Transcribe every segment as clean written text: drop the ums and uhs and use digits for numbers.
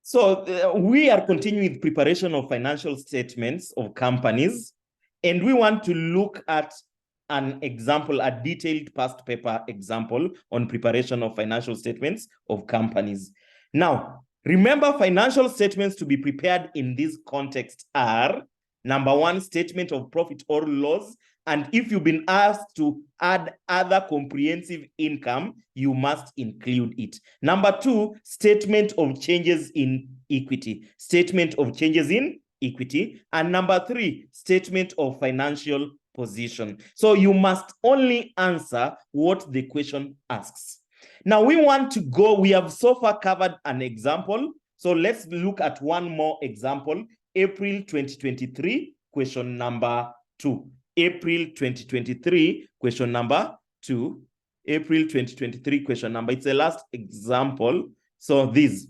So we are continuing with preparation of financial statements of companies, and we want to look at an example, a detailed past paper example on preparation of financial statements of companies. Now, remember, financial statements to be prepared in this context are, number one, statement of profit or loss. And if you've been asked to add other comprehensive income, you must include it. Number two, statement of changes in equity. Statement of changes in equity. And number three, statement of financial position. So you must only answer what the question asks. Now we want to go, we have so far covered an example. So let's look at one more example. April 2023, question number 2. April 2023, question number 2. April 2023, question number. It's the last example. So this.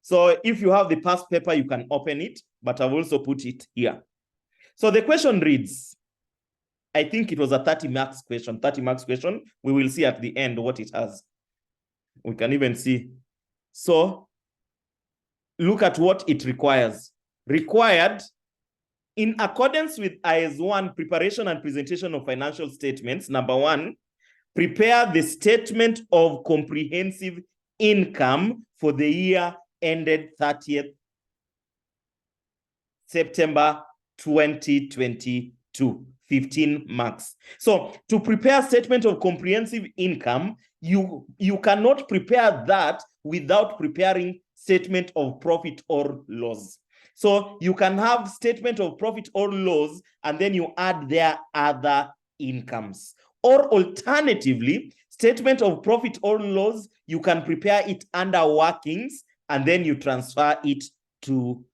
So if you have the past paper, you can open it, but I've also put it here. So the question reads, I think it was a 30 marks question. We will see at the end what it has. We can even see. So look at what it requires. Required, in accordance with IS1, preparation and presentation of financial statements, number one, prepare the statement of comprehensive income for the year ended 30th September 2022, 15 marks. So to prepare statement of comprehensive income, you cannot prepare that without preparing statement of profit or loss. So you can have statement of profit or loss, and then you add their other incomes. Or alternatively, statement of profit or loss, you can prepare it under workings, and then you transfer it to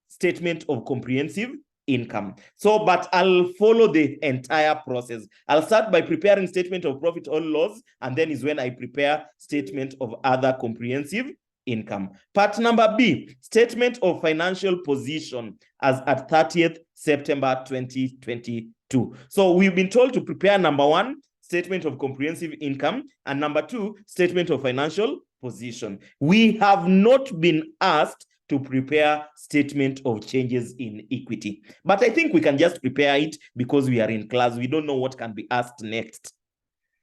statement of comprehensive income. So, but I'll follow the entire process. I'll start by preparing statement of profit or loss, and then is when I prepare statement of other comprehensive income. Part number B, statement of financial position as at 30th September 2022. So we've been told to prepare number one, statement of comprehensive income, and number two, statement of financial position. We have not been asked to prepare statement of changes in equity, but I think we can just prepare it because we are in class. We don't know what can be asked next.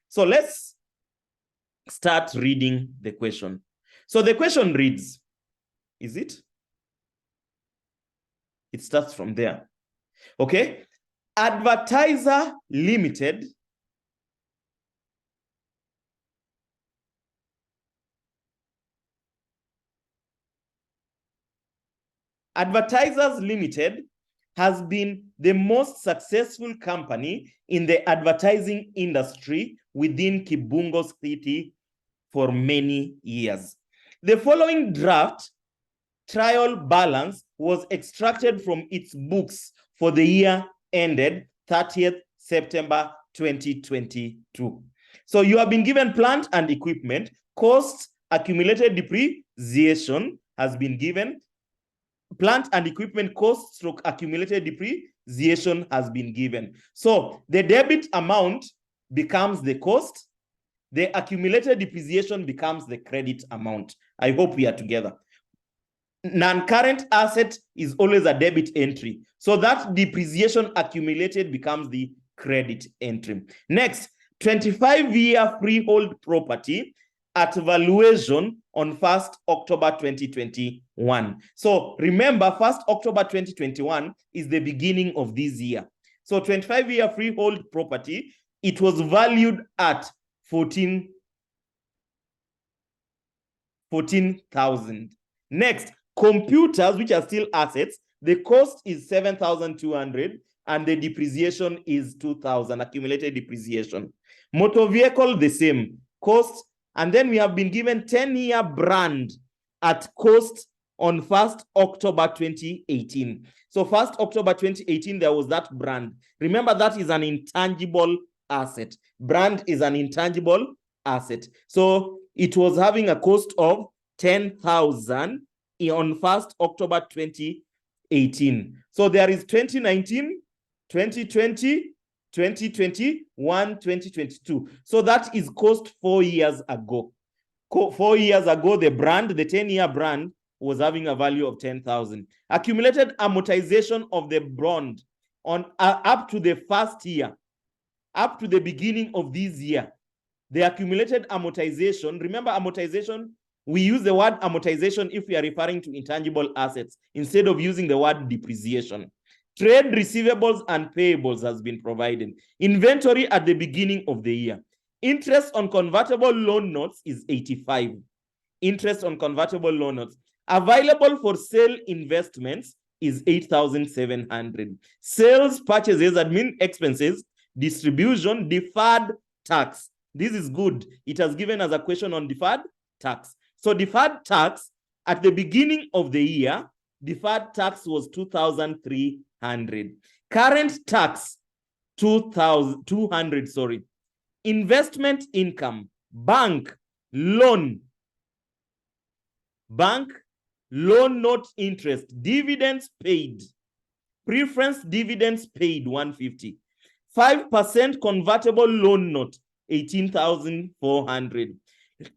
So let's start reading the question. So the question reads, is it? It starts from there. Okay. Advertiser Limited Advertisers Limited has been the most successful company in the advertising industry within Kibungo City for many years. The following draft trial balance was extracted from its books for the year ended 30th September 2022. So you have been given plant and equipment, costs, accumulated depreciation has been given, plant and equipment costs stroke accumulated depreciation has been given. So the debit amount becomes the cost, the accumulated depreciation becomes the credit amount. I hope we are together. Non-current asset is always a debit entry. So that depreciation accumulated becomes the credit entry. Next, 25-year freehold property at valuation on 1st October 2021. So remember, 1st October 2021 is the beginning of this year. So 25-year freehold property, it was valued at 14,000. Next, computers, which are still assets, the cost is 7,200 and the depreciation is 2,000, accumulated depreciation. Motor vehicle, the same cost. And then we have been given 10-year brand at cost on 1st October 2018. So 1st October 2018, there was that brand. Remember, that is an intangible asset. Brand is an intangible asset. So it was having a cost of 10,000 on 1st October 2018. So there is 2019, 2020, 2021, 2022. So that is cost 4 years ago. 4 years ago, the brand, the 10-year brand was having a value of 10,000. Accumulated amortization of the bond on up to the first year, up to the beginning of this year. The accumulated amortization, remember amortization, we use the word amortization if we are referring to intangible assets instead of using the word depreciation. Trade receivables and payables has been provided. Inventory at the beginning of the year. Interest on convertible loan notes is 85. Interest on convertible loan notes. Available for sale investments is 8,700. Sales, purchases, admin expenses, distribution, deferred tax. This is good. It has given us a question on deferred tax. So deferred tax at the beginning of the year, deferred tax was 2,300. Current tax, 2,200, sorry. Investment income, bank loan note interest, dividends paid, preference dividends paid, 150. 5% convertible loan note, 18,400.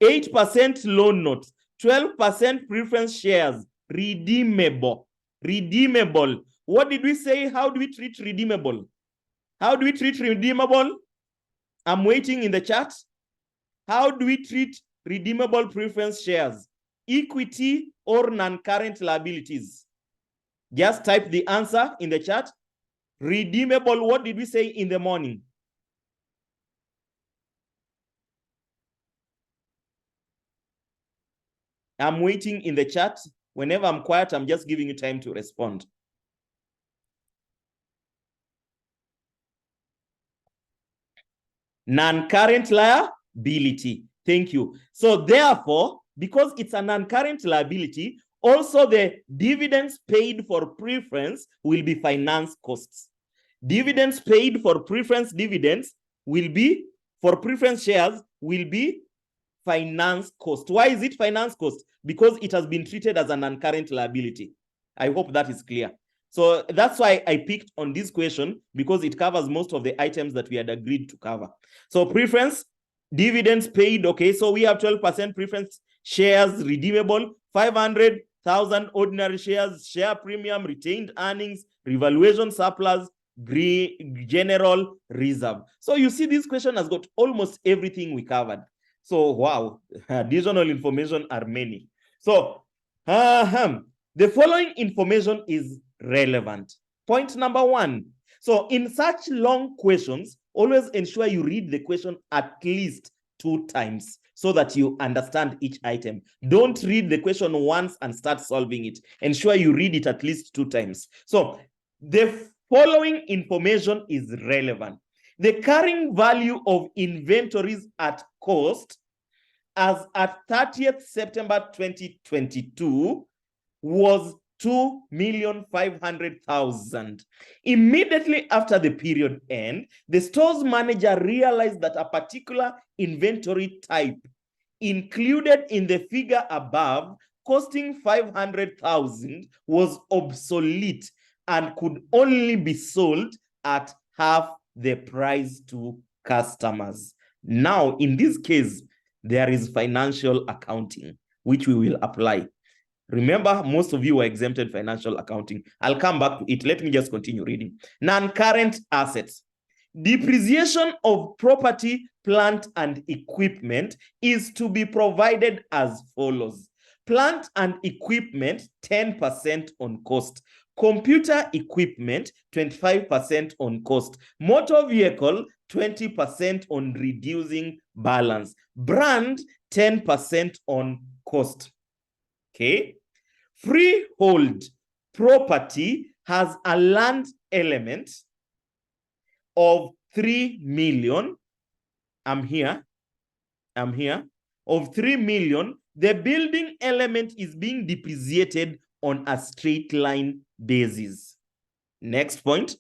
8% loan notes, 12% preference shares, redeemable. Redeemable. What did we say? How do we treat redeemable? How do we treat redeemable? I'm waiting in the chat. How do we treat redeemable preference shares? Equity or non-current liabilities? Just type the answer in the chat. Redeemable, what did we say in the morning? I'm waiting in the chat. Whenever I'm quiet, I'm just giving you time to respond. Non-current liability. Thank you. So therefore, because it's a non-current liability, also the dividends paid for preference will be finance costs. Dividends paid for preference dividends will be, for preference shares, will be finance cost. Why is it finance cost? Because it has been treated as a non-current liability. I hope that is clear. So that's why I picked on this question, because it covers most of the items that we had agreed to cover. So preference, dividends paid, okay, so we have 12% preference shares redeemable, 500,000 ordinary shares, share premium, retained earnings, revaluation surplus, general reserve. So you see this question has got almost everything we covered. So wow, additional information are many. So the following information is relevant. Point number one. So in such long questions, always ensure you read the question at least 2 times so that you understand each item. Don't read the question once and start solving it. Ensure you read it at least 2 times. So the following information is relevant. The carrying value of inventories at cost as at 30th September 2022 was 2,500,000. Immediately after the period end, the store's manager realized that a particular inventory type included in the figure above, costing 500,000, was obsolete and could only be sold at half the price to customers. Now, in this case, there is financial accounting, which we will apply. Remember, most of you are exempted financial accounting. I'll come back to it. Let me just continue reading. Non-current assets. Depreciation of property, plant, and equipment is to be provided as follows. Plant and equipment, 10% on cost. Computer equipment, 25% on cost. Motor vehicle, 20% on reducing balance. Brand, 10% on cost. Okay. Freehold property has a land element of 3 million. I'm here. Of 3 million. The building element is being depreciated on a straight line basis. Next point.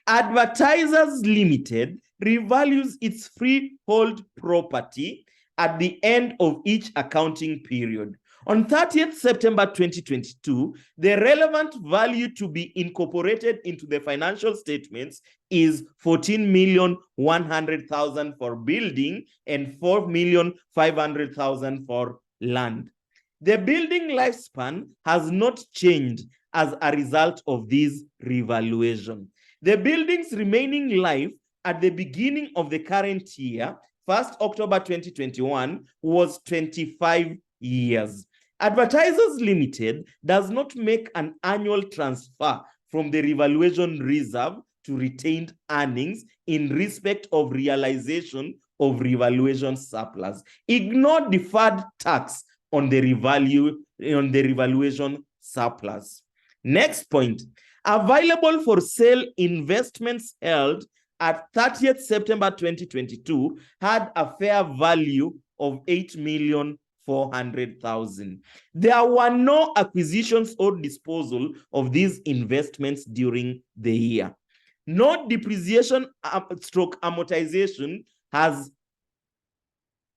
Advertisers Limited revalues its freehold property at the end of each accounting period. On 30th September 2022, the relevant value to be incorporated into the financial statements is 14,100,000 for building and 4,500,000 for land. The building lifespan has not changed as a result of this revaluation. The building's remaining life at the beginning of the current year, 1st October 2021, was 25 years. Advertisers Limited does not make an annual transfer from the revaluation reserve to retained earnings in respect of realization of revaluation surplus. Ignore deferred tax on the revaluation surplus. Next point, available for sale investments held at 30th September 2022 had a fair value of 8,400,000. There were no acquisitions or disposal of these investments during the year. No depreciation stroke amortization has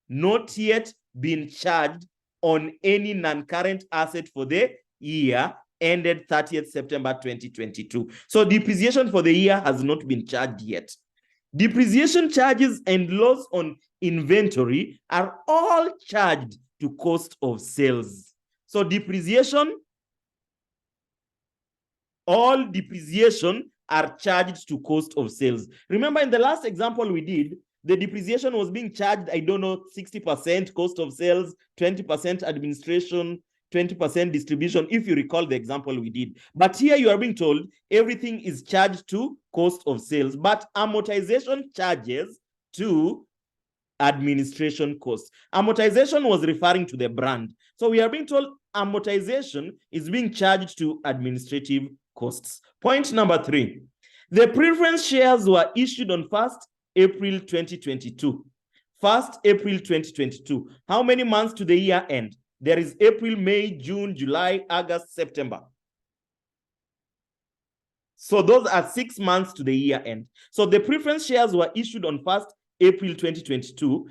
not yet been charged on any non-current asset for the year ended 30th September 2022. So depreciation for the year has not been charged yet. Depreciation charges and loss on inventory are all charged to cost of sales. So all depreciation are charged to cost of sales. Remember, in the last example we did, the depreciation was being charged, 60% cost of sales, 20% administration, 20% distribution, if you recall the example we did. But here you are being told everything is charged to cost of sales, but amortization charges to administration costs. Amortization was referring to the brand. So we are being told amortization is being charged to administrative costs. Point number 3, the preference shares were issued on 1st April 2022. 1st April 2022. How many months to the year end? There is April, May, June, July, August, September. So those are 6 months to the year end. So the preference shares were issued on 1st April 2022.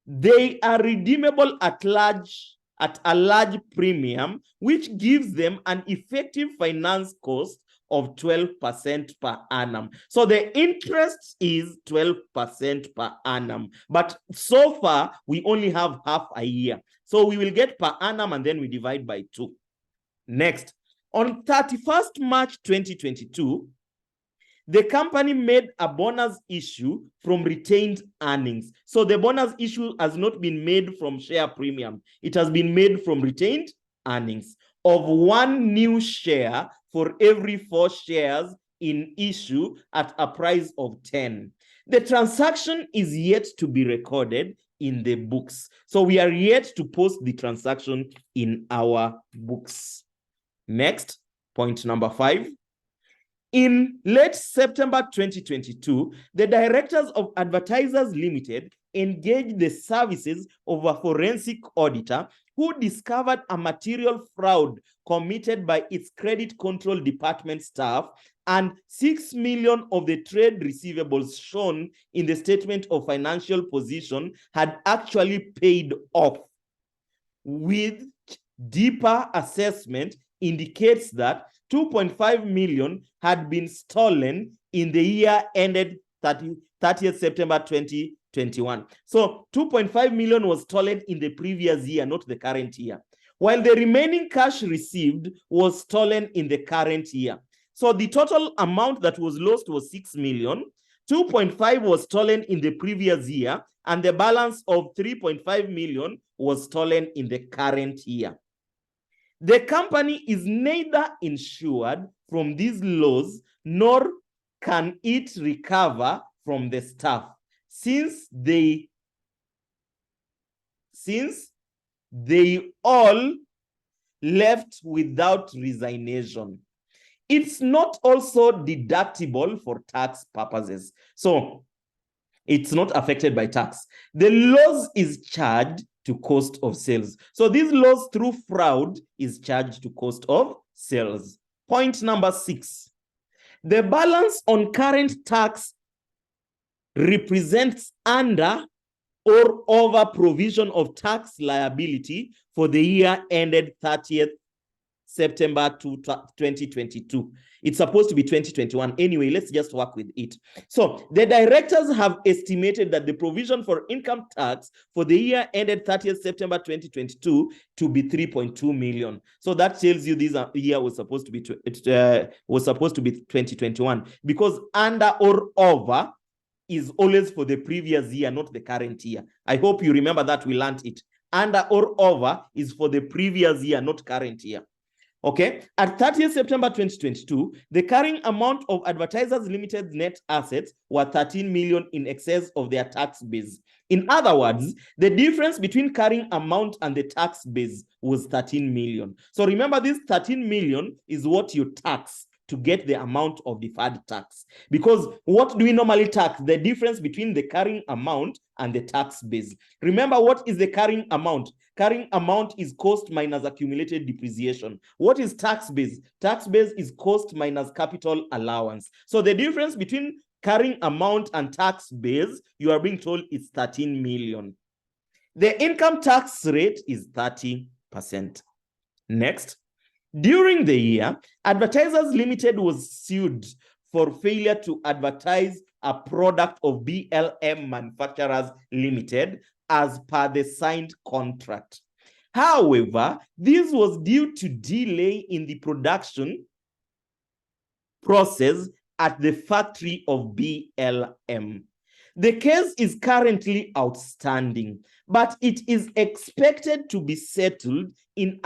They are redeemable at a large premium, which gives them an effective finance cost of 12% per annum. So the interest is 12% per annum. But so far, we only have half a year. So we will get per annum and then we divide by 2. Next, on 31st March 2022, the company made a bonus issue from retained earnings. So the bonus issue has not been made from share premium. It has been made from retained earnings of 1 new share for every 4 shares in issue at a price of 10. The transaction is yet to be recorded in the books. So we are yet to post the transaction in our books. Next, point number 5. In late September 2022, the directors of Advertisers Limited engaged the services of a forensic auditor who discovered a material fraud committed by its credit control department staff, and 6 million of the trade receivables shown in the statement of financial position had actually paid off, with deeper assessment indicates that 2.5 million had been stolen in the year ended 30th September 2021. So 2.5 million was stolen in the previous year, not the current year, while the remaining cash received was stolen in the current year. So the total amount that was lost was 6 million. 2.5 was stolen in the previous year, and the balance of 3.5 million was stolen in the current year. The company is neither insured from these loss nor can it recover from the staff, since they all left without resignation. It's not also deductible for tax purposes. So it's not affected by tax. The loss is charged to cost of sales. So this loss through fraud is charged to cost of sales. Point number 6. The balance on current tax represents under or over provision of tax liability for the year ended 30th September 2022. It's supposed to be 2021. Anyway, let's just work with it. So the directors have estimated that the provision for income tax for the year ended 30th September 2022 to be 3.2 million. So that tells you this year was supposed to be 2021, because under or over is always for the previous year, not the current year. I hope you remember that we learned it. Under or over is for the previous year, not current year. Okay, at 30th September 2022, the carrying amount of Advertisers Limited net assets were 13 million in excess of their tax base. In other words, the difference between carrying amount and the tax base was 13 million. So remember, this 13 million is what you tax to get the amount of deferred tax. Because what do we normally tax? The difference between the carrying amount and the tax base. Remember, what is the carrying amount? Carrying amount is cost minus accumulated depreciation. What is tax base? Tax base is cost minus capital allowance. So the difference between carrying amount and tax base, you are being told it's 13 million. The income tax rate is 30%. Next. During the year, Advertisers Limited was sued for failure to advertise a product of BLM Manufacturers Limited as per the signed contract. However, this was due to delay in the production process at the factory of BLM. The case is currently outstanding, but it is expected to be settled in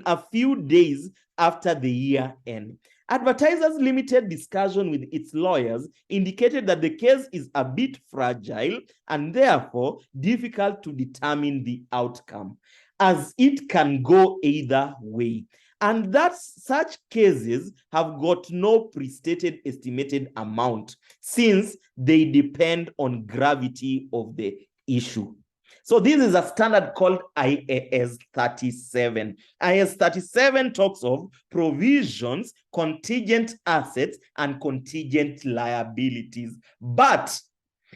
a few days after the year end. Advertisers Limited discussion with its lawyers indicated that the case is a bit fragile and therefore difficult to determine the outcome, as it can go either way, and that such cases have got no pre-stated estimated amount since they depend on gravity of the issue. So this is a standard called IAS 37. IAS 37 talks of provisions, contingent assets, and contingent liabilities. But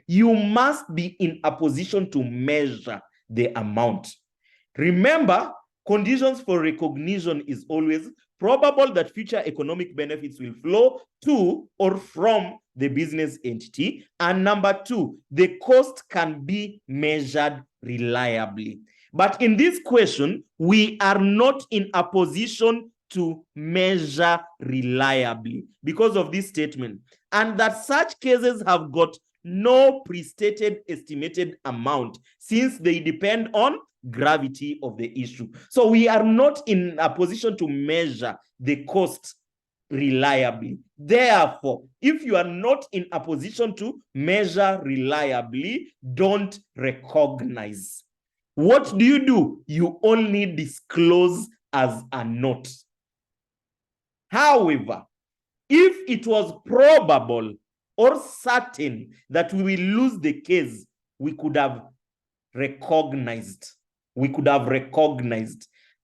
you must be in a position to measure the amount. Remember, conditions for recognition is always probable that future economic benefits will flow to or from the business entity. And number two, the cost can be measured reliably. But in this question, we are not in a position to measure reliably because of this statement, and that such cases have got no pre-stated estimated amount since they depend on gravity of the issue. So we are not in a position to measure the cost reliably. Therefore, if you are not in a position to measure reliably, don't recognize. What do? You only disclose as a note. However, if it was probable or certain that we will lose the case, we could have recognized.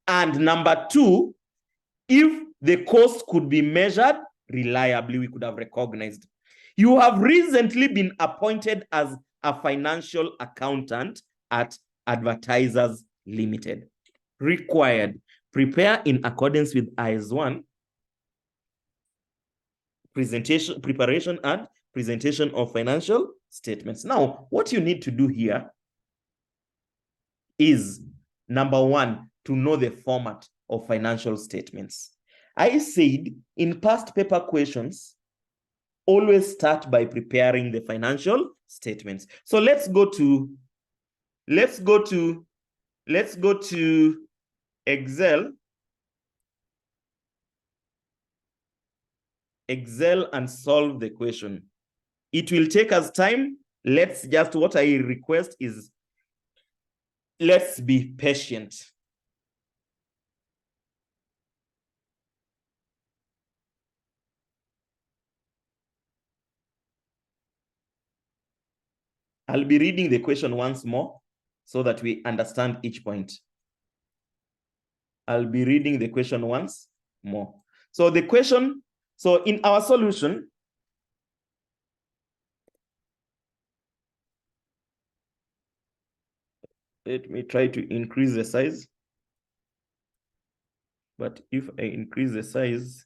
And number two, if the cost could be measured reliably, we could have recognized. You have recently been appointed as a financial accountant at Advertisers Limited. Required, prepare in accordance with IAS 1, preparation and presentation of financial statements. Now, what you need to do here is, number one, to know the format of financial statements. I said in past paper questions, always start by preparing the financial statements. So let's go to Excel and solve the question. It will take us time. What I request is, let's be patient. I'll be reading the question once more so that we understand each point. I'll be reading the question once more. So the question, so in our solution, let me try to increase the size. But if I increase the size,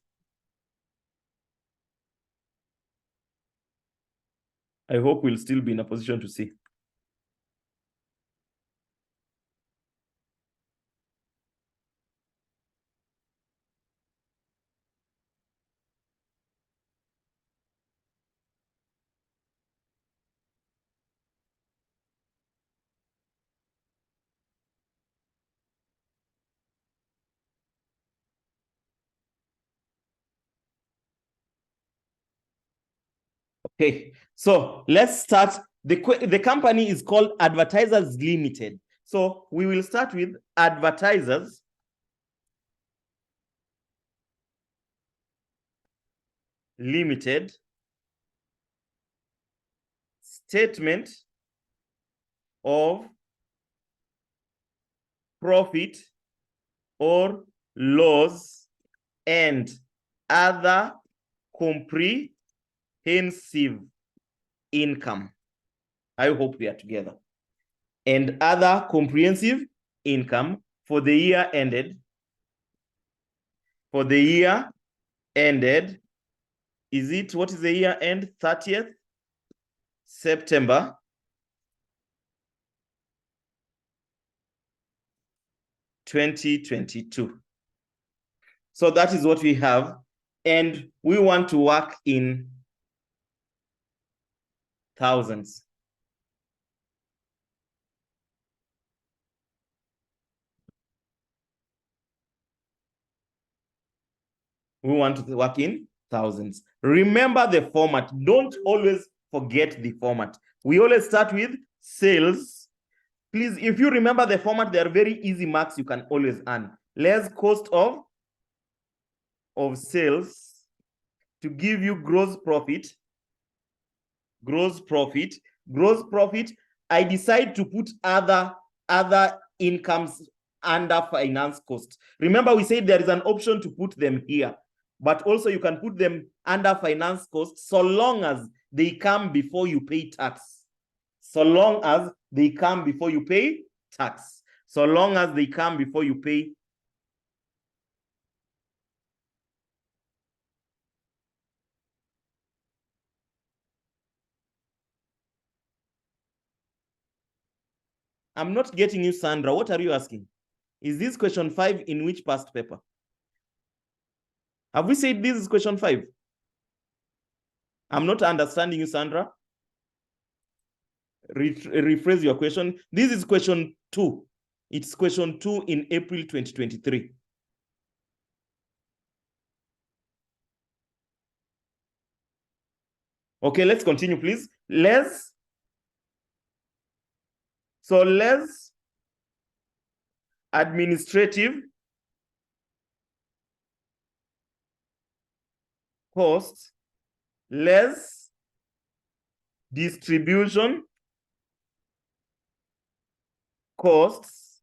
I hope we'll still be in a position to see. Okay, so let's start. The company is called Advertisers Limited. So we will start with Advertisers Limited statement of profit or loss and other comprehensive income. I hope we are together. And other comprehensive income for the year ended. For the year ended, what is the year end? 30th September 2022. So that is what we have. And we want to work in thousands. We want to work in thousands. Remember the format. Don't always forget the format. We always start with sales. Please, if you remember the format, they are very easy marks you can always earn. Less cost of sales to give you gross profit. Gross profit. Gross profit. I decide to put other incomes under finance cost. Remember, we said there is an option to put them here, but also you can put them under finance cost so long as they come before you pay tax. So long as they come before you pay tax. So long as they come before you pay. I'm not getting you, Sandra. What are you asking? Is this question 5 in which past paper? Have we said this is question 5? I'm not understanding you, Sandra. Rephrase your question. This is question 2. It's question 2 in April 2023. Okay, let's continue, please. Less administrative costs, less distribution costs.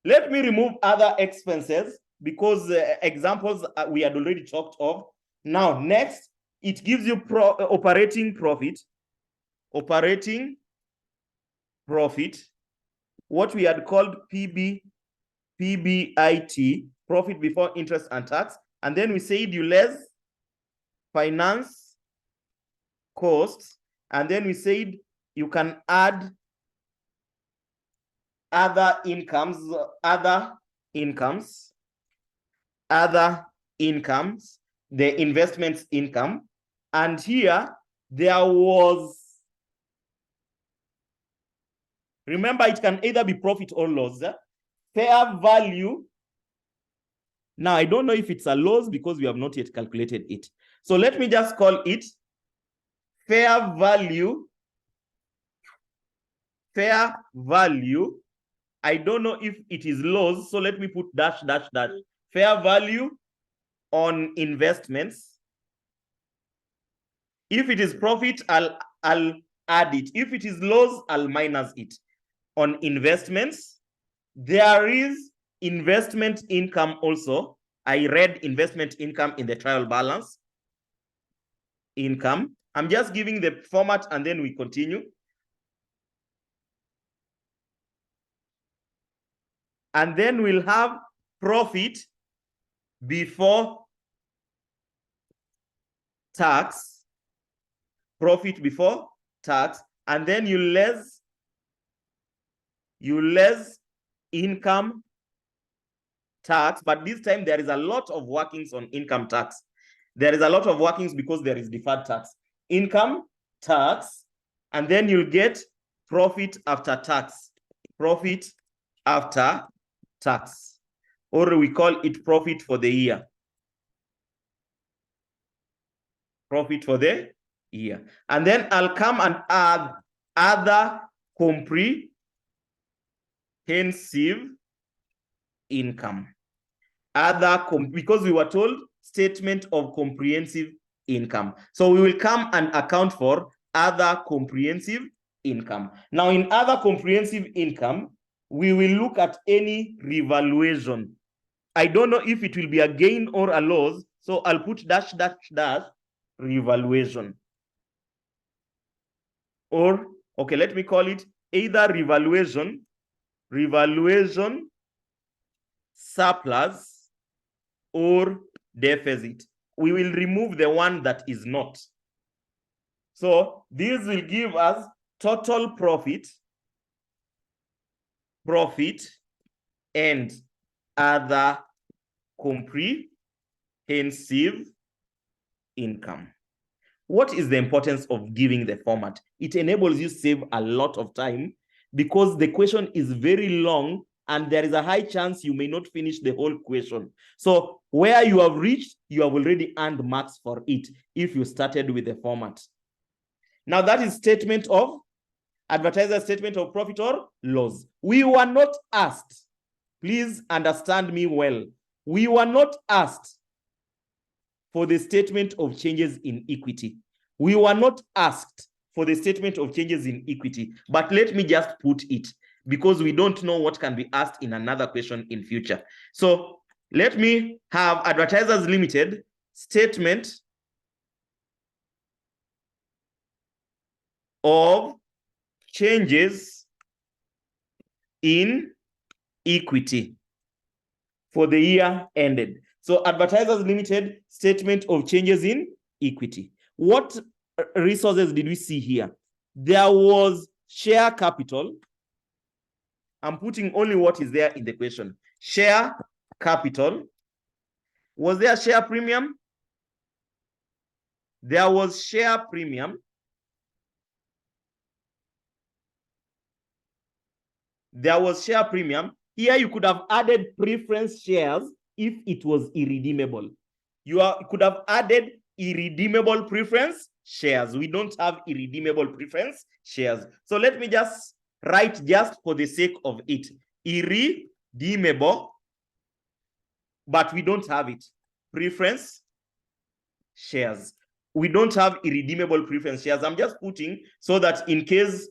Let me remove other expenses because examples we had already talked of. Now, next, it gives you operating profit. Operating profit, what we had called PBIT, profit before interest and tax. And then we said you less finance costs. And then we said you can add other incomes, the investments income. And here there was, remember, it can either be profit or loss. Fair value. Now, I don't know if it's a loss because we have not yet calculated it. So let me just call it fair value. Fair value. I don't know if it is loss, so let me put dash, dash, dash. Fair value on investments. If it is profit, I'll add it. If it is loss, I'll minus it. On investments, there is investment income also. I read investment income in the trial balance. Income. I'm just giving the format and then we continue. And then we'll have profit before tax, profit before tax, and then you less income tax, but this time there is a lot of workings on income tax. There is a lot of workings because there is deferred tax. Income tax, and then you'll get profit after tax. Profit after tax. Or we call it profit for the year. Profit for the year. And then I'll come and add other comprehensive income. Because we were told statement of comprehensive income. So we will come and account for other comprehensive income. Now, in other comprehensive income, we will look at any revaluation. I don't know if it will be a gain or a loss, so I'll put dash, dash, dash, revaluation. Or, okay, let me call it either revaluation surplus, or deficit. We will remove the one that is not. So this will give us total profit, and other comprehensive income. What is the importance of giving the format? It enables you to save a lot of time because the question is very long and there is a high chance you may not finish the whole question. So where you have reached, you have already earned marks for it if you started with the format. Now that is statement of advertiser statement of profit or loss. We were not asked, please understand me well, we were not asked for the statement of changes in equity. We were not asked for the statement of changes in equity, but let me just put it because we don't know what can be asked in another question in future. So let me have Advertisers Limited statement of changes in equity for the year ended. So Advertisers Limited statement of changes in equity. What resources did we see here? There was share capital. I'm putting only what is there in the question. Share capital. Was there share premium? There was share premium. There was share premium. Here you could have added preference shares if it was irredeemable. You could have added irredeemable preference shares. We don't have irredeemable preference shares. So let me just write just for the sake of it. Irredeemable, but we don't have it. Preference shares. We don't have irredeemable preference shares. I'm just putting so that in case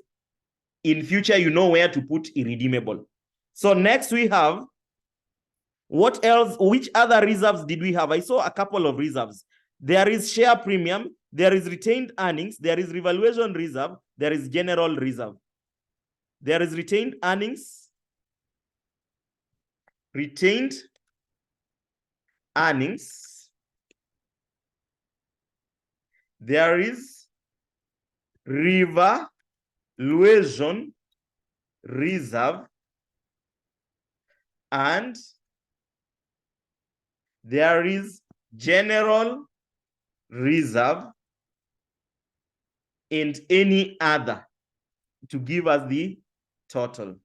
in future you know where to put irredeemable. So next we have, what else? Which other reserves did we have? I saw a couple of reserves. There is share premium, there is retained earnings, there is revaluation reserve, there is general reserve. There is retained earnings, there is revaluation reserve, and there is general reserve and any other to give us the total.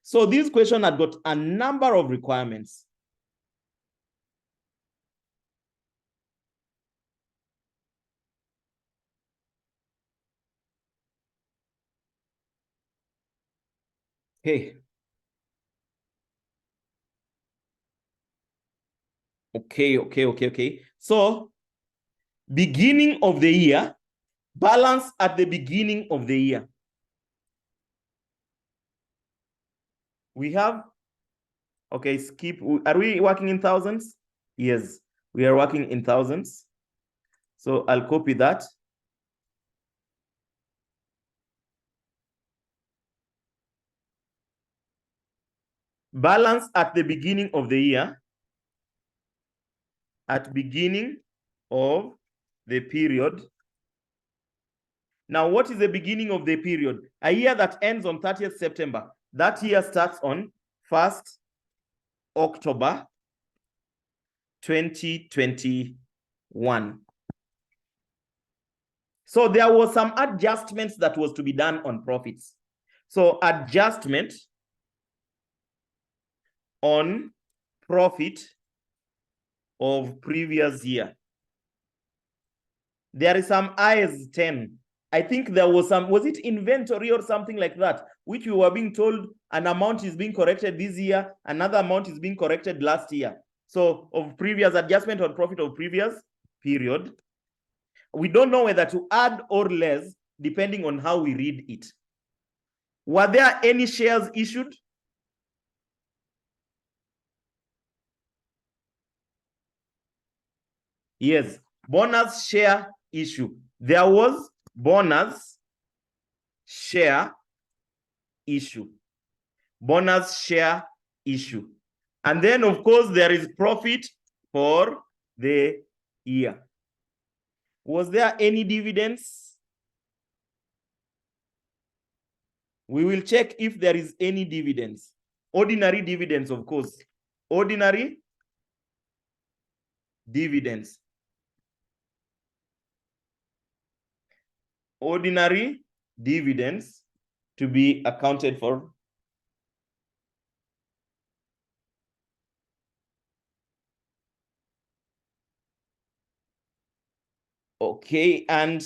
So this question had got a number of requirements. Okay. Okay. So beginning of the year, balance at the beginning of the year. We have, okay, skip. Are we working in thousands? Yes, we are working in thousands. So I'll copy that. Balance at the beginning of the year at beginning of the period. Now, what is the beginning of the period? A year that ends on 30th September. That year starts on 1st October 2021. So there was some adjustments that was to be done on profits. So adjustment on profit of previous year. There is some IS 10. I think there was some, was it inventory or something like that, which we were being told an amount is being corrected this year, another amount is being corrected last year. So of previous adjustment on profit of previous period. We don't know whether to add or less, depending on how we read it. Were there any shares issued? Yes, bonus share issue. There was bonus share issue. Bonus share issue. And then, of course, there is profit for the year. Was there any dividends? We will check if there is any dividends. Ordinary dividends, of course. Ordinary dividends. Ordinary dividends to be accounted for. Okay, and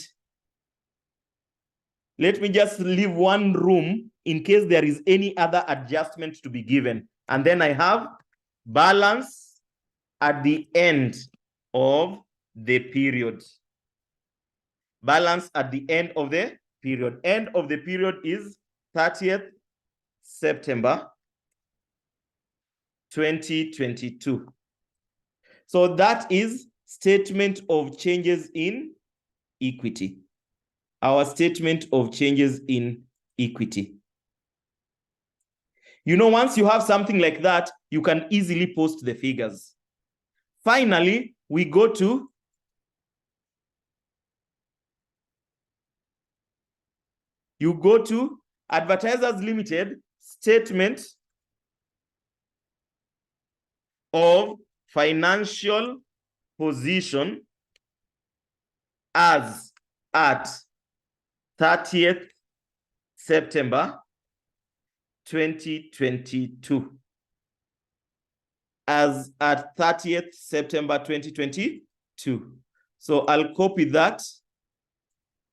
let me just leave one room in case there is any other adjustment to be given. And then I have balance at the end of the period. Balance at the end of the period. End of the period is 30th September 2022. So that is statement of changes in equity. Our statement of changes in equity. You know, once you have something like that, you can easily post the figures. Finally, we go to Advertisers Limited statement of financial position as at 30th September 2022. As at 30th September 2022. So I'll copy that.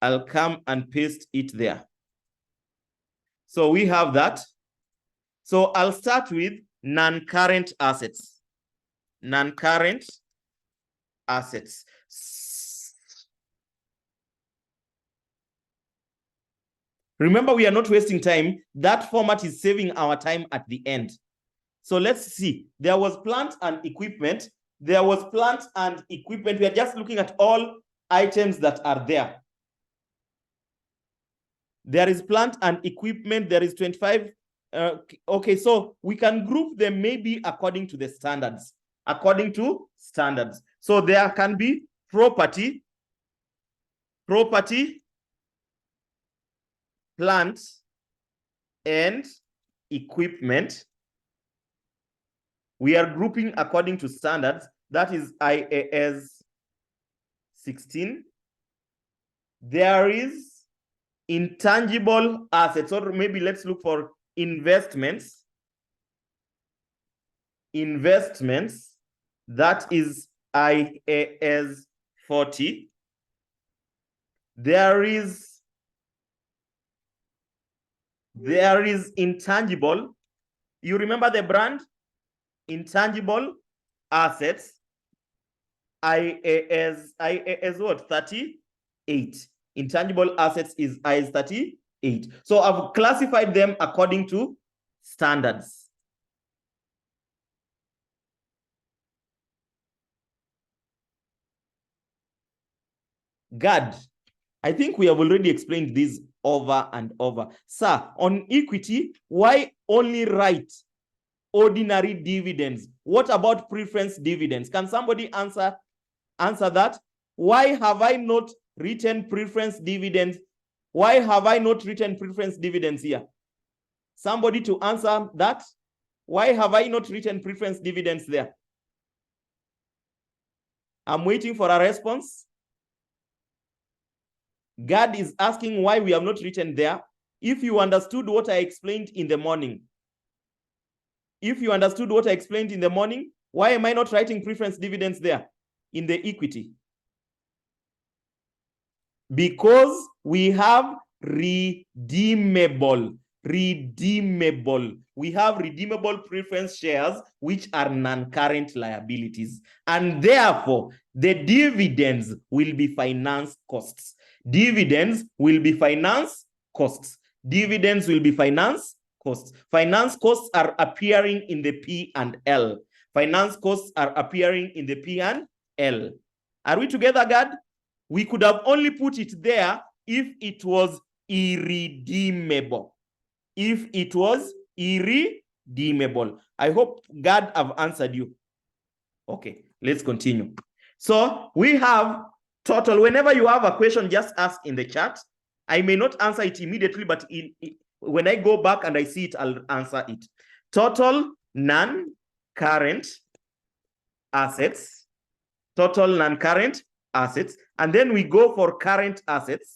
I'll come and paste it there. So we have that. So I'll start with non-current assets. Non-current assets. Remember, we are not wasting time. That format is saving our time at the end. So let's see. There was plant and equipment. There was plant and equipment. We are just looking at all items that are there. There is plant and equipment. There is 25. Okay, so we can group them maybe according to the standards. According to standards. So there can be property, plant, and equipment. We are grouping according to standards. That is IAS 16. There is intangible assets, or maybe let's look for investments. Investments, that is IAS 40. There is intangible. You remember the brand? Intangible assets. IAS what? 38. Intangible assets is IAS 38. So I've classified them according to standards. Good. I think we have already explained this over and over. Sir, on equity, why only write ordinary dividends. What about preference dividends? Can somebody answer that? Why have I not written preference dividends? Why have I not written preference dividends here? Somebody to answer that. Why have I not written preference dividends there? I'm waiting for a response. God is asking why we have not written there. If you understood what I explained in the morning, why am I not writing preference dividends there in the equity? Because we have redeemable. We have redeemable preference shares, which are non-current liabilities. And therefore, the dividends will be finance costs. Dividends will be finance costs. Finance costs are appearing in the P and L. Are we together, God? We could have only put it there if it was irredeemable. I hope God have answered you. Okay, let's continue. So we have total. Whenever you have a question, just ask in the chat. I may not answer it immediately, but when I go back and I see it, I'll answer it. Total non-current assets. And then we go for current assets.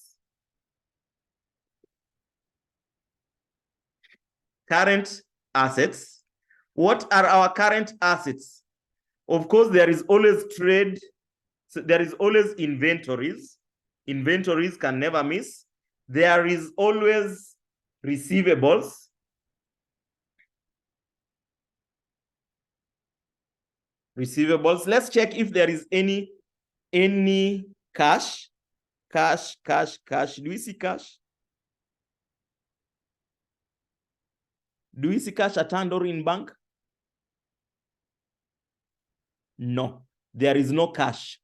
What are our current assets? Of course, there is always trade. So there is always inventories. Inventories can never miss. There is always receivables. Let's check if there is any cash. Do we see cash? Do we see cash at hand or in bank? No, there is no cash.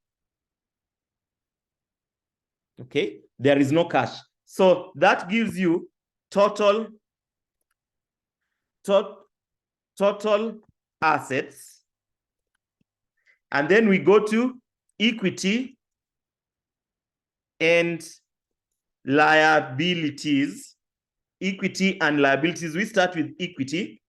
Okay, there is no cash. So that gives you total assets. And then we go to equity and liabilities. Equity and liabilities. We start with equity.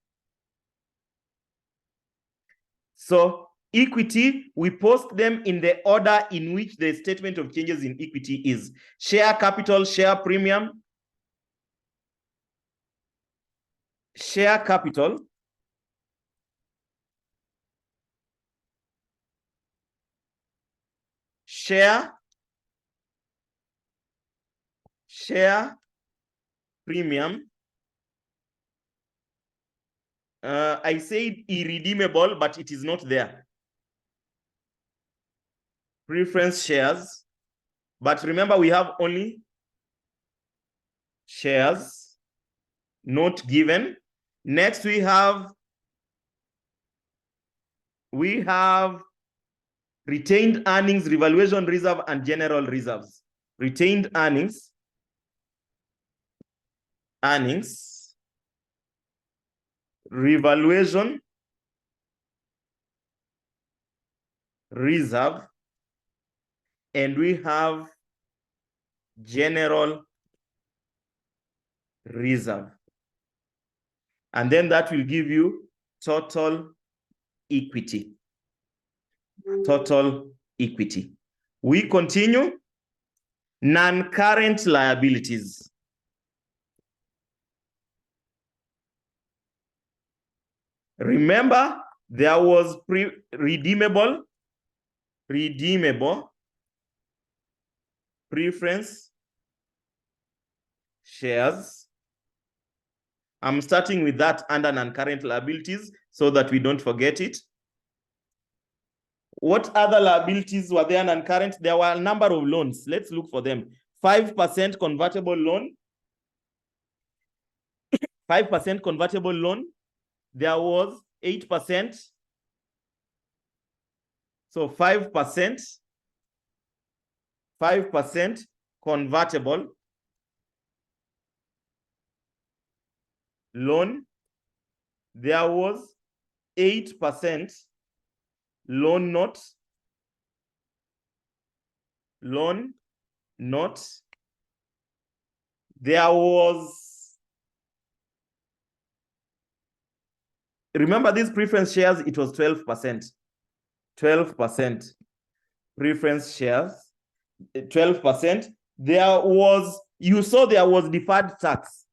So equity, we post them in the order in which the statement of changes in equity is. Share capital, share premium. Share capital. Share premium. I said irredeemable, but it is not there. Preference shares. But remember, we have only shares, not given. Next, we have retained earnings, revaluation reserve, and general reserves. Retained earnings, revaluation reserve, and we have general reserve. And then that will give you total equity. We continue. Non-current liabilities. Remember, there was redeemable preference shares. I'm starting with that under non-current liabilities so that we don't forget it. What other liabilities were there non-current? There were a number of loans. Let's look for them. 5% convertible loan. 5% convertible loan. There was 8%. So 5% convertible loan. There was 8% loan note, there was, remember these preference shares, it was 12%. 12% preference shares, 12%. There was, you saw there was deferred tax.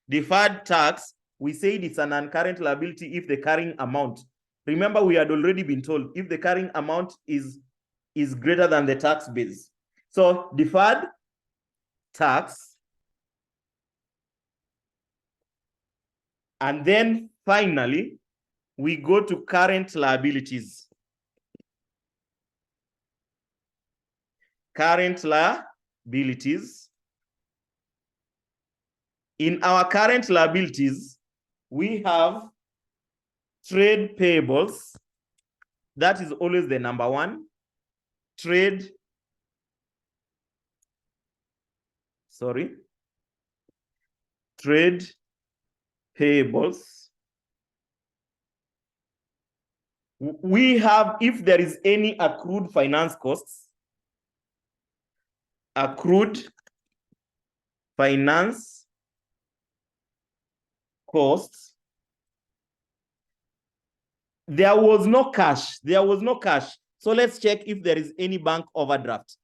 Deferred tax, we said it's an uncurrent liability if the carrying amount. Remember, we had already been told if the carrying amount is greater than the tax base. So deferred tax. And then finally, we go to current liabilities. Current liabilities. In our current liabilities, we have trade payables. That is always the number one. Trade payables. We have, if there is any accrued finance costs, accrued finance costs, there was no cash. So let's check if there is any bank overdraft.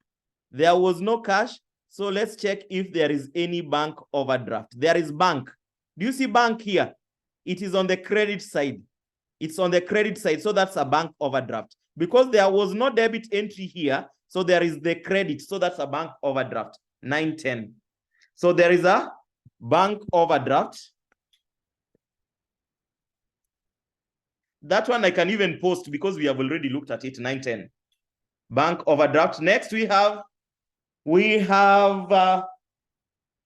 There was no cash. So let's check if there is any bank overdraft. There is bank. Do you see bank here? It is on the credit side. It's on the credit side. So that's a bank overdraft. Because there was no debit entry here, so there is the credit. So that's a bank overdraft. 910. So there is a bank overdraft. That one I can even post because we have already looked at it. 910. Bank overdraft. Next we have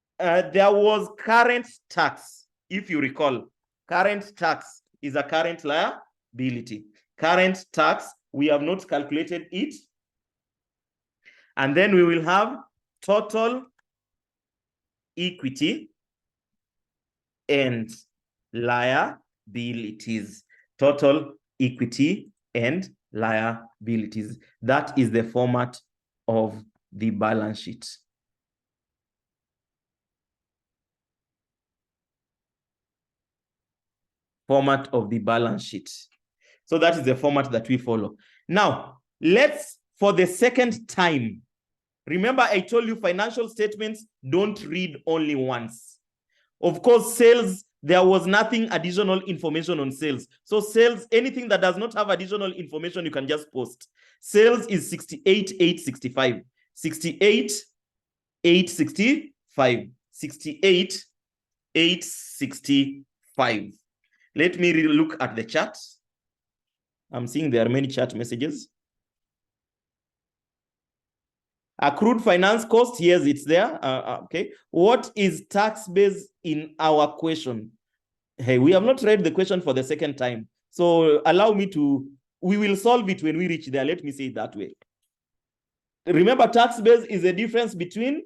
there was current tax. If you recall, current tax is a current liability. Current tax, we have not calculated it. And then we will have total equity and liabilities. Total equity and liabilities. That is the format of the balance sheet. Format of the balance sheet. So that is the format that we follow. Now, let's, for the second time, remember I told you financial statements don't read only once. Of course, sales, there was nothing additional information on sales. So sales, anything that does not have additional information, you can just post. Sales is 68,865. 68,865. 68,865. Let me look at the chart. I'm seeing there are many chat messages. Accrued finance cost, yes, it's there. Okay. What is tax base in our question? Hey, we have not read the question for the second time. So allow me to, we will solve it when we reach there. Let me say it that way. Remember, tax base is a difference between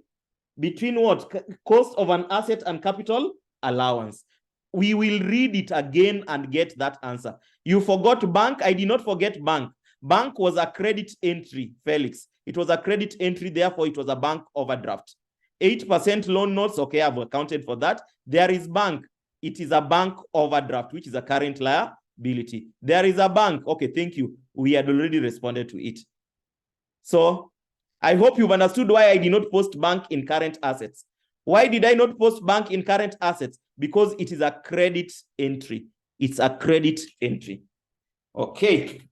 what? Cost of an asset and capital allowance. We will read it again and get that answer. You forgot bank. I did not forget bank. Bank was a credit entry, Felix. It was a credit entry, therefore it was a bank overdraft. 8% loan notes, okay, I've accounted for that. There is bank. It is a bank overdraft, which is a current liability. There is a bank. Okay, thank you. We had already responded to it. So I hope you've understood why I did not post bank in current assets. Why did I not post bank in current assets? Because it is a credit entry. It's a credit entry. Okay.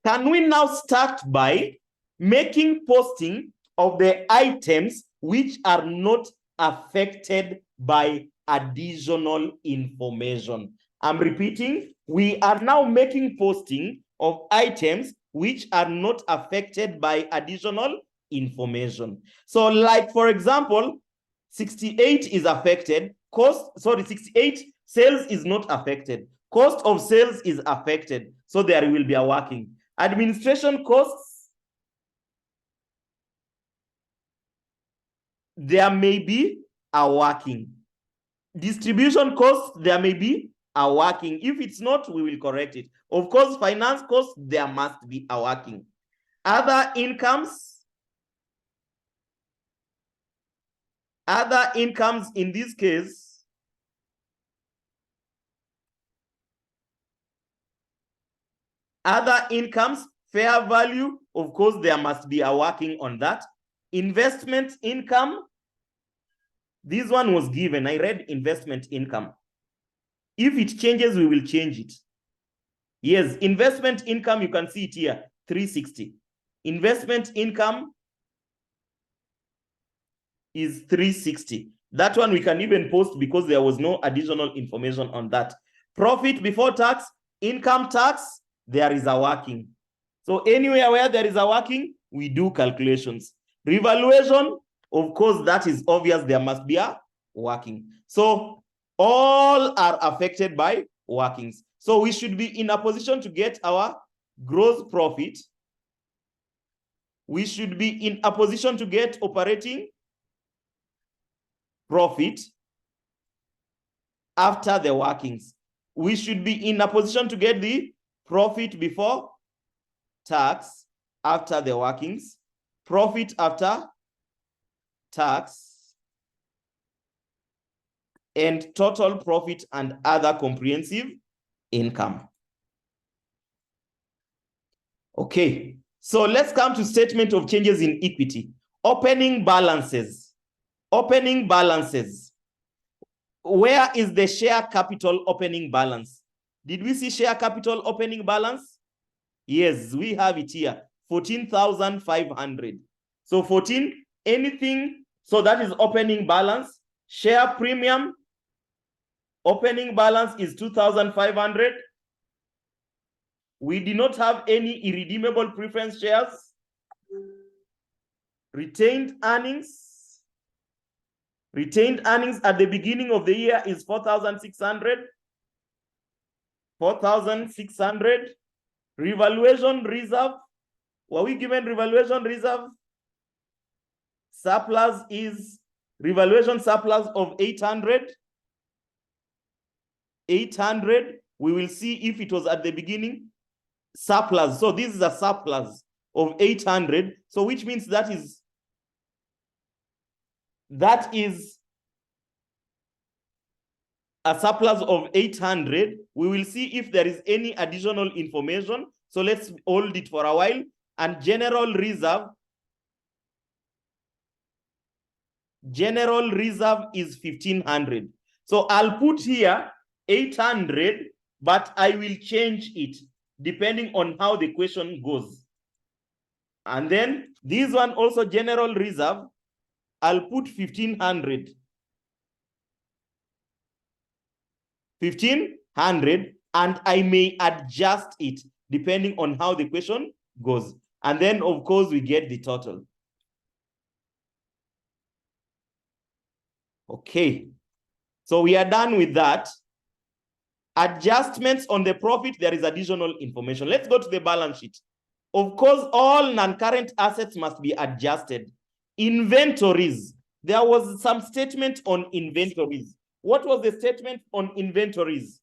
Can we now start by making posting of the items which are not affected by additional information? I'm repeating, we are now making posting of items which are not affected by additional information. So like, for example, 68 is affected. 68 sales is not affected. Cost of sales is affected. So there will be a working. Administration costs, there may be a working. Distribution costs, there may be a working. If it's not, we will correct it. Of course, finance costs, there must be a working. Other incomes in this case, other incomes, fair value, of course, there must be a working on that. Investment income, this one was given. I read investment income. If it changes, we will change it. Yes, investment income, you can see it here, 360. Investment income is 360. That one we can even post because there was no additional information on that. Profit before tax, income tax, there is a working. So anywhere where there is a working, we do calculations. Revaluation, of course, that is obvious. There must be a working. So all are affected by workings. So we should be in a position to get our gross profit. We should be in a position to get operating profit after the workings. We should be in a position to get the profit before tax after the workings, profit after tax, and total profit and other comprehensive income. Okay, so let's come to statement of changes in equity. Opening balances. Opening balances. Where is the share capital opening balance? Did we see share capital opening balance? Yes, we have it here, 14,500. So 14, anything, so that is opening balance. Share premium, opening balance is 2,500. We did not have any irredeemable preference shares. Retained earnings. Retained earnings at the beginning of the year is 4,600. 4,600. Revaluation reserve. Were we given revaluation reserve? Surplus is revaluation surplus of 800. 800. We will see if it was at the beginning. Surplus. So this is a surplus of 800. So which means that is a surplus of 800. We will see if there is any additional information. So let's hold it for a while. And general reserve is 1,500. So I'll put here 800, but I will change it depending on how the question goes. And then this one also general reserve, I'll put 1,500. 1,500, and I may adjust it depending on how the question goes. And then, of course, we get the total. Okay. So we are done with that. Adjustments on the profit, there is additional information. Let's go to the balance sheet. Of course, all non-current assets must be adjusted. Inventories. There was some statement on inventories. What was the statement on inventories?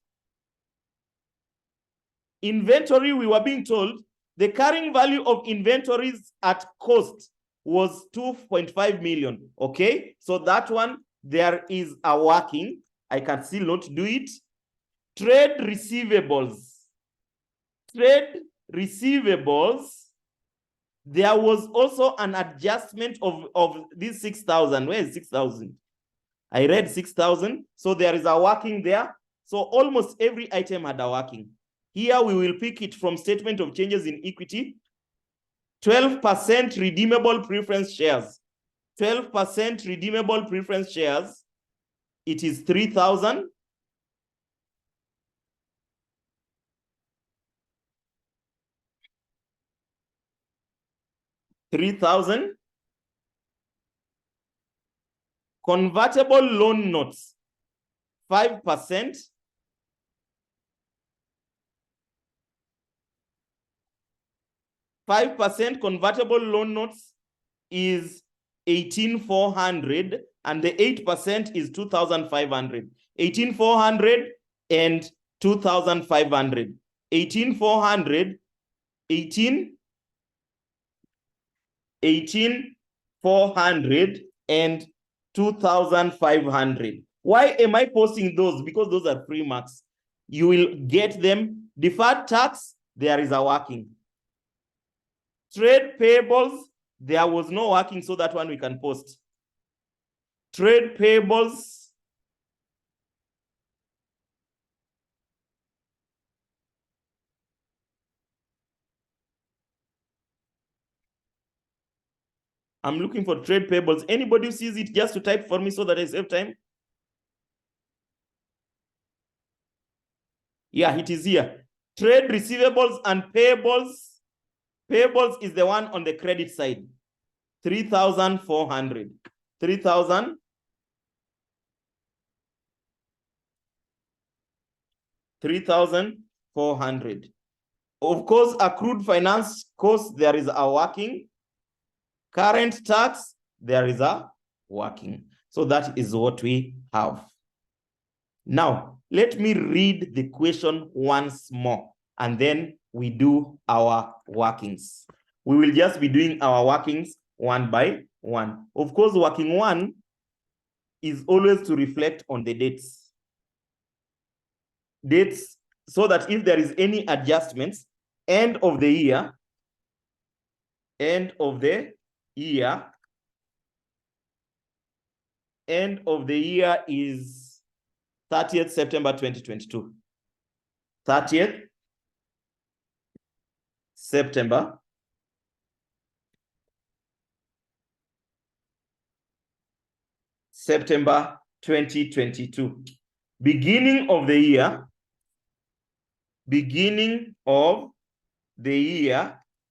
Inventory, we were being told the carrying value of inventories at cost was 2.5 million. Okay, so that one, there is a working. I can still not do it. Trade receivables. Trade receivables. There was also an adjustment of this 6,000. Where is 6,000? I read 6,000. So there is a working there. So almost every item had a working. Here we will pick it from statement of changes in equity. 12% redeemable preference shares. 12% redeemable preference shares. It is 3,000. Convertible loan notes, 5%. 5% convertible loan notes is 18,400, and the 8% is 2,500. 18,400 and 2,500. 18,400, 18,400 and 2,500. Why am I posting those? Because those are free marks. You will get them. Deferred tax, there is a working. Trade payables, there was no working, so that one we can post. Trade payables, I'm looking for trade payables. Anybody who sees it, just to type for me so that I save time. Yeah, it is here. Trade receivables and payables. Payables is the one on the credit side. 3,400. 3,400. Of course, accrued finance cost, there is a working. Current tax, there is a working. So that is what we have. Now, let me read the question once more, and then we do our workings. We will just be doing our workings one by one. Of course, working one is always to reflect on the dates. Dates, so that if there is any adjustments, end of the year is 30th September 2022. 30th September 2022. Beginning of the year,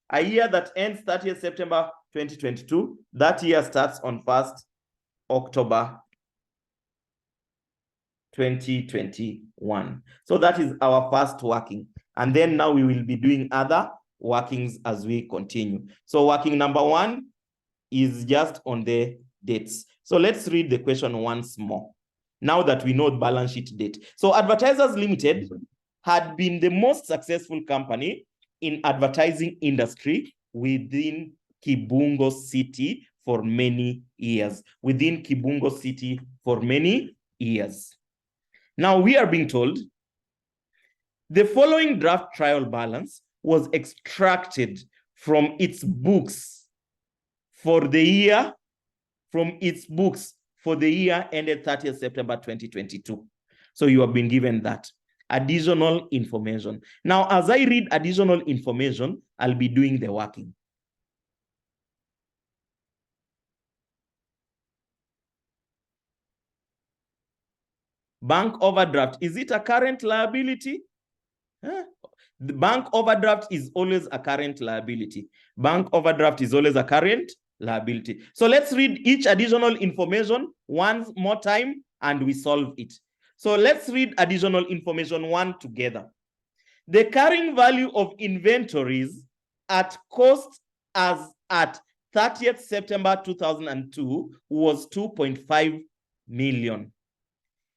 a year that ends 30th September 2022, that year starts on 1st October 2021. So that is our first working. And then now we will be doing other workings as we continue. So working number one is just on the dates. So let's read the question once more, now that we know the balance sheet date. So Advertisers Limited had been the most successful company in advertising industry within Kibungo City for many years. Now we are being told the following draft trial balance was extracted from its books for the year ended 30th September 2022. So you have been given that. Additional information. Now, as I read additional information, I'll be doing the working. Bank overdraft, is it a current liability? Huh? The bank overdraft is always a current liability. So let's read each additional information one more time and we solve it. So let's read additional information one together. The carrying value of inventories at cost as at 30th September 2002 was 2.5 million.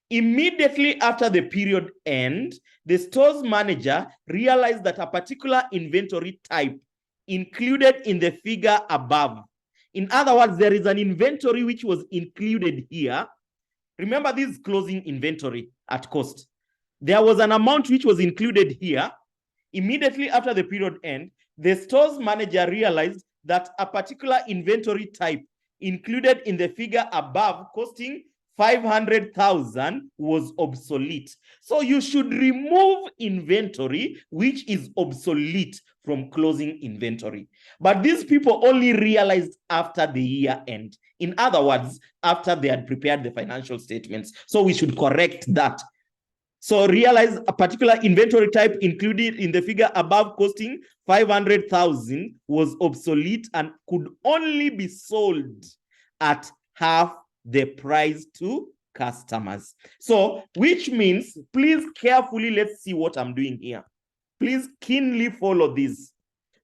Immediately after the period end, the store's manager realized that a particular inventory type included in the figure above. In other words, there is an inventory which was included here. Remember, this is closing inventory at cost. There was an amount which was included here. Immediately after the period end, the store's manager realized that a particular inventory type included in the figure above costing 500,000 was obsolete. So you should remove inventory which is obsolete from closing inventory. But these people only realized after the year end. In other words, after they had prepared the financial statements. So we should correct that. So realize a particular inventory type included in the figure above costing 500,000 was obsolete and could only be sold at half the price to customers. So, which means, please carefully, let's see what I'm doing here. Please keenly follow this.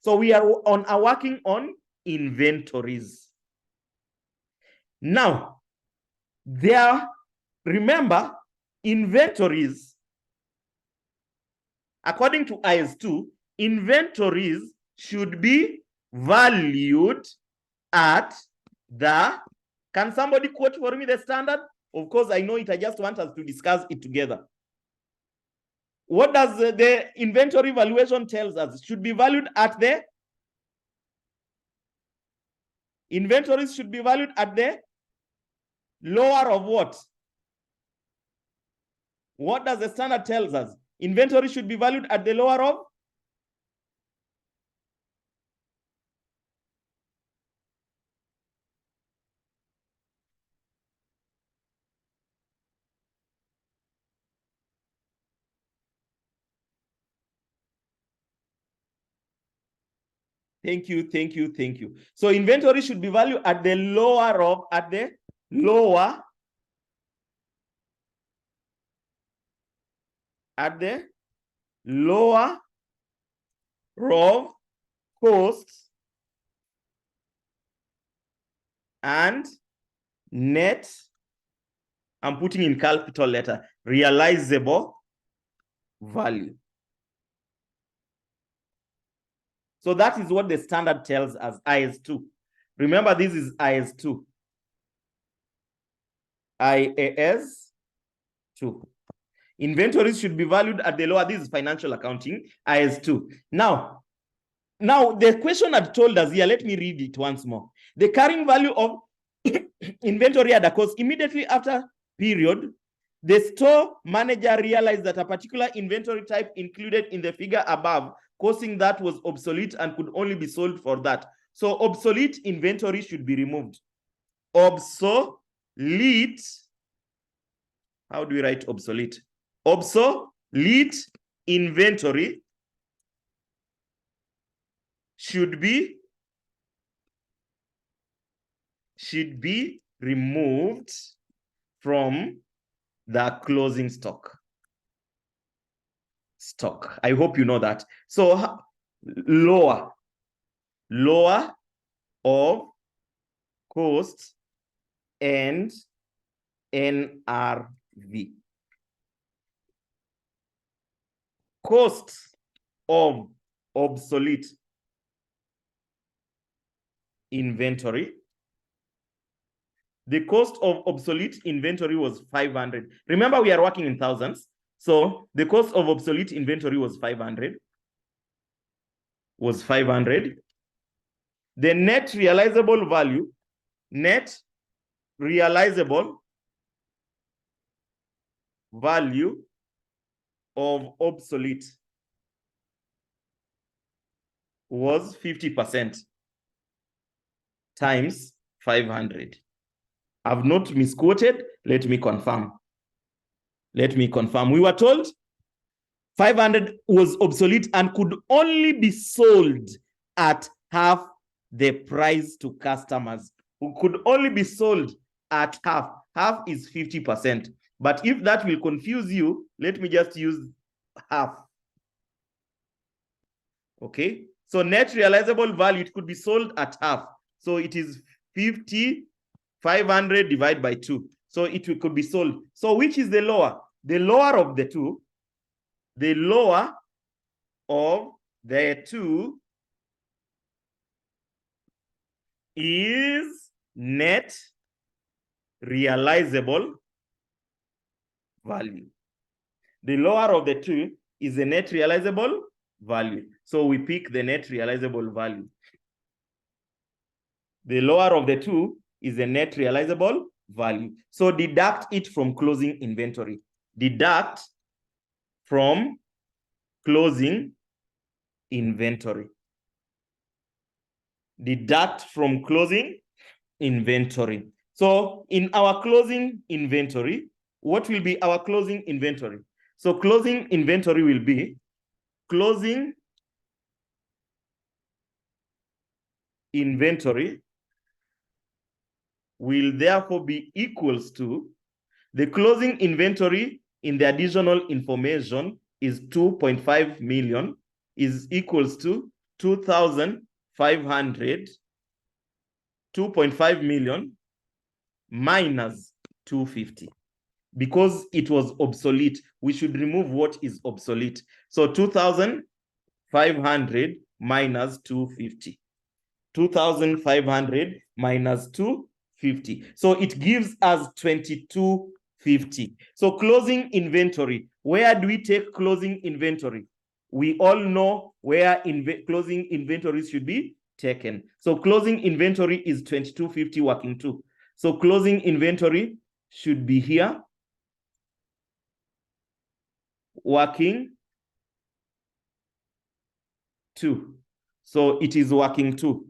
So we are working on inventories. Now, remember, inventories, according to IS2, inventories should be valued at the, can somebody quote for me the standard? Of course, I know it. I just want us to discuss it together. What does the inventory valuation tells us? Should be valued at the, inventories should be valued at the lower of what? What does the standard tells us? Inventory should be valued at the lower of? Thank you, thank you, thank you. So inventory should be valued at the lower of, at the lower, at the lower of costs and net, I'm putting in capital letter, realizable value. So that is what the standard tells us, IS2. Remember, this is IS2. IAS2. Inventories should be valued at the lower, this is financial accounting, IS2. Now the question had told us here, let me read it once more. The carrying value of inventory at a cost immediately after period, the store manager realized that a particular inventory type included in the figure above, costing that was obsolete and could only be sold for that. So obsolete inventory should be removed. Obsolete, how do we write obsolete? Obsolete inventory should be removed from the closing stock. I hope you know that. So lower of cost and NRV. Cost of obsolete inventory. The cost of obsolete inventory was 500. Remember, we are working in thousands. So the cost of obsolete inventory was 500. The net realizable value, of obsolete was 50% times 500. I've not misquoted. Let me confirm. We were told 500 was obsolete and could only be sold at half the price to customers. Who could only be sold at half. Half is 50%. But if that will confuse you, let me just use half. Okay. So net realizable value, it could be sold at half. So it is 500 divided by 2. So it could be sold. So which is the lower? The lower of the two. The lower of the two is net realizable value. The lower of the two is the net realizable value. So we pick the net realizable value. The lower of the two is the net realizable value. So deduct it from closing inventory. Deduct from closing inventory. Deduct from closing inventory. So in our closing inventory, what will be our closing inventory? So closing inventory will be closing inventory will therefore be equals to the closing inventory in the additional information is 2.5 million is equals to 2,500, 2.5 million minus 250. Because it was obsolete, we should remove what is obsolete. So 2,500 minus 250. 2,500 minus 250. So it gives us 2250. So closing inventory. Where do we take closing inventory? We all know where closing inventories should be taken. So closing inventory is 2250 working 2. So closing inventory should be here. Working 2. So it is working 2.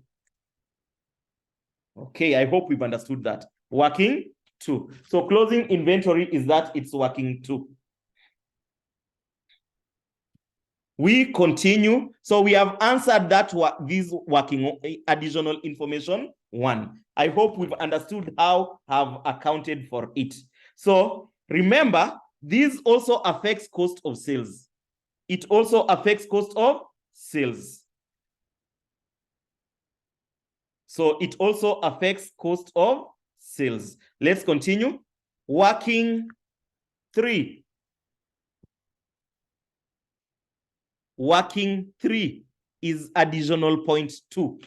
Okay, I hope we've understood that. Working 2. So closing inventory is that it's working 2. We continue. So we have answered that this working additional information 1. I hope we've understood how have accounted for it. So remember, this also affects cost of sales. It also affects cost of sales. So it also affects cost of sales. Let's continue. Working 3. Working 3 is additional 0.2.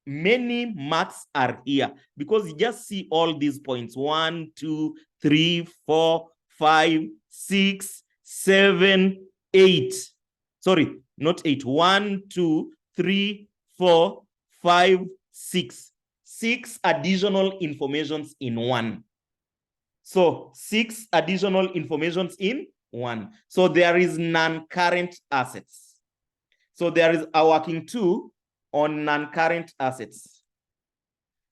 Many marks are here because you just see all these points. 1, 2, 3, 4, 5, 6, 7, 8. Sorry, not 8. 1, 2, 3, 4, 5, 6. 6 additional informations in 1. So 6 additional informations in 1. So there is non-current assets. So there is a working 2 on non-current assets.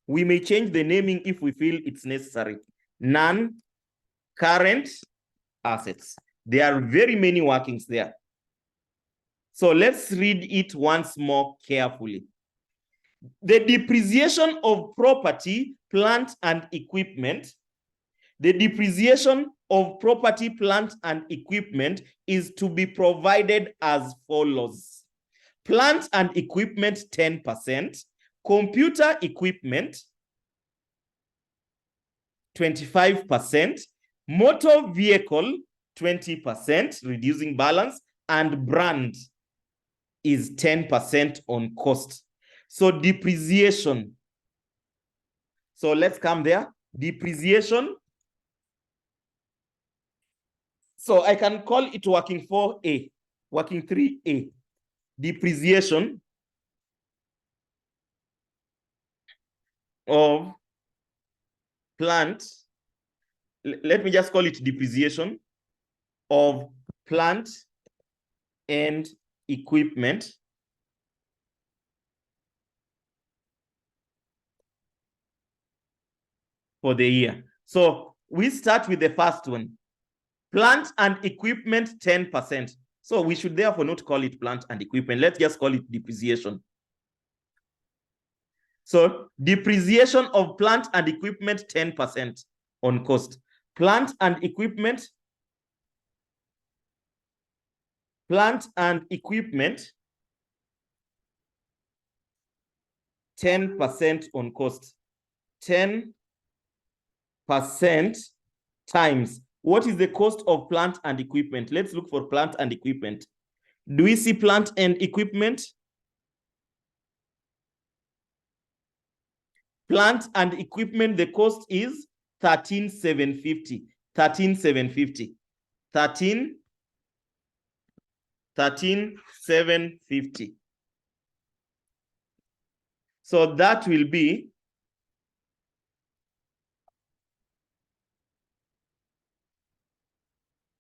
We may change the naming if we feel it's necessary. Non-current assets. There are very many workings there. So let's read it once more carefully. The depreciation of property, plant, and equipment. The depreciation of property, plant, and equipment is to be provided as follows. Plant and equipment, 10%. Computer equipment, 25%. Motor vehicle, 20%, reducing balance. And brand is 10% on cost. So depreciation. So let's come there. Depreciation. So I can call it working 4A, working 3A. Depreciation of plant. Let me just call it depreciation of plant and equipment for the year. So we start with the first one. Plant and equipment, 10%. So we should therefore not call it plant and equipment. Let's just call it depreciation. So depreciation of plant and equipment, 10% on cost. Plant and equipment, 10% on cost. 10% times. What is the cost of plant and equipment? Let's look for plant and equipment. Do we see plant and equipment? Plant and equipment, the cost is 13,750. 13,750. 13,750. So that will be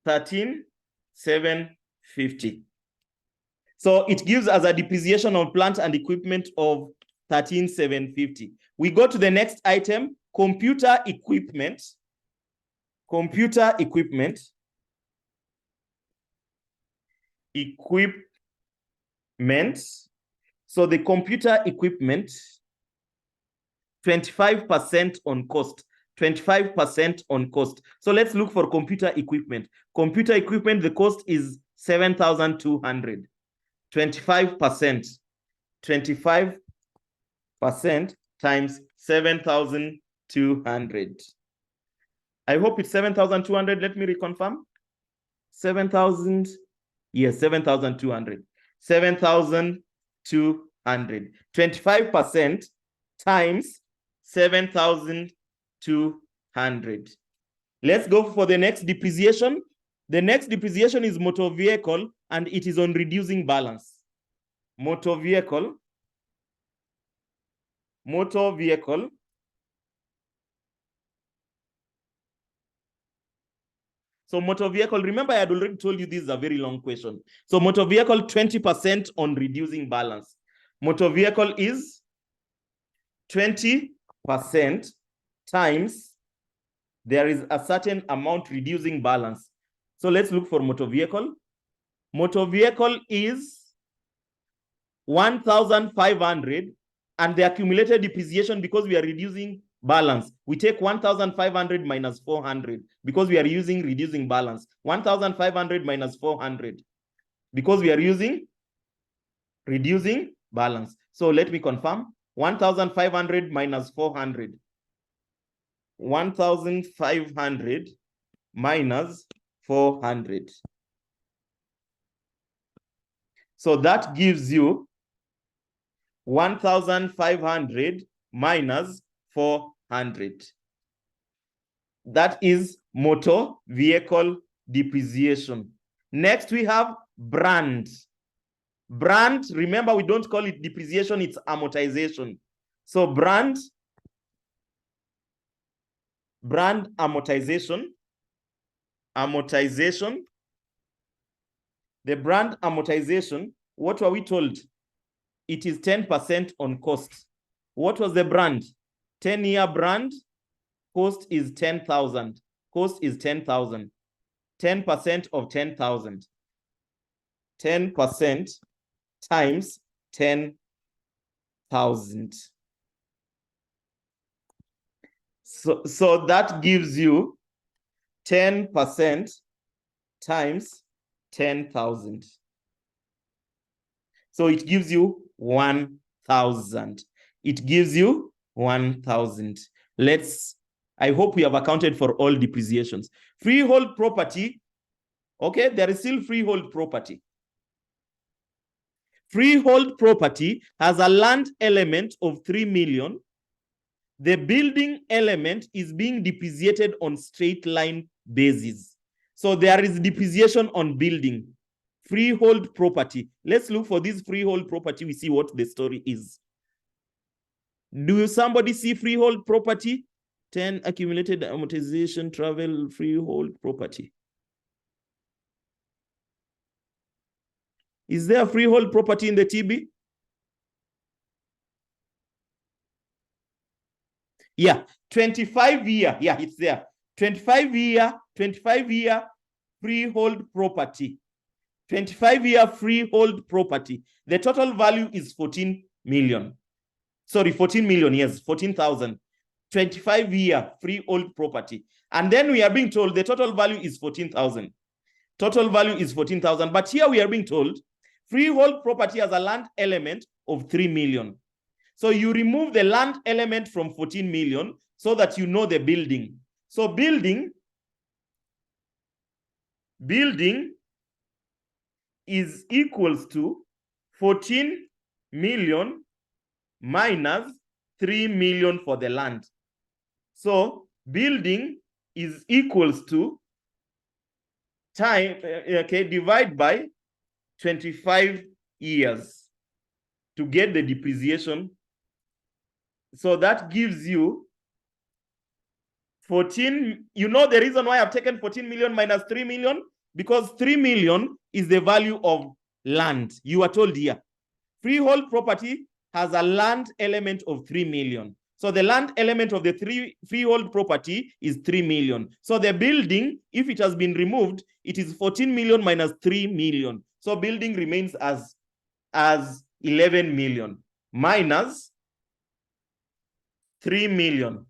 13,750. So it gives us a depreciation of plant and equipment of 13,750. We go to the next item, computer equipment. Computer equipment. So the computer equipment, 25% on cost. 25% on cost. So let's look for computer equipment. Computer equipment, the cost is 7,200. 25%. 25% times 7,200. I hope it's 7,200. Let me reconfirm. 7,000. Yes, 7,200. 7,200. 25% times 7,200. Let's go for the next depreciation. The next depreciation is motor vehicle, and it is on reducing balance. Motor vehicle. Motor vehicle. So motor vehicle, remember I had already told you this is a very long question. So motor vehicle, 20% on reducing balance. Motor vehicle is 20% times there is a certain amount reducing balance. So let's look for motor vehicle. Motor vehicle is 1,500, and the accumulated depreciation, because we are reducing balance, we take 1,500 minus 400 because we are using reducing balance. 1,500 minus 400 because we are using reducing balance. So let me confirm. 1,500 minus 400. 1,500 minus 400. So that gives you 1,500 minus 400. That is motor vehicle depreciation. Next, we have brand. Brand, remember, we don't call it depreciation, it's amortization. So brand amortization. The brand amortization, what were we told? It is 10% on cost. What was the brand? 10-year brand, cost is 10,000. Cost is 10,000. 10% of 10,000. 10% times 10,000. So that gives you 10% times 10,000. So it gives you 1,000. It gives you 1,000. I hope we have accounted for all depreciations. Freehold property, okay, there is still freehold property. Freehold property has a land element of 3 million. The building element is being depreciated on straight line basis. So there is depreciation on building. Freehold property. Let's look for this freehold property. We see what the story is. Do somebody see freehold property? 10 accumulated amortization travel freehold property. Is there a freehold property in the TB? Yeah, 25-year. Yeah, it's there. 25-year freehold property. 25-year freehold property. The total value is 14 million. Sorry, 14 million, yes, 14,000. 25-year freehold property. And then we are being told the total value is 14,000. Total value is 14,000. But here we are being told freehold property has a land element of 3 million. So you remove the land element from 14 million so that you know the building. So building is equals to 14 million minus 3 million for the land. So building is equals to time, okay, divide by 25 years to get the depreciation. So that gives you 14. You know the reason why I've taken 14 million minus 3 million? Because 3 million is the value of land. You are told here. Freehold property has a land element of 3 million. So the land element of the freehold property is 3 million. So the building, if it has been removed, it is 14 million minus 3 million. So building remains as 11 million minus 3 million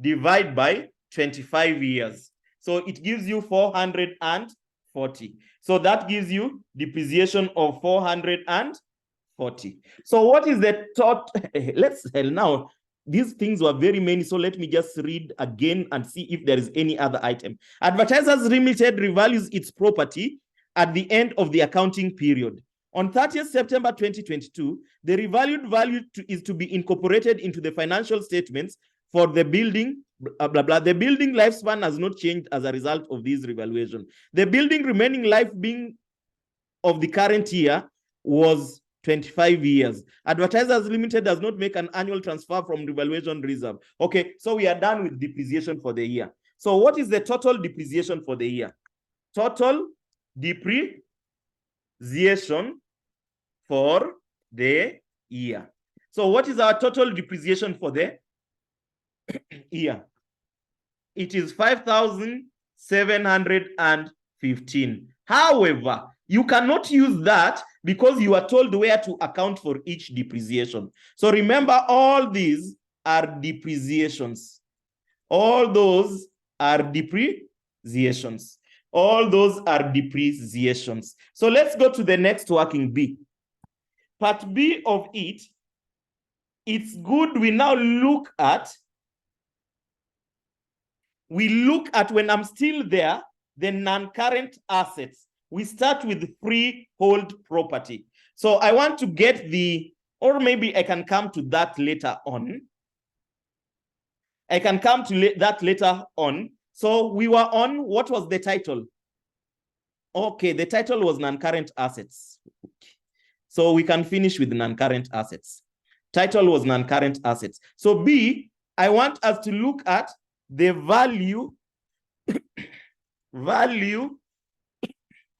divide by 25 years. So it gives you 440. So that gives you depreciation of 440. So what is the total? Let's now these things were very many, so let me just read again and see if there is any other item. Advertisers Limited revalues its property at the end of the accounting period. On 30th September 2022, the revalued value is to be incorporated into the financial statements for the building, blah, blah, blah. The building lifespan has not changed as a result of this revaluation. The building remaining life being of the current year was 25 years. Advertisers Limited does not make an annual transfer from revaluation reserve. Okay, so we are done with depreciation for the year. So what is the total depreciation for the year? Total depreciation for the year. So what is our total depreciation for the year? It is 5,715. However, you cannot use that because you are told where to account for each depreciation. So remember, all these are depreciations. All those are depreciations. All those are depreciations. So let's go to the next working B. Part B of it, it's good we now look at when I'm still there, the non-current assets. We start with freehold property. So I want to get or maybe I can come to that later on. I can come to that later on. So we were on, what was the title? Okay, the title was non-current assets. So we can finish with non-current assets. Title was non-current assets. So B, I want us to look at the value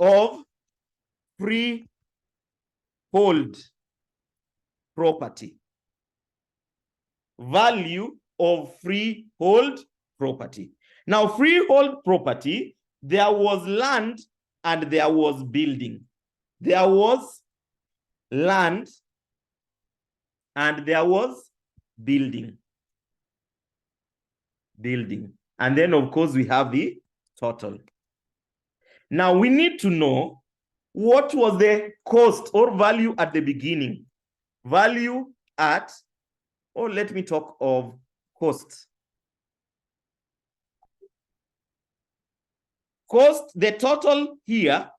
of freehold property. Value of freehold property. Now, freehold property, there was land and there was building. There was land and there was building. And then, of course, we have the total. Now, we need to know what was the cost or value at the beginning. Value at, or let me talk of cost. Cost, the total here,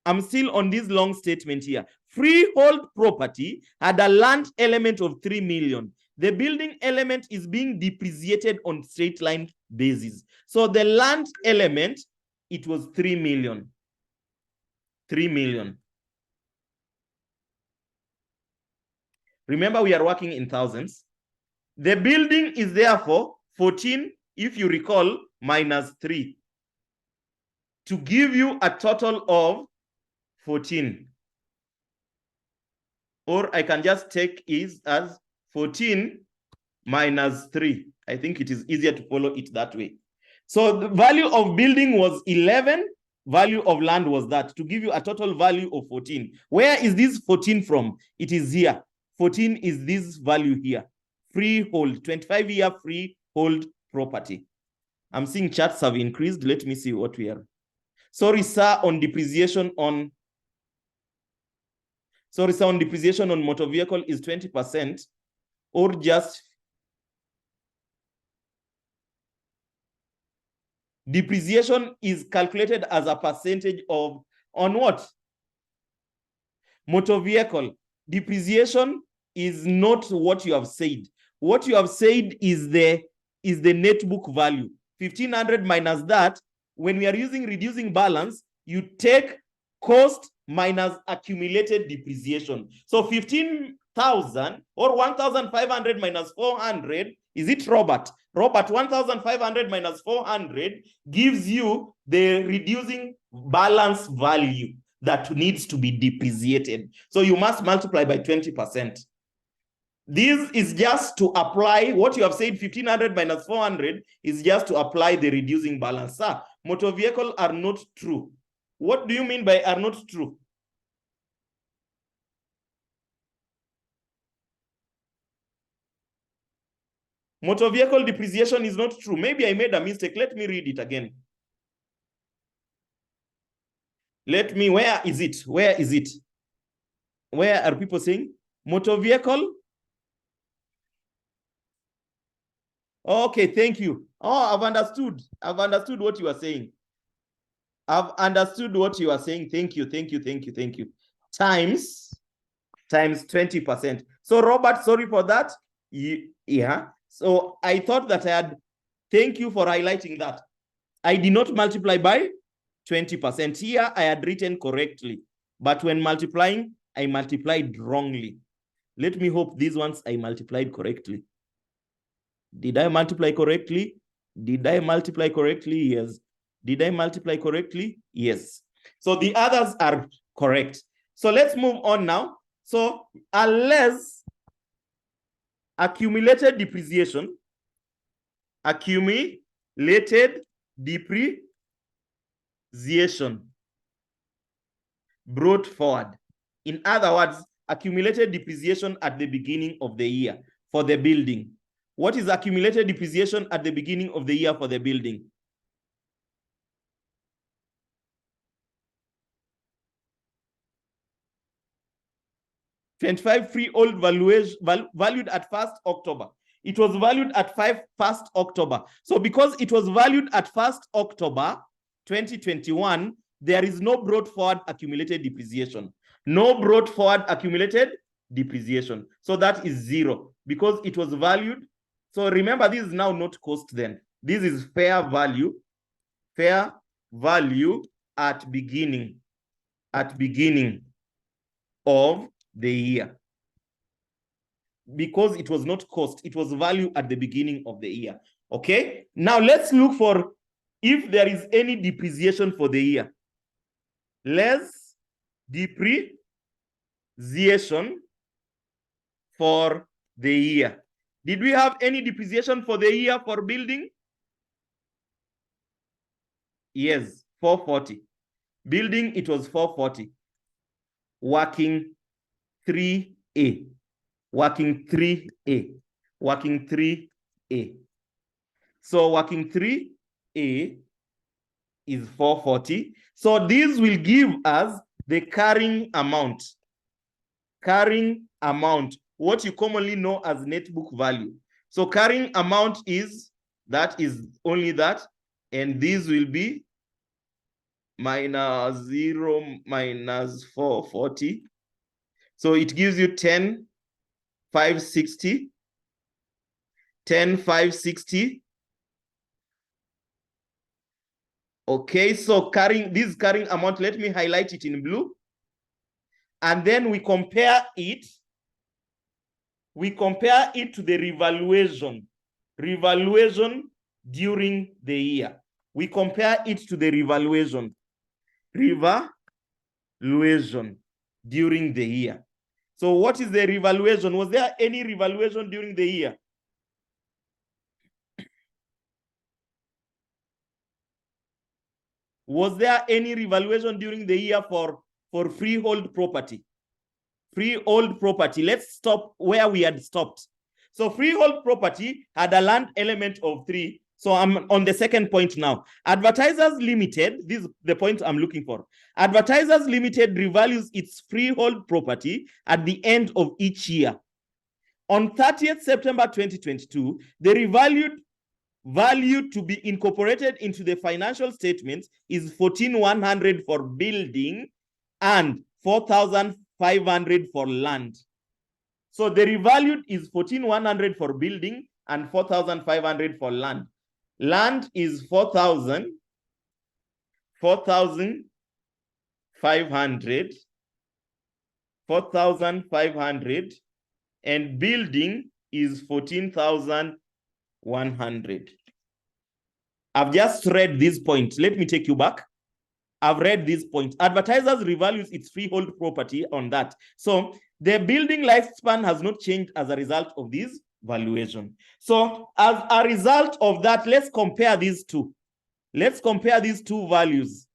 I'm still on this long statement here. Freehold property had a land element of 3 million. The building element is being depreciated on straight line basis. So the land element, it was 3 million. 3 million. Remember, we are working in thousands. The building is therefore 14, if you recall, minus 3, to give you a total of 14. Or I can just take it as 14 minus 3. I think it is easier to follow it that way. So the value of building was 11. Value of land was that, to give you a total value of 14. Where is this 14 from? It is here. 14 is this value here. Freehold, 25-year freehold property. I'm seeing charts have increased. Let me see what we are. Sorry, sir, on depreciation on... Sorry, sir, on depreciation on motor vehicle is 20% or just... Depreciation is calculated as a percentage of, on what? Motor vehicle. Depreciation is not what you have said. What you have said is the net book value. 1,500 minus that, when we are using reducing balance, you take cost minus accumulated depreciation. So 15,000 or 1,500 minus 400, is it Robert? Robert, 1,500 minus 400 gives you the reducing balance value that needs to be depreciated. So you must multiply by 20%. This is just to apply what you have said, 1,500 minus 400 is just to apply the reducing balance. Sir, motor vehicle are not true. What do you mean by are not true? Motor vehicle depreciation is not true. Maybe I made a mistake. Let me read it again. Let me, where is it? Where is it? Where are people saying? Motor vehicle Okay, thank you. Oh, I've understood. I've understood what you are saying. I've understood what you are saying. Thank you, thank you, thank you, thank you. Times 20%. So Robert, sorry for that. Yeah. So I thought that I had, thank you for highlighting that. I did not multiply by 20%. Here I had written correctly, but when multiplying, I multiplied wrongly. Let me hope these ones I multiplied correctly. Did I multiply correctly? Did I multiply correctly? Yes. Did I multiply correctly? Yes. So the others are correct. So let's move on now. So unless accumulated depreciation brought forward. In other words, accumulated depreciation at the beginning of the year for the building. What is accumulated depreciation at the beginning of the year for the building? $25 freehold valued at 1st October. It was valued at 1st October. So because it was valued at 1st October 2021, there is no brought forward accumulated depreciation. No brought forward accumulated depreciation. So that is 0 because it was valued. So remember, this is now not cost then. This is fair value at beginning of the year. Because it was not cost, it was value at the beginning of the year. Okay, now let's look for if there is any depreciation for the year. Less depreciation for the year. Did we have any depreciation for the year for building? Yes, 440. Building, it was 440. Working 3A. Working 3A. Working 3A. So working 3A is 440. So this will give us the carrying amount. Carrying amount, what you commonly know as net book value. So carrying amount is only that, and this will be minus 0 minus 440. So it gives you 10,560. 10,560. Okay, so this carrying amount, let me highlight it in blue. And then we compare it. We compare it to the revaluation during the year. We compare it to the revaluation during the year. So what is the revaluation? Was there any revaluation during the year? Was there any revaluation during the year for freehold property? Freehold property. Let's stop where we had stopped. So freehold property had a land element of 3. So I'm on the second point now. Advertisers Limited, this is the point I'm looking for. Advertisers Limited revalues its freehold property at the end of each year. On 30th September 2022, the revalued value to be incorporated into the financial statements is 14,100 for building and 4,500 for land. So the revalued is 14,100 for building and 4,500 for land. Land is 4,500, 4,500, and building is 14,100. I've just read this point. Let me take you back. I've read this point. Advertisers revalues its freehold property on that. So the building lifespan has not changed as a result of this valuation. So as a result of that, let's compare these two. Let's compare these two values.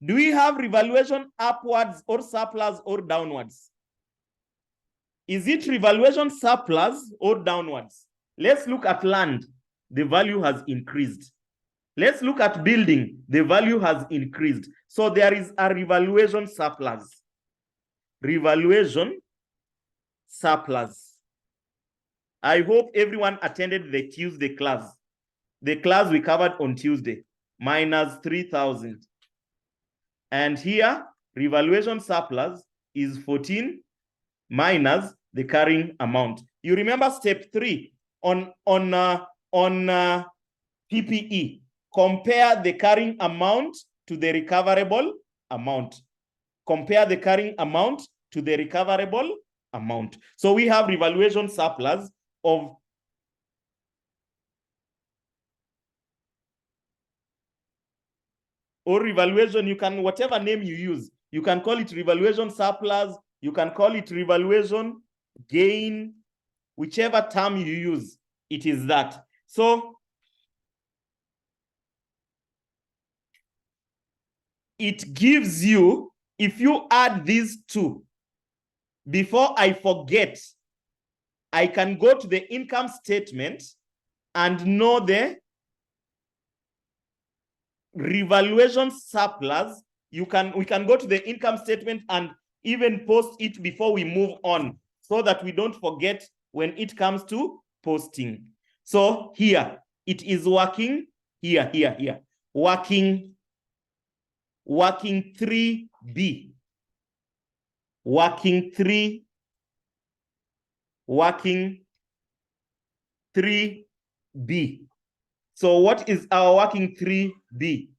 Do we have revaluation upwards or surplus or downwards? Is it revaluation surplus or downwards? Let's look at land. The value has increased. Let's look at building. The value has increased. So there is a revaluation surplus. Revaluation surplus. I hope everyone attended the Tuesday class. the class we covered on Tuesday, minus 3,000. And here, revaluation surplus is 14 minus the carrying amount. You remember step 3 on PPE. Compare the carrying amount to the recoverable amount. Compare the carrying amount to the recoverable amount. So we have revaluation surplus of or revaluation, you can, whatever name you use, you can call it revaluation surplus, you can call it revaluation gain, whichever term you use, it is that. So it gives you, if you add these two, before I forget, I can go to the income statement and know the revaluation surplus. We can go to the income statement and even post it before we move on, so that we don't forget when it comes to posting. So here it is working, here, working 3B, working 3B. So what is our working 3B?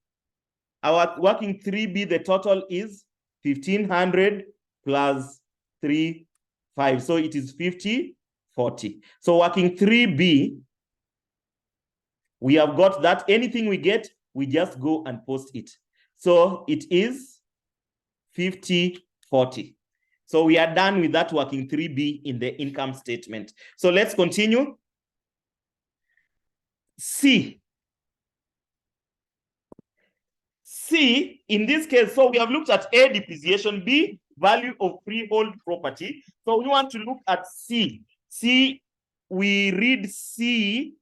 Our working 3B, the total is 1,500 plus 3,500. So it is 50,40. So working 3B, we have got that. Anything we get, we just go and post it. So it is 50,40. So we are done with that working 3B in the income statement. So let's continue. C, in this case, so we have looked at A, depreciation, B, value of freehold property. So we want to look at C. C, we read C.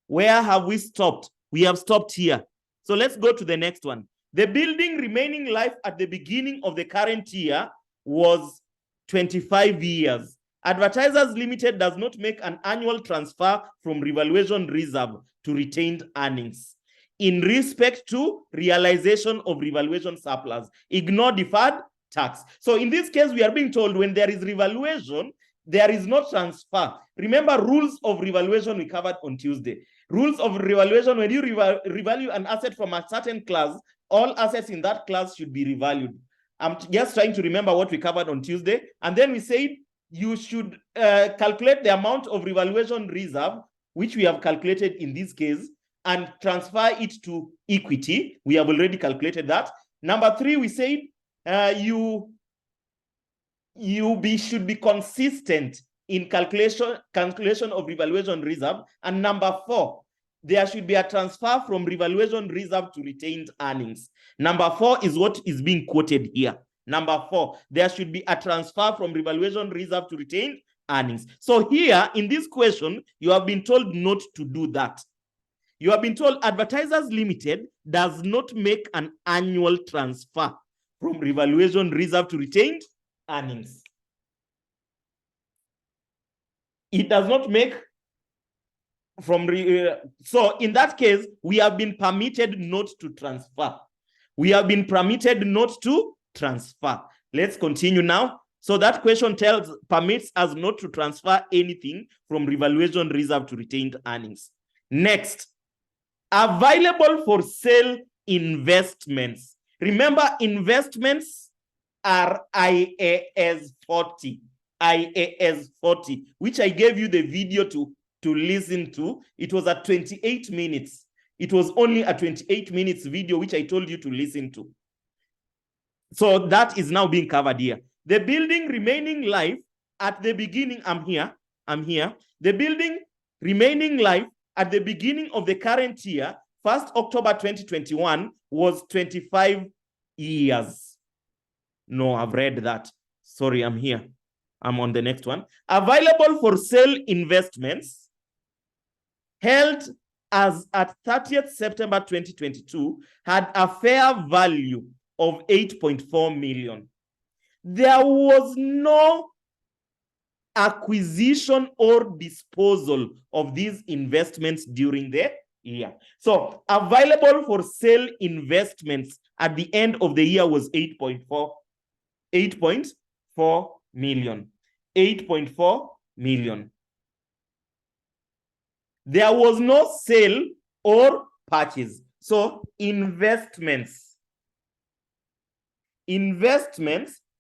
Where have we stopped? We have stopped here. So let's go to the next one. The building remaining life at the beginning of the current year was 25 years. Advertisers Limited does not make an annual transfer from revaluation reserve to retained earnings in respect to realization of revaluation surplus. Ignore deferred tax. So in this case, we are being told when there is revaluation, there is no transfer. Remember rules of revaluation we covered on Tuesday. Rules of revaluation, when you revalue an asset from a certain class, all assets in that class should be revalued. I'm just trying to remember what we covered on Tuesday. And then we said you should calculate the amount of revaluation reserve, which we have calculated in this case, and transfer it to equity. We have already calculated that. Number 3, we said you should be consistent in calculation of revaluation reserve. And number 4, there should be a transfer from revaluation reserve to retained earnings. Number 4 is what is being quoted here. Number 4, there should be a transfer from revaluation reserve to retained earnings. So here in this question, you have been told not to do that. You have been told Advertisers Limited does not make an annual transfer from revaluation reserve to retained earnings. It does not make from so in that case, we have been permitted not to transfer. We have been permitted not to transfer. Let's continue now. So that question permits us not to transfer anything from revaluation reserve to retained earnings. Next, available for sale investments. Remember, investments are IAS 40. IAS 40, which I gave you the video to listen to. It was at 28 minutes. It was only a 28 minutes video, which I told you to listen to. So that is now being covered here. The building remaining life at the beginning, I'm here. The building remaining life at the beginning of the current year, 1st October 2021, was 25 years. No, I've read that. Sorry, I'm here. I'm on the next one. Available for sale investments held as at 30th September 2022 had a fair value of 8.4 million. There was no acquisition or disposal of these investments during the year. So available for sale investments at the end of the year was 8.4 million. 8.4 million. There was no sale or purchase. So investments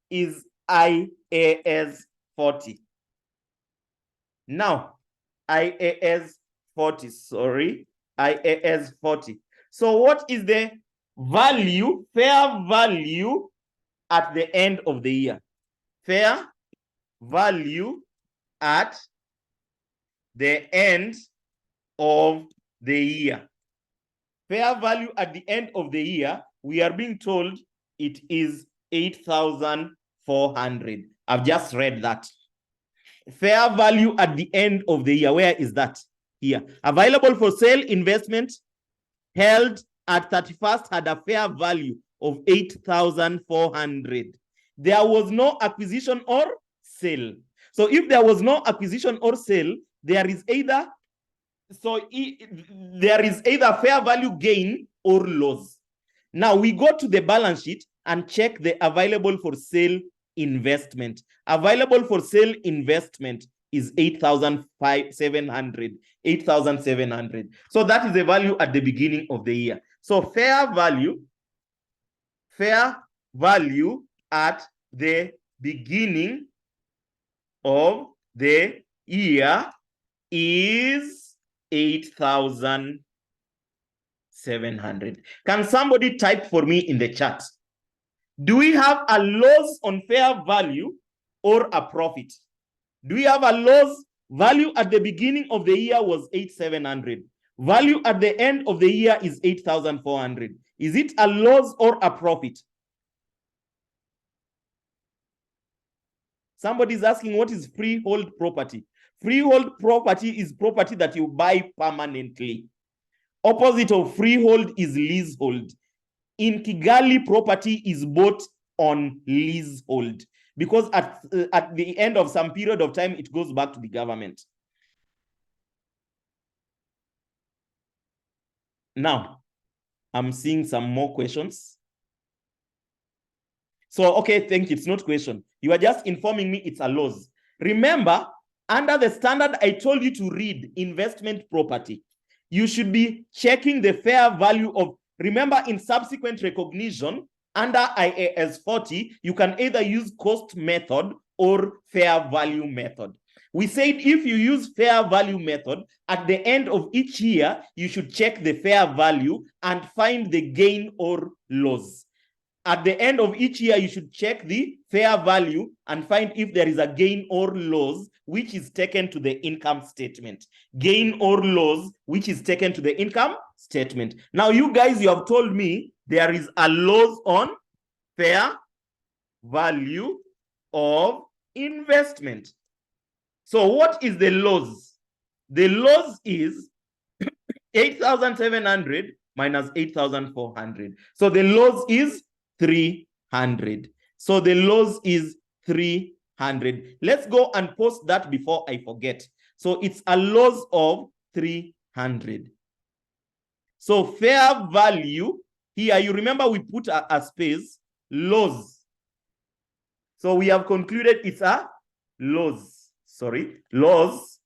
is IAS 40. Now, IAS 40. So what is the value, fair value at the end of the year? Fair value at the end of the year. Fair value at the end of the year, we are being told it is 8,400. I've just read that. Fair value at the end of the year, where is that? Here. Available for sale investment held at 31st had a fair value of 8,400. There was no acquisition or sale. So if there was no acquisition or sale, there is either fair value gain or loss. Now we go to the balance sheet and check the available for sale investment. Available for sale investment is 8,700. 8,700. So that is the value at the beginning of the year. So fair value at the beginning of the year is 8,700. Can somebody type for me in the chat? Do we have a loss on fair value or a profit? Do we have a loss? Value at the beginning of the year was 8,700. Value at the end of the year is 8,400. Is it a loss or a profit? Somebody is asking, what is freehold property? Freehold property is property that you buy permanently. Opposite of freehold is leasehold. In Kigali, property is bought on leasehold because at the end of some period of time, it goes back to the government. Now, I'm seeing some more questions. So, okay, thank you. It's not question. You are just informing me it's a loss. Remember, under the standard I told you to read, investment property, you should be checking the fair value of, remember in subsequent recognition, under IAS 40, you can either use cost method or fair value method. We said if you use fair value method, at the end of each year, you should check the fair value and find the gain or loss. At the end of each year, you should check the fair value and find if there is a gain or loss, which is taken to the income statement. Gain or loss, which is taken to the income statement. Now, you guys, you have told me there is a loss on fair value of investment. So what is the loss? The loss is 8,700 minus 8,400. So the loss is 300. So the loss is 300. Let's go and post that before I forget. So it's a loss of 300. So fair value, here you remember we put a space, loss. So we have concluded it's a loss. Sorry, loss.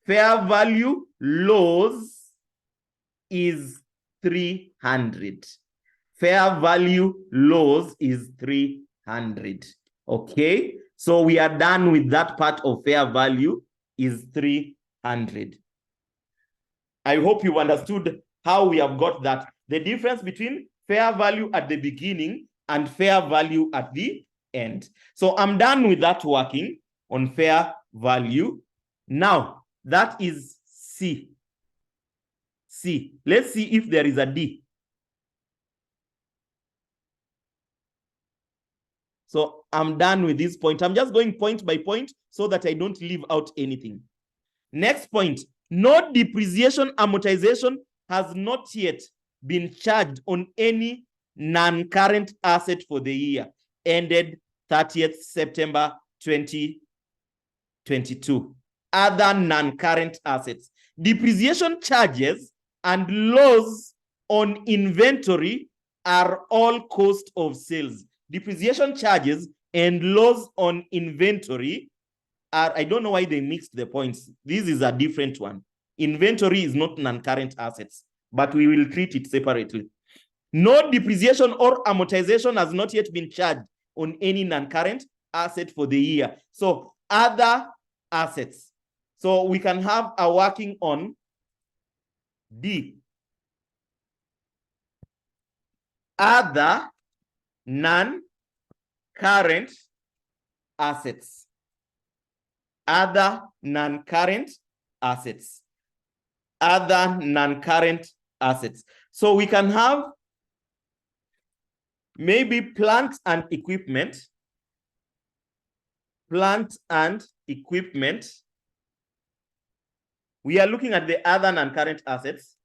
Fair value loss is 300. Fair value loss is 300. Okay, so we are done with that part of fair value is 300. I hope you understood how we have got that. The difference between fair value at the beginning and fair value at the end. So I'm done with that working on fair value. Now, that is C. C. Let's see if there is a D. So I'm done with this point. I'm just going point by point so that I don't leave out anything. Next point, no depreciation amortization has not yet been charged on any non-current asset for the year ended 30th September 2022. Other non-current assets. Depreciation charges and loss on inventory are all cost of sales. Depreciation charges and loss on inventory are, I don't know why they mixed the points. This is a different one. Inventory is not non-current assets, but we will treat it separately. No depreciation or amortization has not yet been charged on any non-current asset for the year. So other assets. So we can have a working on D. Other non-current assets. Other non-current assets. Other non-current assets. So we can have maybe plant and equipment. Plant and equipment. We are looking at the other non-current assets.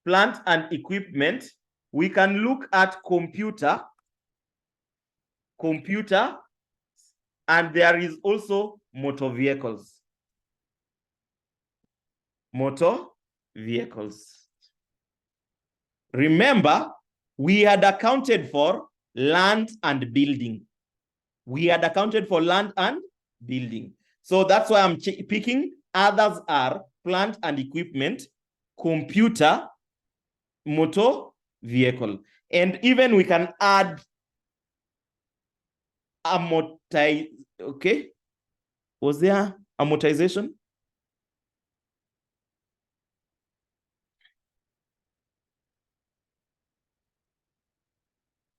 Plant and equipment. We can look at computer, and there is also motor vehicles. Motor vehicles. Remember, we had accounted for land and building. We had accounted for land and building. So that's why I'm picking. Others are plant and equipment, computer, motor vehicle. And even we can add amortize. Okay. Was there amortization?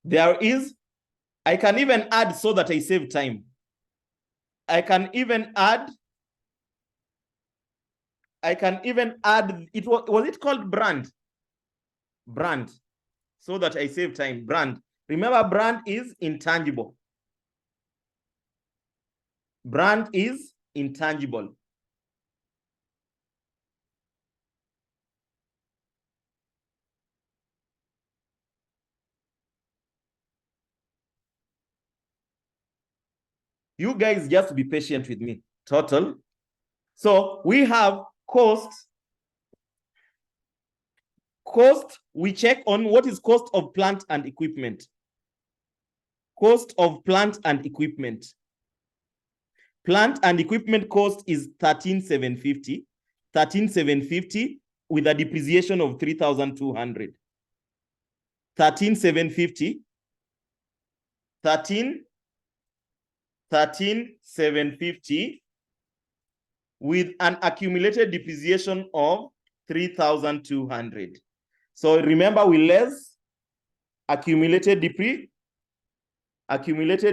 There is. I can even add so that I save time. I can even add it. Was it called brand? Brand. So that I save time. Brand. Remember, brand is intangible. Brand is intangible. You guys just be patient with me. Total. So we have cost. Cost, we check on what is cost of plant and equipment. Cost of plant and equipment. Plant and equipment cost is 13,750. 13,750 with a depreciation of 3,200. 13,750. 13,750 with an accumulated depreciation of 3,200. So remember, we less accumulated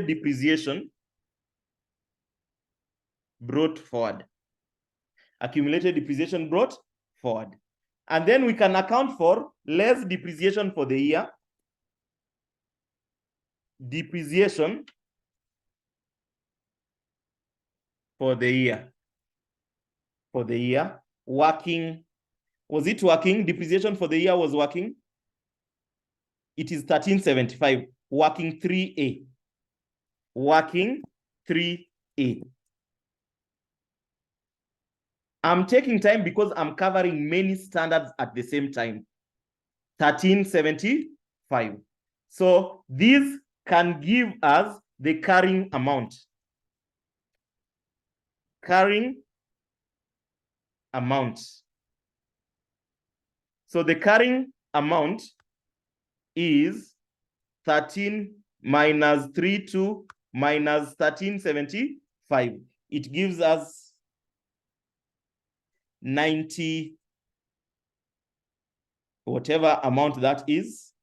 depreciation brought forward. Accumulated depreciation brought forward. And then we can account for less depreciation for the year. Depreciation for the year. For the year. Working. Was it working? Depreciation for the year was working. It is 1375. Working 3A. Working 3A. I'm taking time because I'm covering many standards at the same time. 1375. So these can give us the carrying amount. Carrying amount. So the carrying amount is 13 minus 32 minus 1375. It gives us 90, whatever amount that is.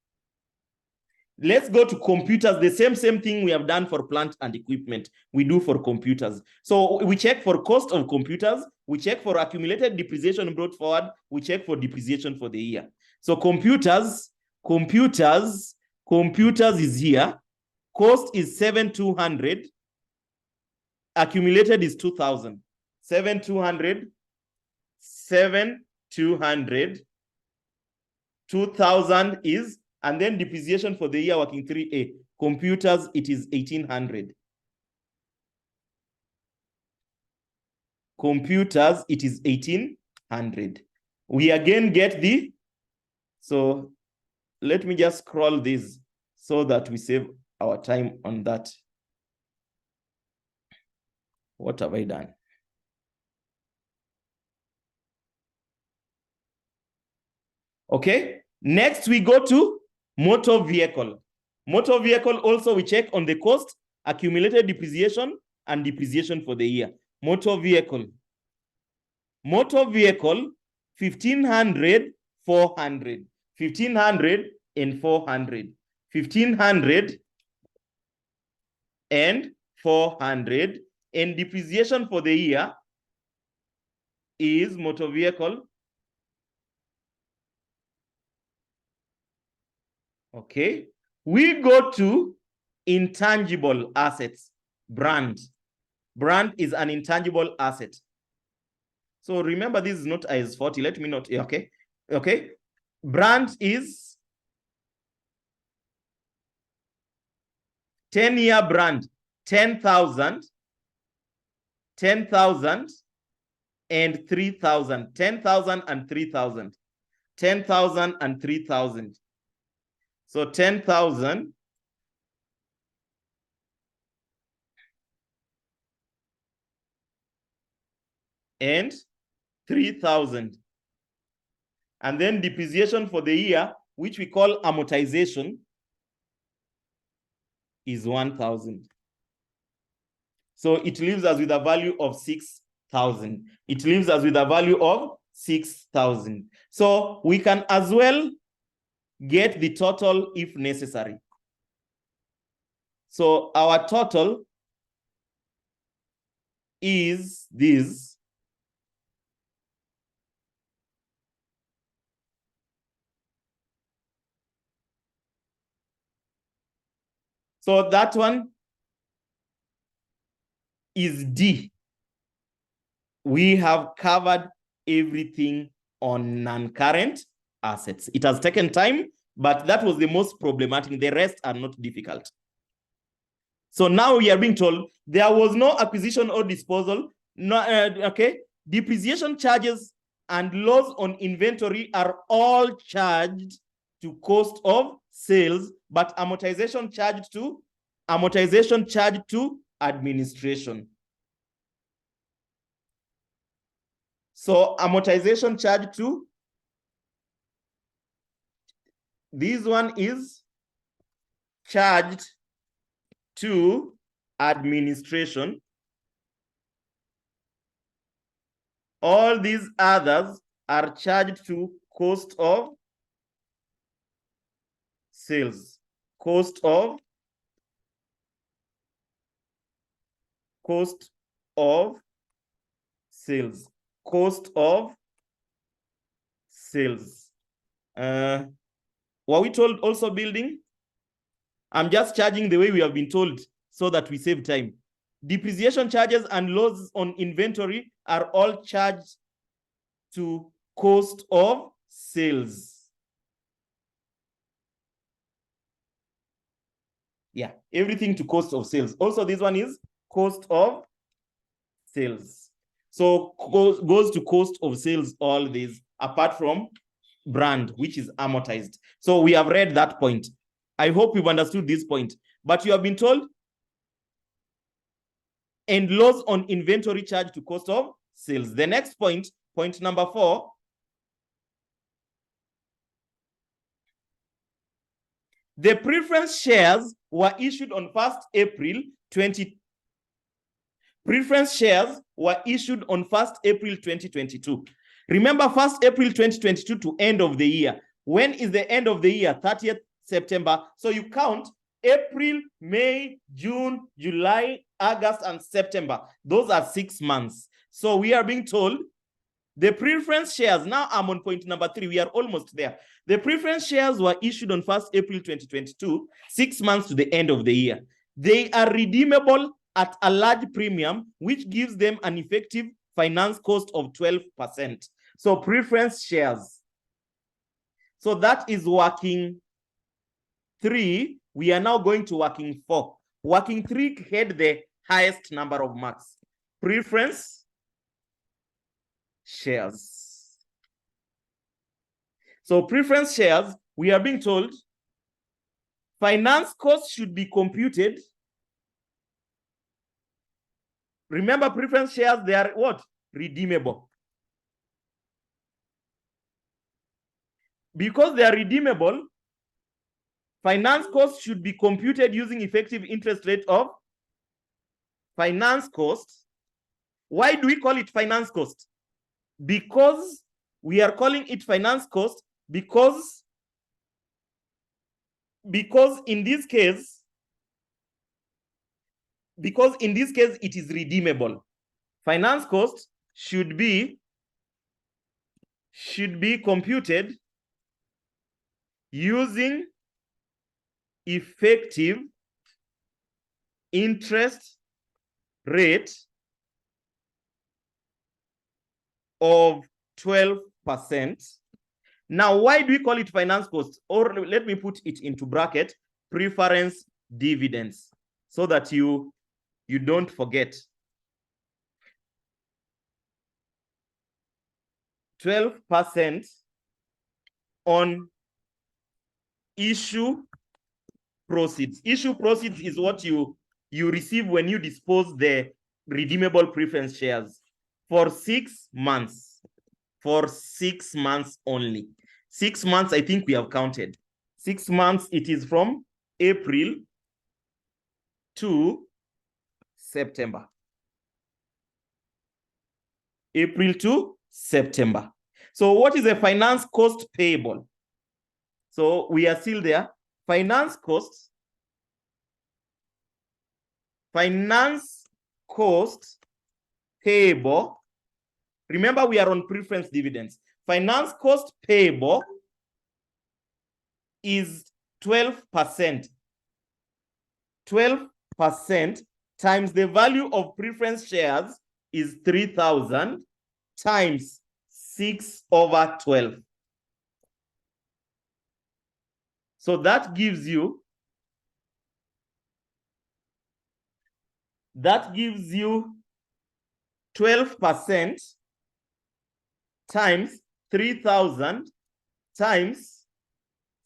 Let's go to computers. The same thing we have done for plant and equipment, we do for computers. So we check for cost of computers, we check for accumulated depreciation brought forward, we check for depreciation for the year. So computers is here. Cost is 7,200. Accumulated is 2,000. 7,200. 2,000 is, and then depreciation for the year working 3A. Computers, it is 1,800. Computers, it is 1,800. We again get the So let me just scroll this so that we save our time on that. What have I done? Okay, next we go to motor vehicle. Motor vehicle also we check on the cost, accumulated depreciation, and depreciation for the year. Motor vehicle. Motor vehicle, 1,500, 400. 1,500 and 400. 1,500 and 400. And depreciation for the year is motor vehicle. Okay. We go to intangible assets. Brand. Brand is an intangible asset. So remember, this is not IS 40. Let me not. Okay. Okay. Brand is 10-year brand, 10,000, 10,000, and 3,000. 10,000 and 3,000. 10,000 and 3,000. So 10,000 and 3,000. And then depreciation for the year, which we call amortization, is 1,000. So it leaves us with a value of 6,000. It leaves us with a value of 6,000. So we can as well get the total if necessary. So our total is this. So that one is D. We have covered everything on non-current assets. It has taken time, but that was the most problematic. The rest are not difficult. So now we are being told there was no acquisition or disposal. No, okay. Depreciation charges and loss on inventory are all charged to cost of sales, but amortization charged to administration. So amortization charged to, this one is charged to administration. All these others are charged to cost of sales. Cost of sales. Cost of sales. Were we told also building? I'm just charging the way we have been told so that we save time. Depreciation charges and loss on inventory are all charged to cost of sales. Yeah, everything to cost of sales. Also, this one is cost of sales. So goes to cost of sales, all these, apart from brand, which is amortized. So we have read that point. I hope you've understood this point. But you have been told, and loss on inventory charge to cost of sales. The next point, point number 4, the preference shares were issued on 1st April 20. Preference shares were issued on 1st April 2022. Remember, 1st April 2022 to end of the year. When is the end of the year? 30th September. So you count April, May, June, July, August, and September. Those are 6 months. So we are being told the preference shares, now I'm on point number 3, we are almost there. The preference shares were issued on 1st April 2022, 6 months to the end of the year. They are redeemable at a large premium, which gives them an effective finance cost of 12%. So preference shares. So that is working 3. We are now going to working 4. Working 3 had the highest number of marks. Preference shares. So preference shares, we are being told finance costs should be computed. Remember, preference shares, they are what? Redeemable. Because they are redeemable, finance costs should be computed using effective interest rate of finance cost. Why do we call it finance cost? Because we are calling it finance cost because in this case it is redeemable. Finance cost should be computed using effective interest rate of 12%. Now, why do we call it finance cost? Or let me put it into bracket, preference dividends, so that you don't forget. 12% on issue proceeds. Issue proceeds is what you receive when you dispose the redeemable preference shares for 6 months. For 6 months only. 6 months, I think we have counted. 6 months, it is from April to September. April to September. So what is a finance cost payable? So we are still there. Finance cost payable. Remember, we are on preference dividends. Finance cost payable is 12%. 12% times the value of preference shares is 3,000 times 6/12. So that gives you 12% times 3,000 times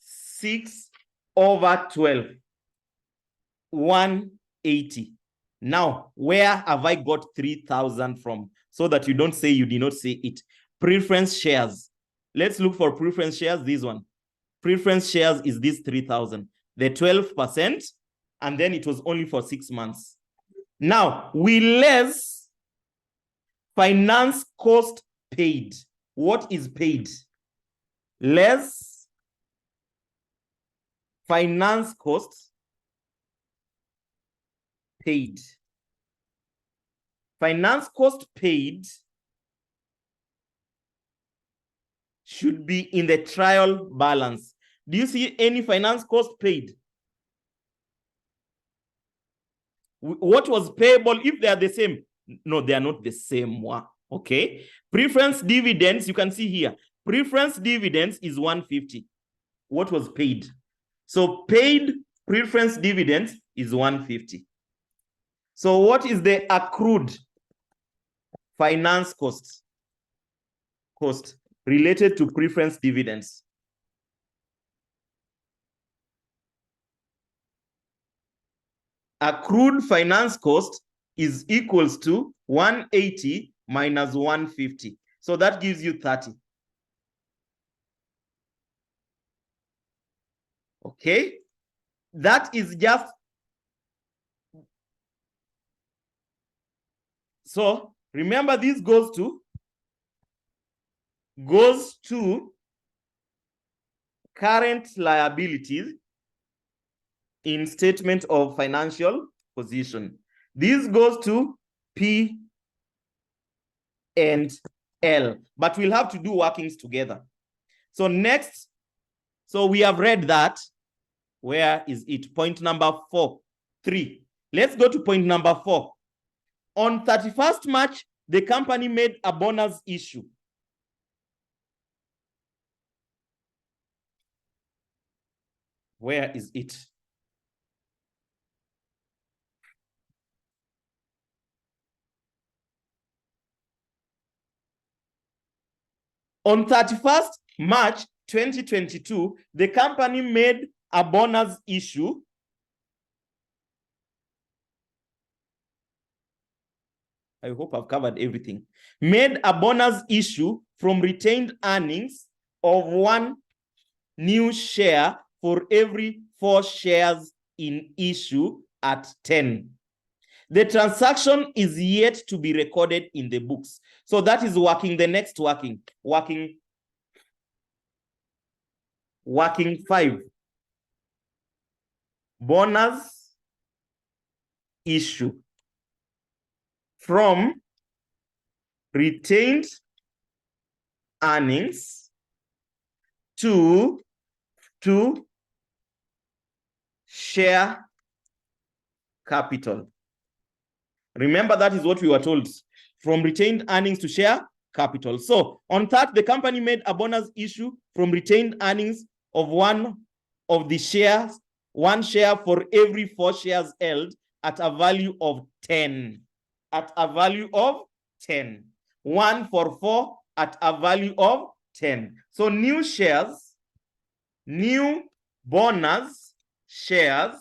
6/12. 180. Now, where have I got 3,000 from? So that you don't say you did not say it. Preference shares. Let's look for preference shares. This one. Preference shares is this 3,000. The 12%, and then it was only for 6 months. Now, we less finance cost paid. What is paid? Less finance costs paid. Finance cost paid should be in the trial balance. Do you see any finance cost paid? What was payable if they are the same? No, they are not the same one. Okay. Preference dividends, you can see here. Preference dividends is 150. What was paid? So paid preference dividends is 150. So what is the accrued finance cost related to preference dividends? Accrued finance cost is equals to 180 minus 150. So that gives you 30. Okay. That is just. So remember, this goes to current liabilities in statement of financial position. This goes to P and L, but we'll have to do workings together. So next, so we have read that. Where is it? Point number 3. Let's go to point number 4. On 31st March, the company made a bonus issue. Where is it? On 31st March, 2022, the company made a bonus issue I hope I've covered everything. Made a bonus issue from retained earnings of 1 new share for every 4 shares in issue at 10. The transaction is yet to be recorded in the books. So that is working. The next working 5. Bonus issue from retained earnings to share capital. Remember, that is what we were told, from retained earnings to share capital. So on that, the company made a bonus issue from retained earnings of 1 of the shares, 1 share for every 4 shares held at a value of 10. At a value of 10. 1 for 4 at a value of 10. So new shares, new bonus shares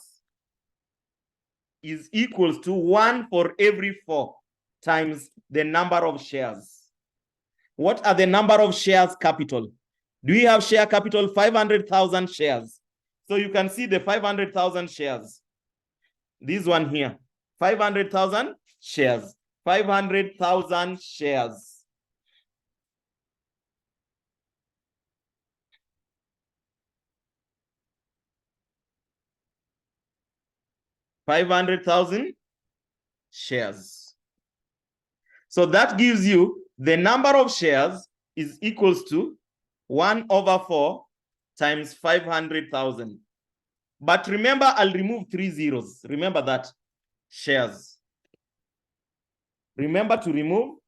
is equals to 1 for every 4 times the number of shares. What are the number of shares capital? Do we have share capital? 500,000 shares. So you can see the 500,000 shares. This one here, 500,000 shares. 500,000 shares. $500,000 shares. So that gives you the number of shares is equals to 1/4 times 500,000. But remember, I'll remove 3 zeros. Remember that. Shares. Remember to remove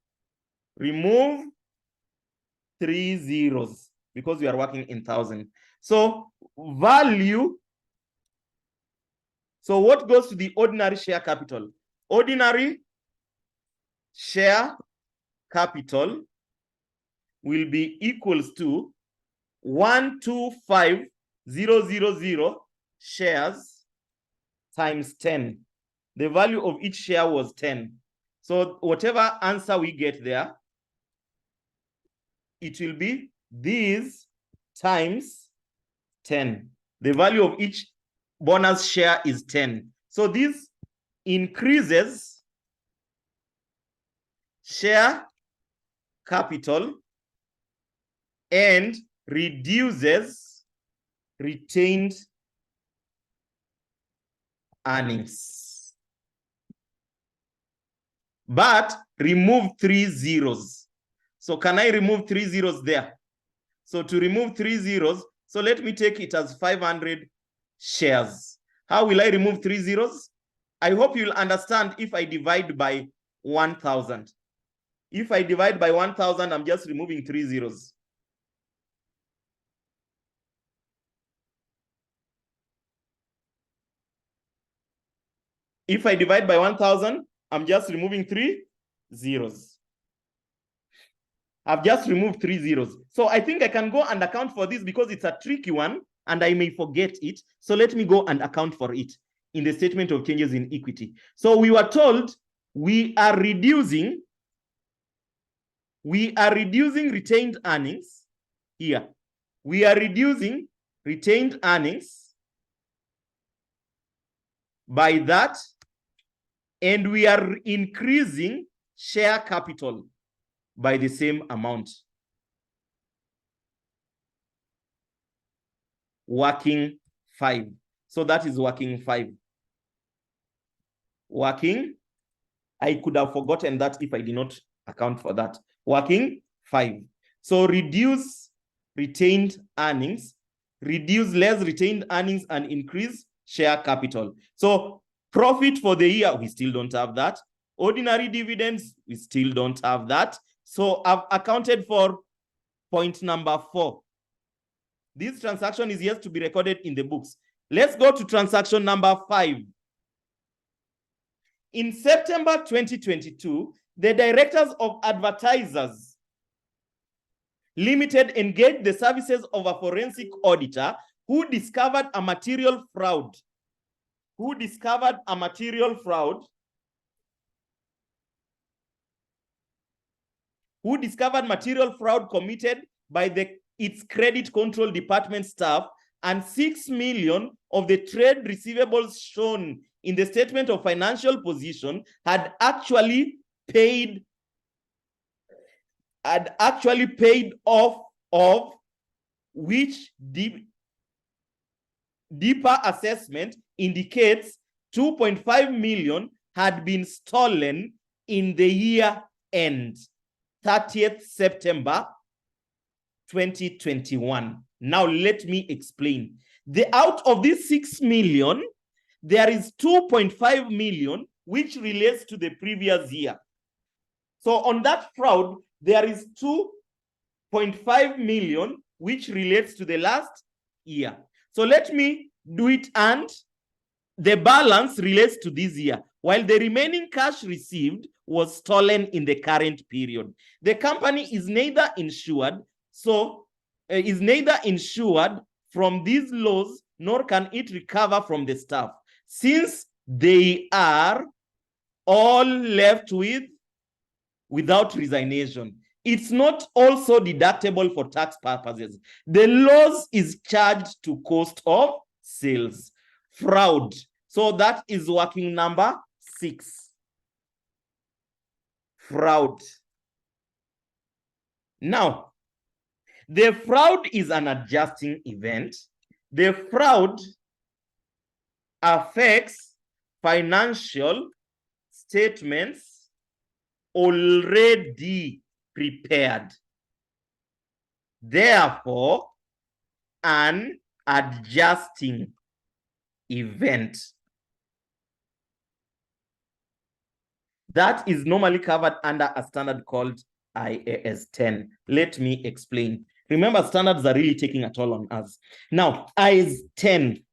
3 zeros because we are working in thousand. So value. So what goes to the ordinary share capital? Ordinary share capital will be equals to 125,000 shares times 10. The value of each share was 10. So whatever answer we get there, it will be these times 10. The value of each bonus share is 10. So this increases share capital and reduces retained earnings. But remove 3 zeros. So can I remove 3 zeros there? So to remove 3 zeros, so let me take it as 500 shares. How will I remove 3 zeros? I hope you'll understand if I divide by 1,000. If I divide by 1,000, I'm just removing 3 zeros. If I divide by 1,000, I'm just removing 3 zeros. I've just removed 3 zeros. So I think I can go and account for this because it's a tricky one and I may forget it. So let me go and account for it in the statement of changes in equity. So we were told we are reducing retained earnings here. We are reducing retained earnings by that, and we are increasing share capital by the same amount. Working 5. So that is working 5. Working, I could have forgotten that if I did not account for that. Working 5. So reduce retained earnings, reduce less retained earnings and increase share capital. So profit for the year, we still don't have that. Ordinary dividends, we still don't have that. So I've accounted for point number 4. This transaction is yet to be recorded in the books. Let's go to transaction number 5. In September 2022, the directors of advertisers Limited engaged the services of a forensic auditor who discovered a material fraud. Who discovered a material fraud? Who discovered material fraud committed by its credit control department staff, and 6 million of the trade receivables shown in the statement of financial position had actually paid off, of which deeper assessment indicates 2.5 million had been stolen in the year end 30th September 2021. Now let me explain. Out of these 6 million, there is 2.5 million which relates to the previous year. So on that fraud, there is 2.5 million which relates to the last year. So let me do it, and the balance relates to this year, while the remaining cash received was stolen in the current period. The company is neither insured, from these laws, nor can it recover from the staff, since they are all left without resignation. It's not also deductible for tax purposes. The loss is charged to cost of sales. Fraud. So that is working number 6. Fraud. Now, the fraud is an adjusting event. The fraud affects financial statements already prepared. Therefore, an adjusting event. That is normally covered under a standard called IAS 10. Let me explain. Remember, standards are really taking a toll on us. Now, IAS 10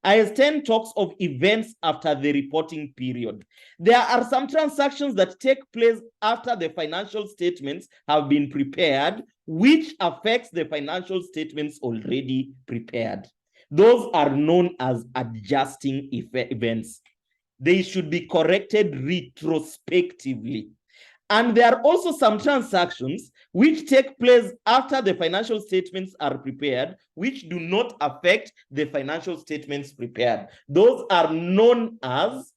talks of events after the reporting period. There are some transactions that take place after the financial statements have been prepared, which affects the financial statements already prepared. Those are known as adjusting events. They should be corrected retrospectively. And there are also some transactions which take place after the financial statements are prepared, which do not affect the financial statements prepared. Those are known as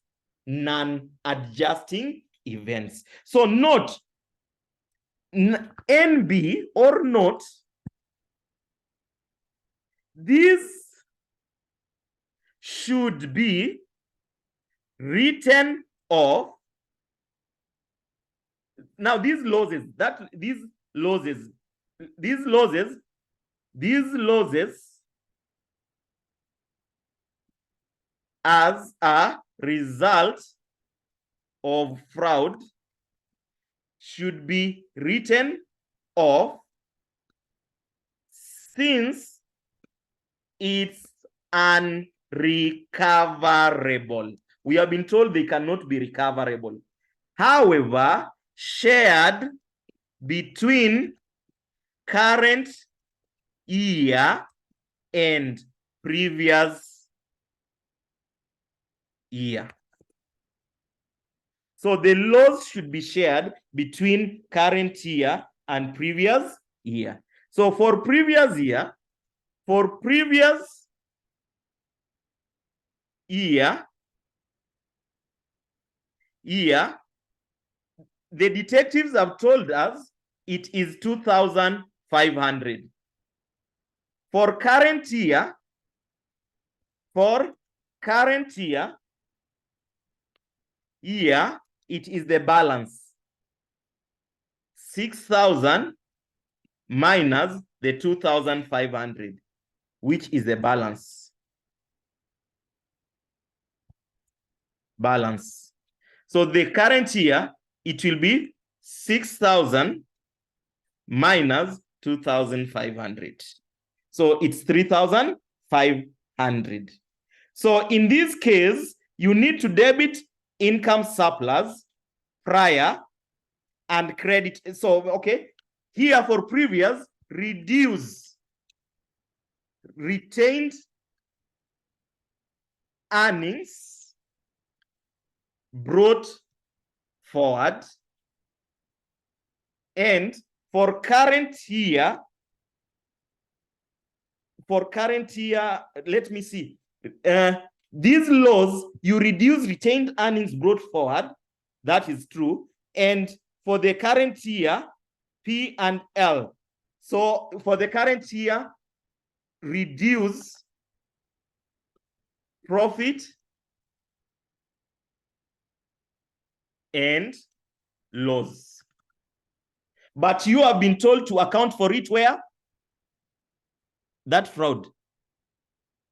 non-adjusting events. So note, NB or note, these should be written off. Now, these losses as a result of fraud should be written off, since it's unrecoverable. We have been told they cannot be recoverable. However, shared between current year and previous year. So the loss should be shared between current year and previous year. So for previous year, the detectives have told us it is 2,500. For current year, it is the balance. 6,000 minus the 2,500, which is the balance. So the current year, it will be 6,000 minus 2,500. So it's 3,500. So in this case, you need to debit income surplus prior and credit. So, okay, here for previous, reduce retained earnings brought forward, and for current year, let me see. These laws, you reduce retained earnings brought forward. That is true. And for the current year, P and L. So for the current year, reduce profit and loss. But you have been told to account for it where? That fraud.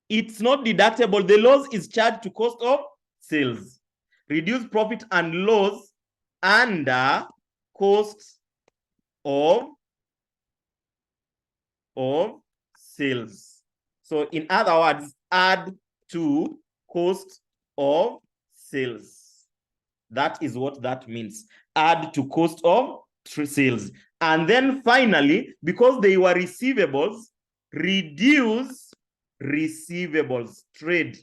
It's not deductible. The loss is charged to cost of sales. Reduce profit and loss under cost of sales. So in other words, add to cost of sales. That is what that means. Add to cost of sales. And then finally, because they were receivables, reduce receivables, trade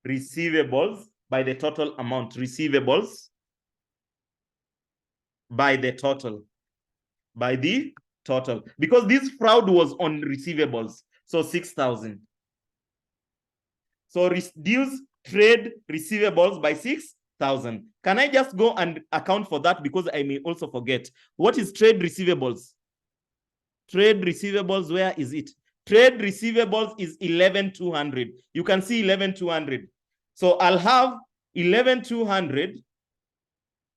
receivables by the total amount. Receivables by the total. By the total. Because this fraud was on receivables. So 6,000. So reduce trade receivables by 6,000. Can I just go and account for that, because I may also forget? What is trade receivables? Trade receivables, where is it? Trade receivables is 11,200. You can see 11,200. So I'll have 11,200.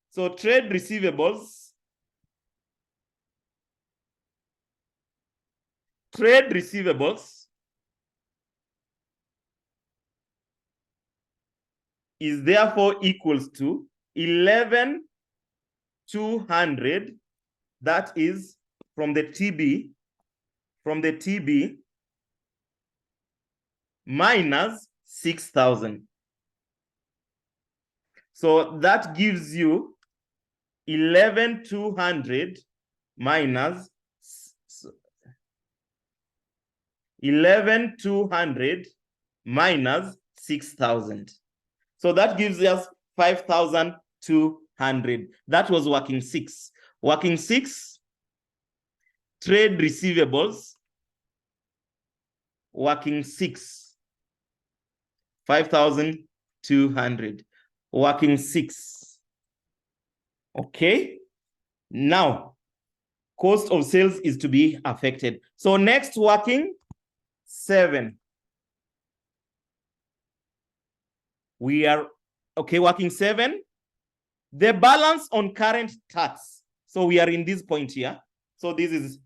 So trade receivables. Trade receivables is therefore equals to 11,200. That is from the TB, minus 6,000. So that gives you 11,200 minus 11,200 minus 6,000. So that gives us 5,200. That was working 6. Working 6, trade receivables, working 6, 5,200. Working 6. Okay. Now, cost of sales is to be affected. So next, working 7. We are, okay, working 7. The balance on current tax. So we are in this point here. So this is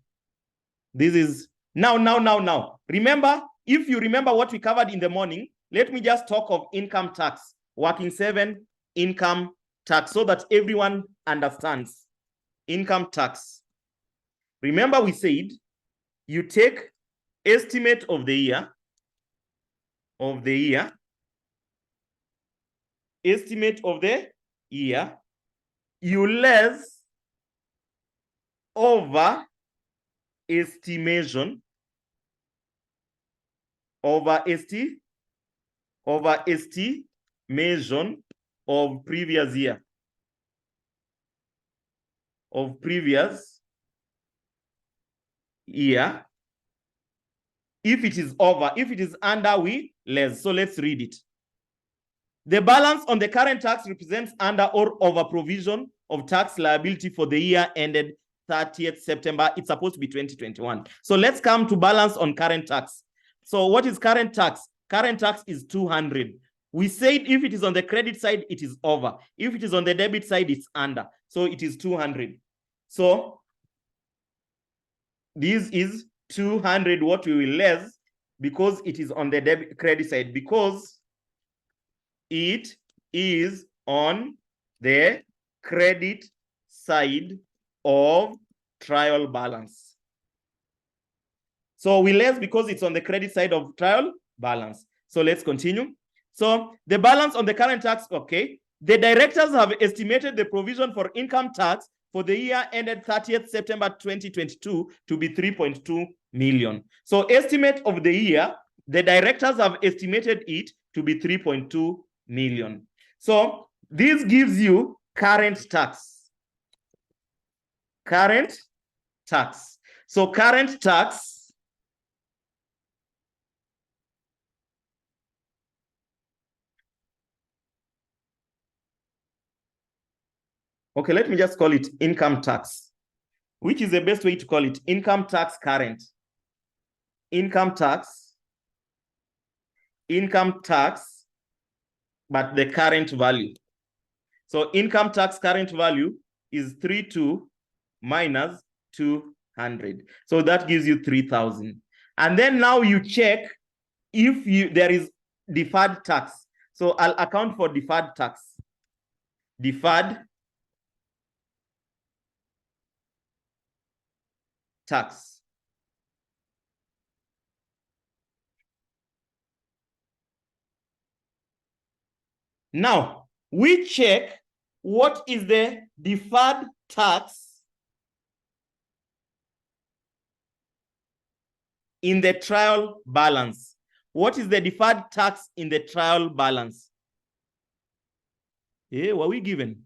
now. Remember, if you remember what we covered in the morning, let me just talk of income tax. Working 7, income tax, so that everyone understands. Income tax. Remember, we said you take estimate of the year, estimate of the year, you less over estimation, estimation of previous year, If it is over, if it is under, we less. So let's read it. The balance on the current tax represents under or over provision of tax liability for the year ended 30th September. It's supposed to be 2021. So let's come to balance on current tax. So what is current tax? Current tax is 200. We said if it is on the credit side, it is over. If it is on the debit side, it's under. So it is 200. So this is 200, what we will less, because it is on the debit credit side, because it is on the credit side of trial balance. So we less because it's on the credit side of trial balance. So let's continue. So the balance on the current tax, okay. The directors have estimated the provision for income tax for the year ended 30th September 2022 to be 3.2 million. So estimate of the year, the directors have estimated it to be 3.2 million. So this gives you current tax. Current tax. So current tax okay, let me just call it income tax, which is the best way to call it. Income tax current. Income tax, but the current value. So income tax current value is 32 minus 200. So that gives you 3,000. And then now you check if there is deferred tax. So I'll account for deferred tax. Deferred tax. Now, we check what is the deferred tax in the trial balance. What is the deferred tax in the trial balance? Were we given?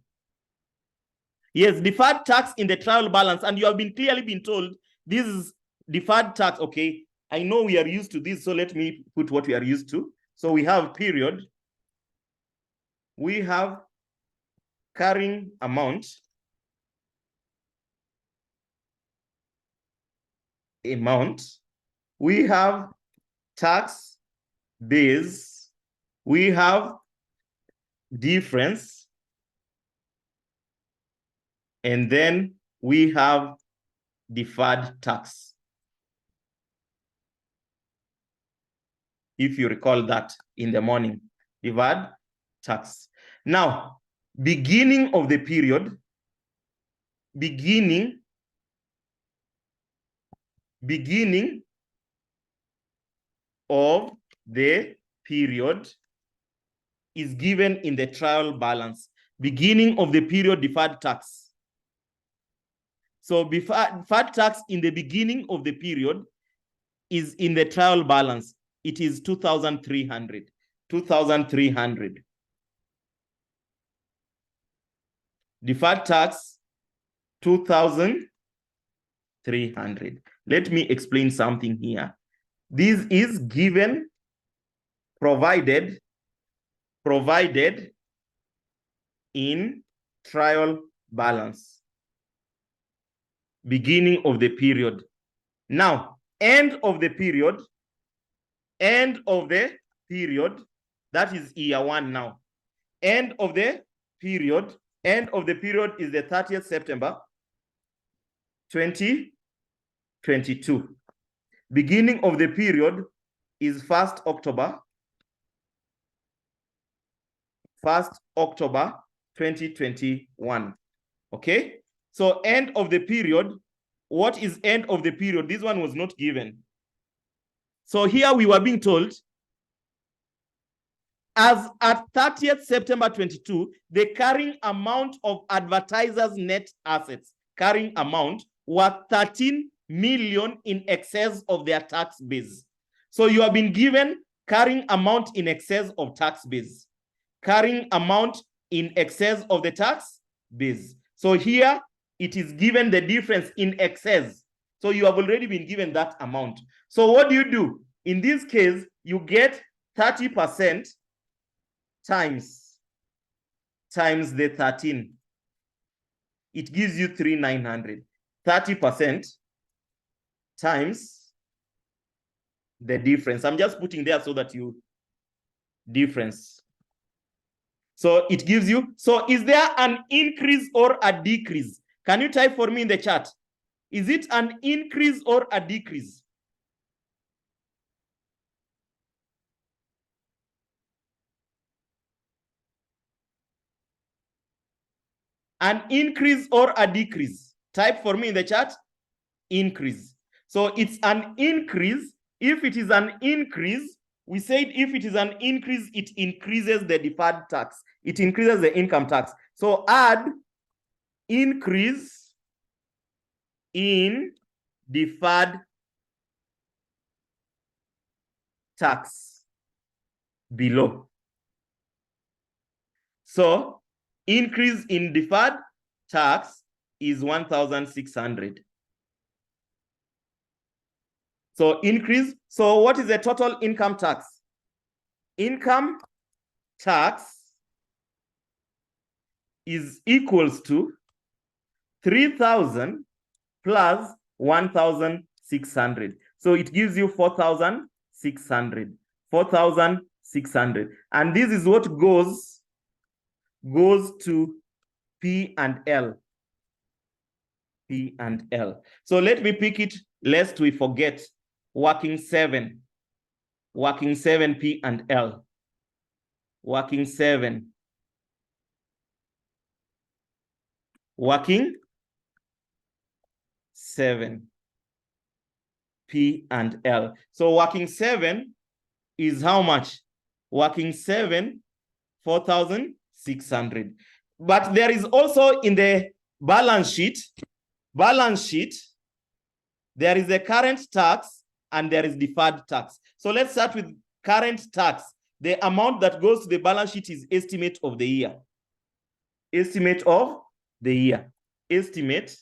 Yes, deferred tax in the trial balance, and you have clearly been told this is deferred tax. Okay, I know we are used to this, so let me put what we are used to. So we have period. We have carrying amount. We have tax base. We have difference. And then we have deferred tax. If you recall that in the morning, deferred tax. Now, beginning of the period, beginning of the period is given in the trial balance. Beginning of the period deferred tax. So deferred tax in the beginning of the period is in the trial balance. It is 2,300. 2,300. Deferred tax, 2,300. Let me explain something here. This is given, provided in trial balance. Beginning of the period. Now, end of the period, that is year one now. End of the period is the 30th September 2022. Beginning of the period is 1st October 2021. Okay? So end of the period, what is end of the period? This one was not given. So here we were being told, as at 30th September 22, the carrying amount of advertisers' net assets, carrying amount, were 13 million in excess of their tax base. So you have been given carrying amount in excess of tax base. Carrying amount in excess of the tax base. So here, it is given the difference in excess. So you have already been given that amount. So what do? In this case, you get 30% times the 13. It gives you 3,900. 30% times the difference. I'm just putting there so that you difference. So it gives you, so is there an increase or a decrease? Can you type for me in the chat? Is it an increase or a decrease? An increase or a decrease? Type for me in the chat, increase. So it's an increase. If it is an increase, we said if it is an increase, it increases the deferred tax. It increases the income tax. So add increase in deferred tax below. So increase in deferred tax is 1,600. So increase. So what is the total income tax? Income tax is equals to 3,000 plus 1,600. So it gives you 4,600. 4,600. And this is what goes to P and L. P and L. So let me pick it lest we forget. Working 7. Working 7 P and L. Working 7. Working 7 P and L. So working 7 is how much? Working 7, 4,600. But there is also in the balance sheet, there is a current tax and there is deferred tax. So let's start with current tax. The amount that goes to the balance sheet is estimate of the year. Estimate of the year. Estimate.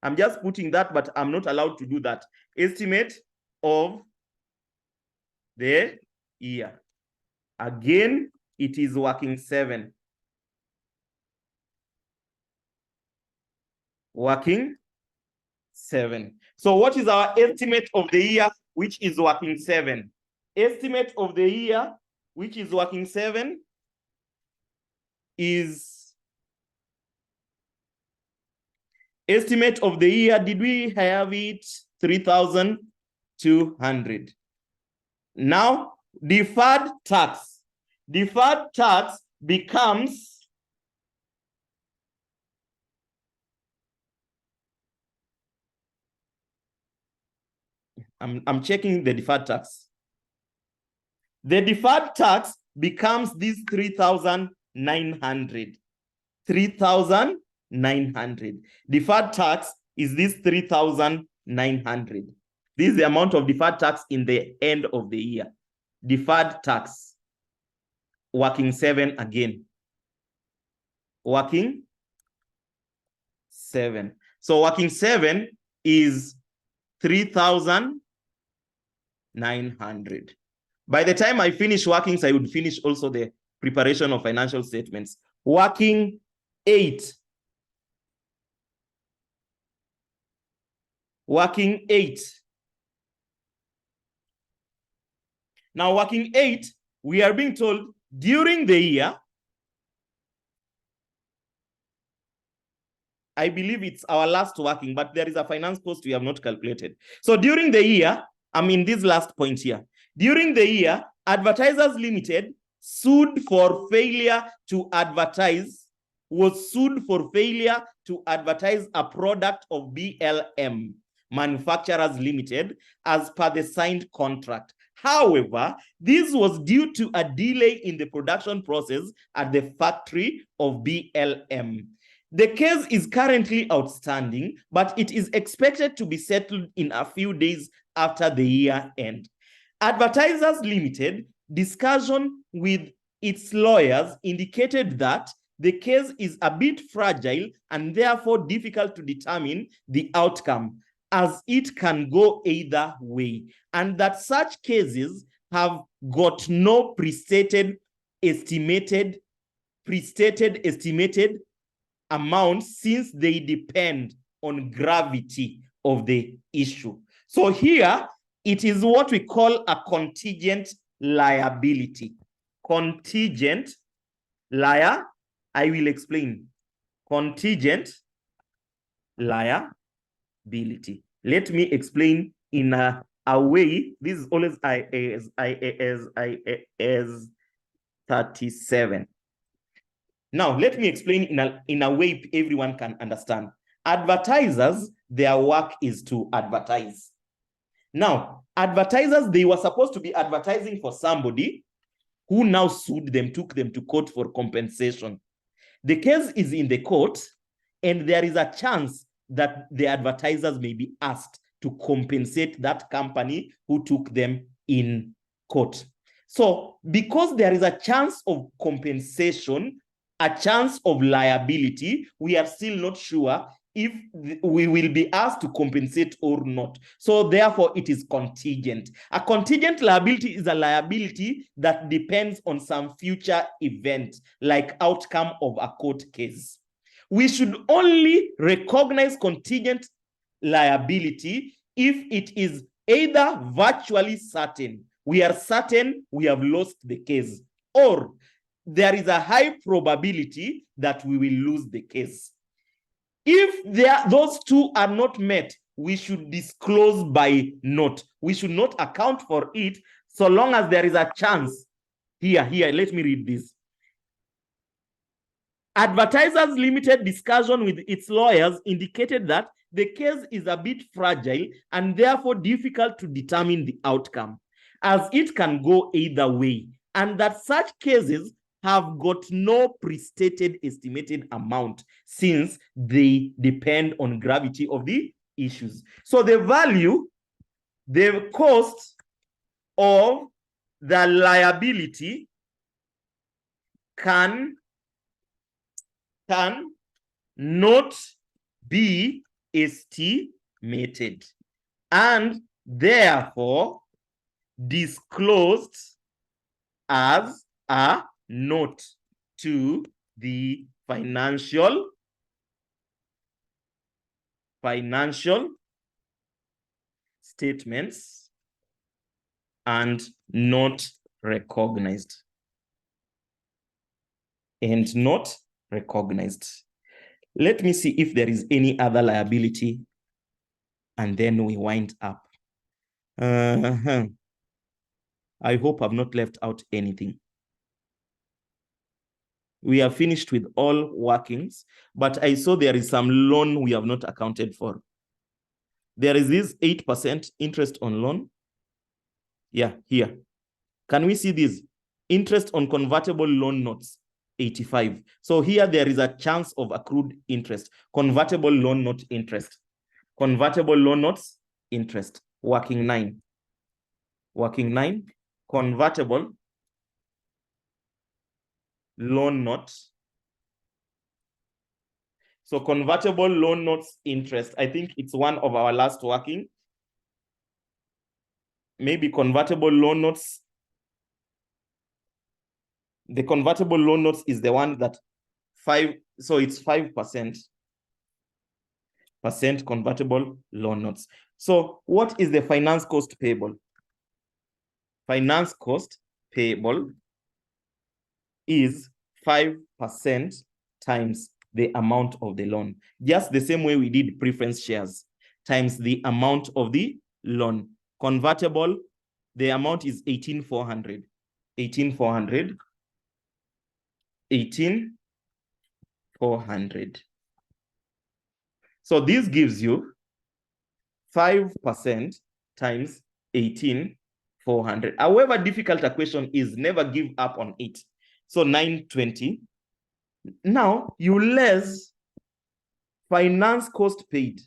I'm just putting that, but I'm not allowed to do that. Estimate of the year. Again, it is working 7. Working 7. So what is our estimate of the year, which is working 7? Estimate of the year, which is working 7, is estimate of the year. Did we have it? 3,200. Now, deferred tax. Deferred tax becomes I'm checking the deferred tax. The deferred tax becomes this 3,900. 3,900. Deferred tax is this 3,900. This is the amount of deferred tax in the end of the year. Deferred tax. Working 7 again. Working 7. So working 7 is 3,900. By the time I finish workings, I would finish also the preparation of financial statements. Working 8. Working 8. Now, working 8, we are being told during the year, I believe it's our last working, but there is a finance cost we have not calculated. So during the year, I'm in this last point here. During the year, Advertisers Limited sued for failure to advertise, was sued for failure to advertise a product of BLM Manufacturers Limited as per the signed contract. However, this was due to a delay in the production process at the factory of BLM. The case is currently outstanding, but it is expected to be settled in a few days after the year end. Advertisers Limited discussion with its lawyers indicated that the case is a bit fragile and therefore difficult to determine the outcome, as it can go either way, and that such cases have got no prestated estimated amount since they depend on gravity of the issue. So here, it is what we call a contingent liability. Contingent liability, I will explain. Contingent liability. Let me explain in a way. This is always IAS 37. Now, let me explain in a way everyone can understand. Advertisers, their work is to advertise. Now, advertisers, they were supposed to be advertising for somebody who now sued them, took them to court for compensation. The case is in the court, and there is a chance that the advertisers may be asked to compensate that company who took them in court. So because there is a chance of compensation, a chance of liability, we are still not sure if we will be asked to compensate or not. So therefore, it is contingent. A contingent liability is a liability that depends on some future event, like outcome of a court case. We should only recognize contingent liability if it is either virtually certain, we are certain we have lost the case, or there is a high probability that we will lose the case. If those two are not met, we should disclose by note. We should not account for it so long as there is a chance. Here, let me read this. Advertisers Limited discussion with its lawyers indicated that the case is a bit fragile and therefore difficult to determine the outcome, as it can go either way, and that such cases have got no pre-stated estimated amount since they depend on gravity of the issues. So the value, the cost of the liability can not be estimated and therefore disclosed as a note to the financial statements and not recognized. And not recognized. Let me see if there is any other liability, and then we wind up. I hope I've not left out anything. We are finished with all workings, but I saw there is some loan we have not accounted for. There is this 8% interest on loan. Yeah, here. Can we see this? Interest on convertible loan notes, 85. So here there is a chance of accrued interest. Convertible loan note interest. Convertible loan notes interest. Working 9. Working 9. Convertible loan note. So convertible loan notes interest. I think it's one of our last working. Maybe convertible loan notes. The convertible loan notes is the one that so it's 5% convertible loan notes. So what is the finance cost payable? Finance cost payable is 5% times the amount of the loan. Just the same way we did preference shares, times the amount of the loan. Convertible, the amount is 18,400. 18,400. 18,400. So this gives you 5% times 18,400. However difficult a question is, never give up on it. So 920. Now you less finance cost paid.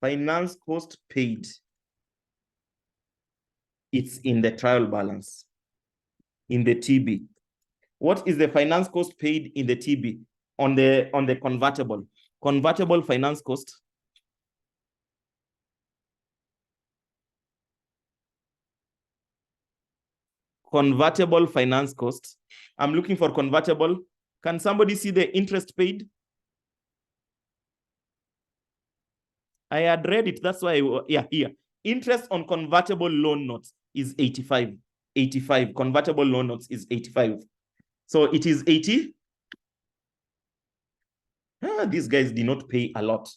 Finance cost paid. It's in the trial balance, in the TB. What is the finance cost paid in the TB? On the convertible. Convertible finance cost. Convertible finance cost. I'm looking for convertible. Can somebody see the interest paid? I had read it. That's why, yeah, here. Interest on convertible loan notes is 85. 85. Convertible loan notes is 85. So it is 80. These guys did not pay a lot.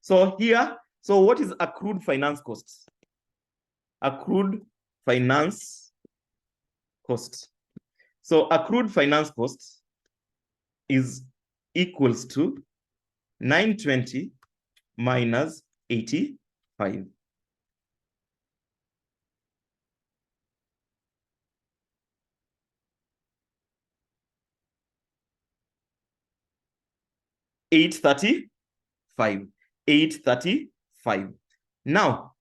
So here, so what is accrued finance costs? Accrued finance costs. So accrued finance costs is equals to 920 minus 85. 835. 835. Now,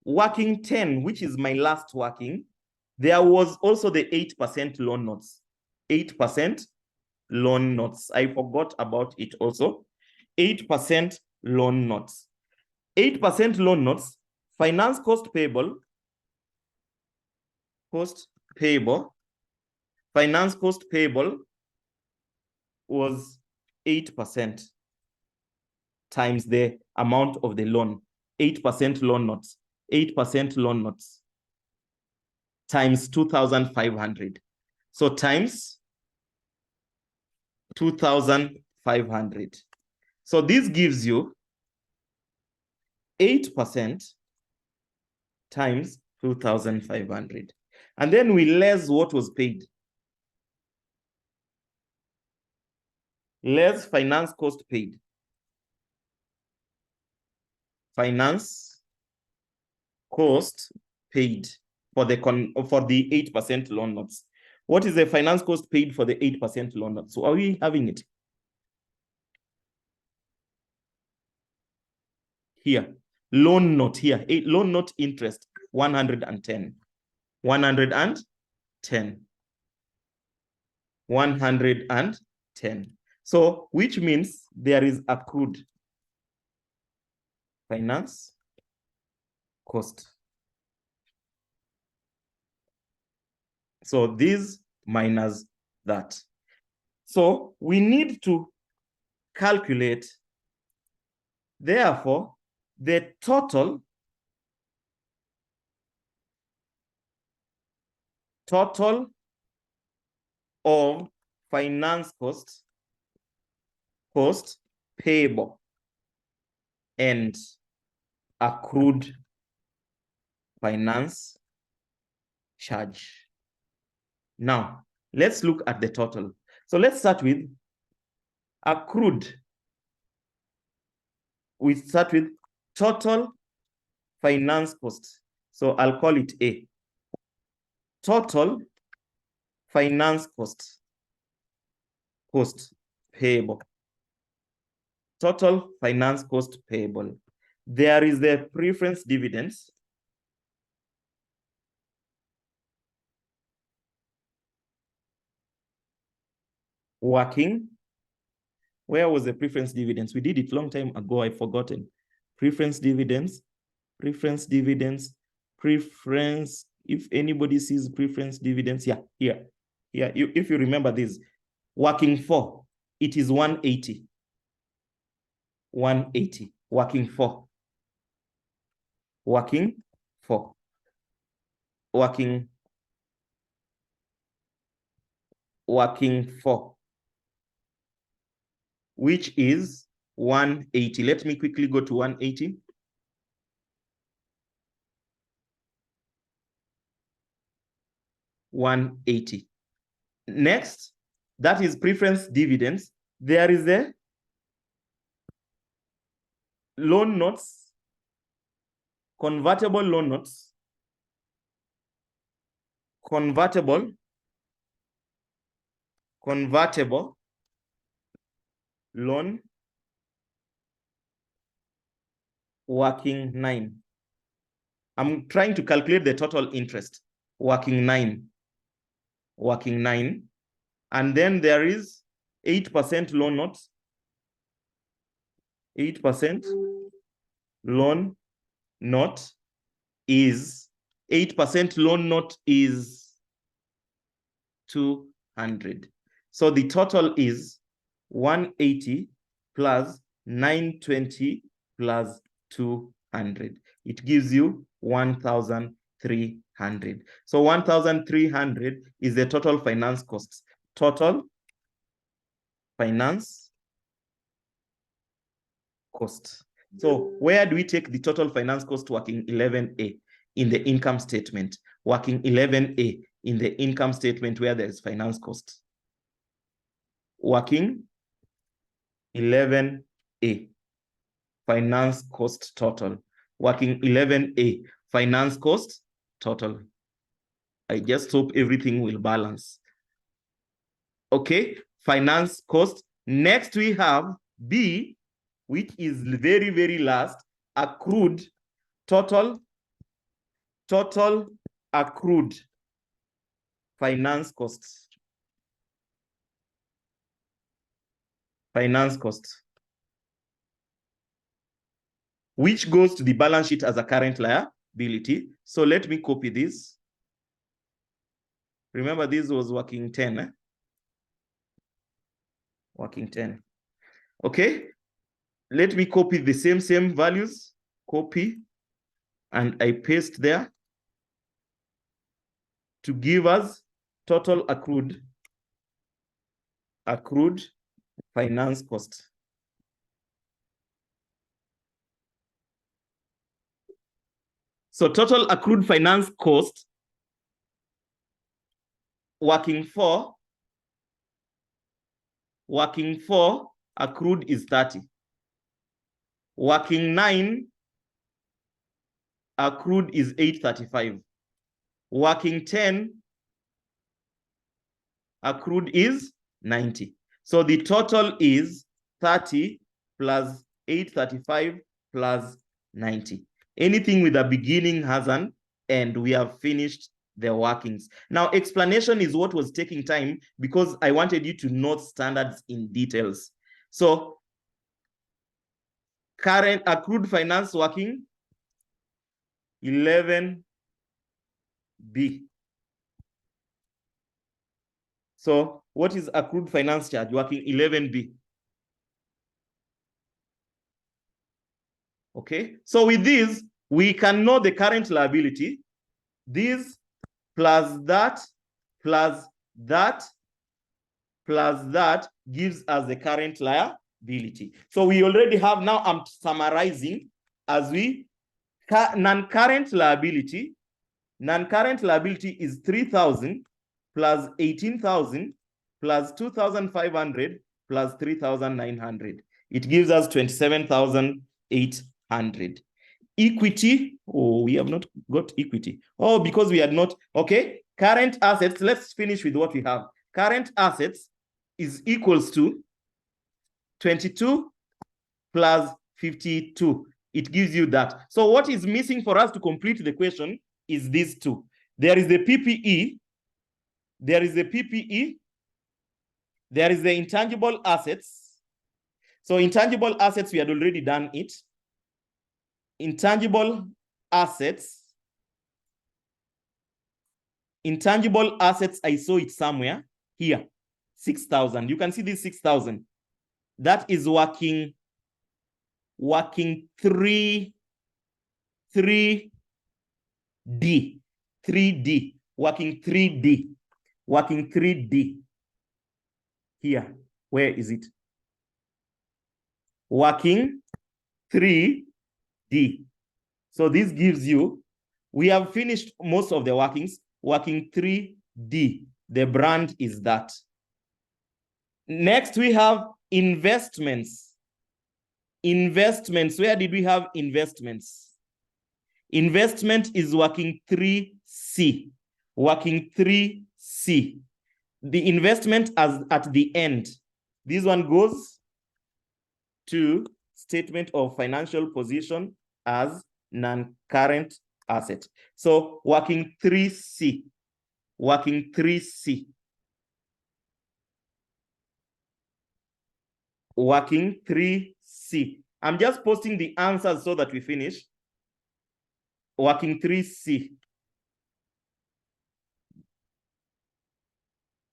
working 10, which is my last working, there was also the 8% loan notes. 8% loan notes. I forgot about it also. 8% loan notes. 8% loan notes, finance cost payable, finance cost payable was 8% times the amount of the loan. 8% loan notes, 8% loan notes times 2,500. So times 2,500. So this gives you 8% times 2,500. And then we less what was paid. Less finance cost paid. Finance cost paid for the 8% loan notes. What is the finance cost paid for the 8% loan notes? So are we having it? Here, loan note here, loan note interest, 110. 110. 110. So, which means there is accrued finance cost. So this minus that. So we need to calculate, therefore, the total of finance cost payable and accrued finance charge. Now, let's look at the total. So let's start with accrued. We start with total finance cost. So I'll call it A. Total finance cost payable. Total finance cost payable. There is the preference dividends. Working. Where was the preference dividends? We did it long time ago. I've forgotten. Preference dividends. If anybody sees preference dividends, yeah, here. If you remember this, working for, it is 180. 180, working for. Working for. Working for, which is 180. Let me quickly go to 180. 180. Next, that is preference dividends. There is a loan notes, convertible loan notes, convertible loan, working 9. I'm trying to calculate the total interest. Working 9. And then there is 8% loan notes. 8% loan note is 8% loan note is 200. So the total is 180 plus 920 plus 200. It gives you 1,300. So 1,300 is the total finance costs. Total finance cost. So where do we take the total finance cost working 11A in the income statement? Working 11A in the income statement where there is finance cost. Working 11A, finance cost total. Working 11A, finance cost total. I just hope everything will balance. Okay, finance cost. Next we have B, which is very, very last, accrued, total accrued finance costs. Finance costs, which goes to the balance sheet as a current liability. So let me copy this. Remember, this was working 10. Working 10. Okay. Let me copy the same values. Copy. And I paste there to give us total accrued finance cost. So total accrued finance cost, working 4 accrued is 30. Working 9 accrued is 835. Working 10 accrued is 90. So the total is 30 plus 835 plus 90. Anything with a beginning has an end. We have finished the workings. Now, explanation is what was taking time because I wanted you to note standards in details. So, current accrued finance working 11B. So, what is accrued finance charge working 11B? Okay, so with this, we can know the current liability. This plus that plus that plus that gives us the current liability. So we already have, now I'm summarizing as we, non-current liability is 3,000 plus 18,000 plus 2,500 plus 3,900. It gives us 27,800. Equity, oh, we have not got equity. Oh, because we had not, okay. Current assets, let's finish with what we have. Current assets is equals to 22 plus 52. It gives you that. So what is missing for us to complete the question is these two. There is the PPE, there is the intangible assets. So intangible assets, we had already done it. Intangible assets, I saw it somewhere here, 6,000. You can see this 6,000. That is working 3D, working 3D. Here, where is it? Working 3D. So this gives you, we have finished most of the workings, working 3D. The brand is that. Next, we have investments. Investments, where did we have investments? Investment is working 3C. Working 3C. The investment as at the end. This one goes to statement of financial position as non-current asset. So working 3C. Working 3C. Working 3C. I'm just posting the answers so that we finish. Working 3C.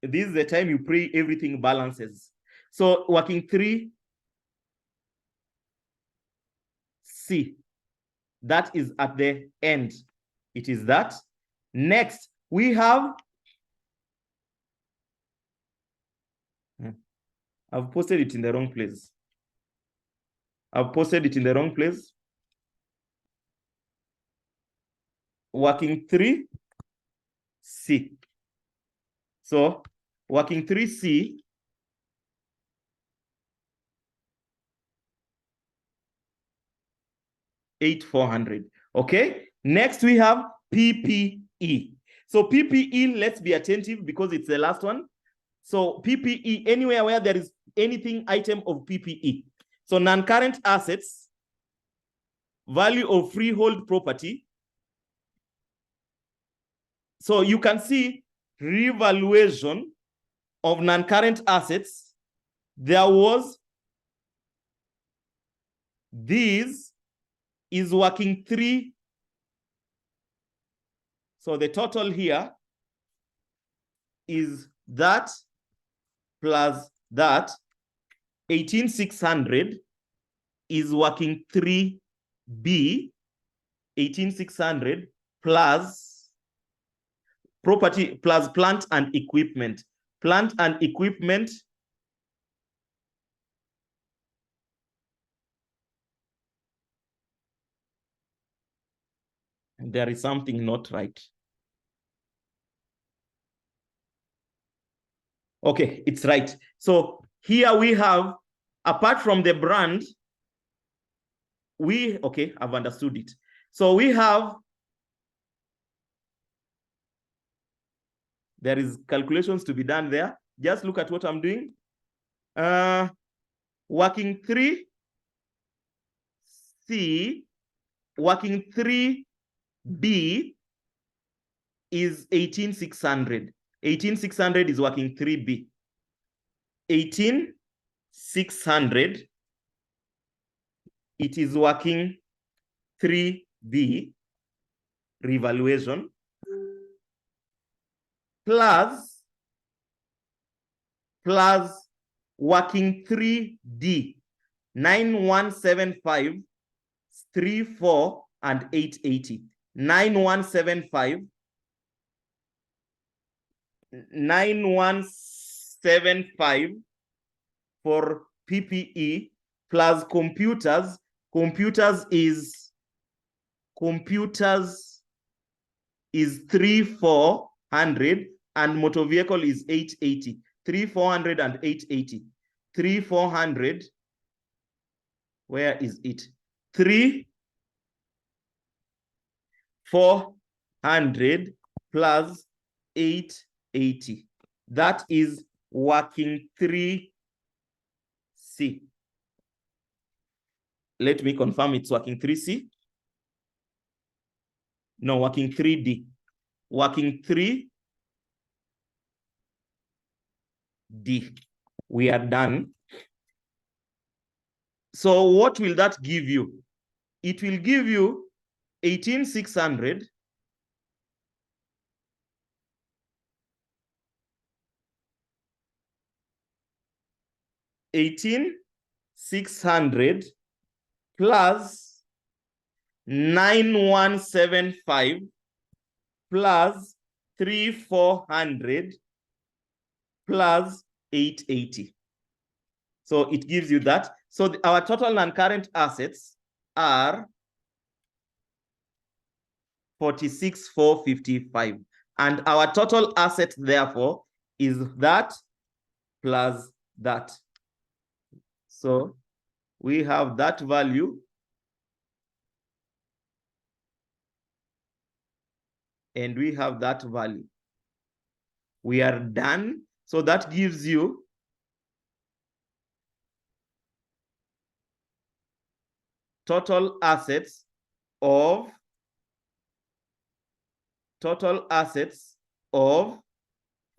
This is the time you pray everything balances. So working 3C. That is at the end. It is that. Next, we have, I've posted it in the wrong place. Working 3C. So working 3C, $8,400. Okay. Next we have PPE. So PPE, let's be attentive because it's the last one. So PPE, anywhere where there is anything item of PPE. So non-current assets, value of freehold property. So you can see revaluation of non-current assets. There was this is working 3. So the total here is that plus that. 18,600 is working 3B. 18,600 plus property plus plant and equipment. Plant and equipment there is something not right. Okay, it's right. So here we have, apart from the brand, okay, I've understood it. So we have, there is calculations to be done there. Just look at what I'm doing. Working 3C, working 3B is 18,600. 18,600 is working 3B. 18,600, it is working 3B, revaluation, plus working 3D, 9175, 34, and 880. 9175, 9175 for PPE plus computers. Computers is 3,400 and motor vehicle is 880. 3,400 and 880. 3,400. Where is it? 3,400 plus 880. That is working 3C. Let me confirm it's working 3C. No, working 3D. Working 3D. We are done. So what will that give you? It will give you 18,600 18,600 plus 9175 plus 3,400 plus 880. So it gives you that. So our total non-current assets are 46,455. And our total asset, therefore, is that plus that. So we have that value. And we have that value. We are done. So that gives you total assets of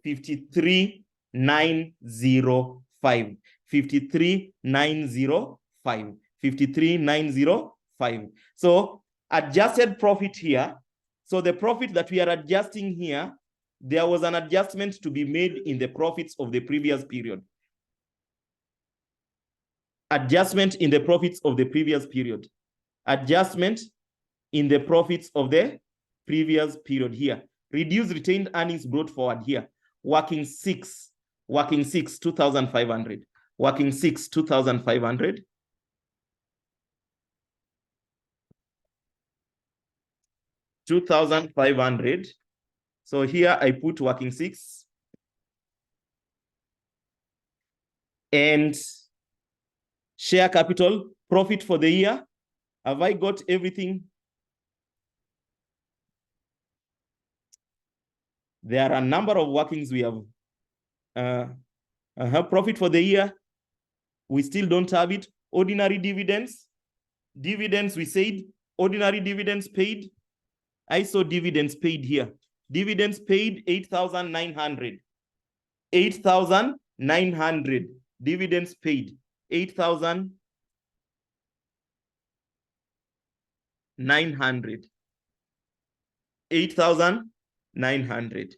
53,905. 53,905. 53,905. So adjusted profit here. So the profit that we are adjusting here, there was an adjustment to be made in the profits of the previous period. Adjustment in the profits of the previous period. Adjustment in the profits of the previous period here. Reduced retained earnings brought forward here. Working 6, 2,500. Working 6, 2,500. 2,500. So here I put working 6. And share capital, profit for the year. Have I got everything? There are a number of workings we have. Profit for the year, we still don't have it. Ordinary dividends. Dividends, we said, ordinary dividends paid. I saw dividends paid here. Dividends paid 8,900. 8,900. Dividends paid 8,900. 8,900.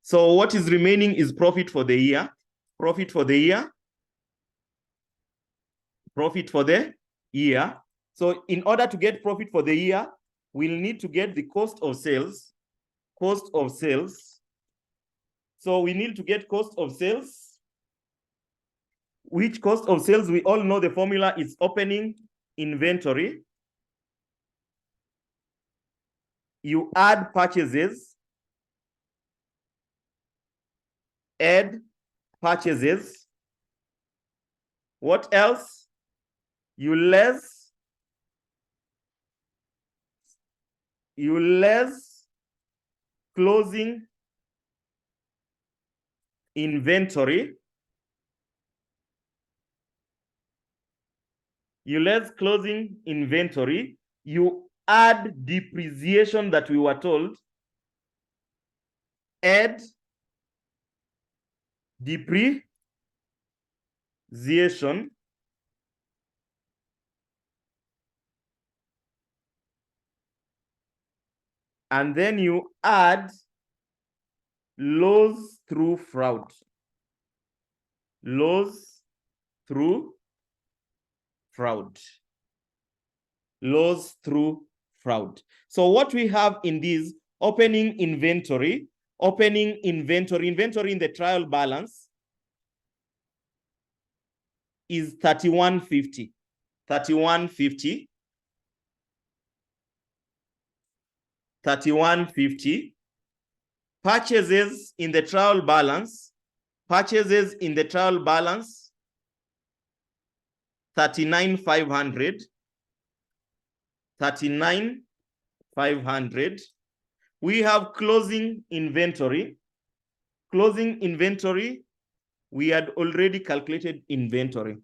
So what is remaining is profit for the year. Profit for the year. Profit for the year. So in order to get profit for the year, we'll need to get the cost of sales. Cost of sales. So we need to get cost of sales. Which cost of sales? We all know the formula is opening inventory. You add purchases. Add purchases. What else? You less closing inventory. You less closing inventory. You add depreciation that we were told. Add depreciation. And then you add loss through fraud. Loss through fraud. Loss through fraud. So what we have in this opening inventory in the trial balance is 3150. 3150. 3150. Purchases in the trial balance. Purchases in the trial balance 39,500. 39,500. We have closing inventory. Closing inventory, we had already calculated inventory.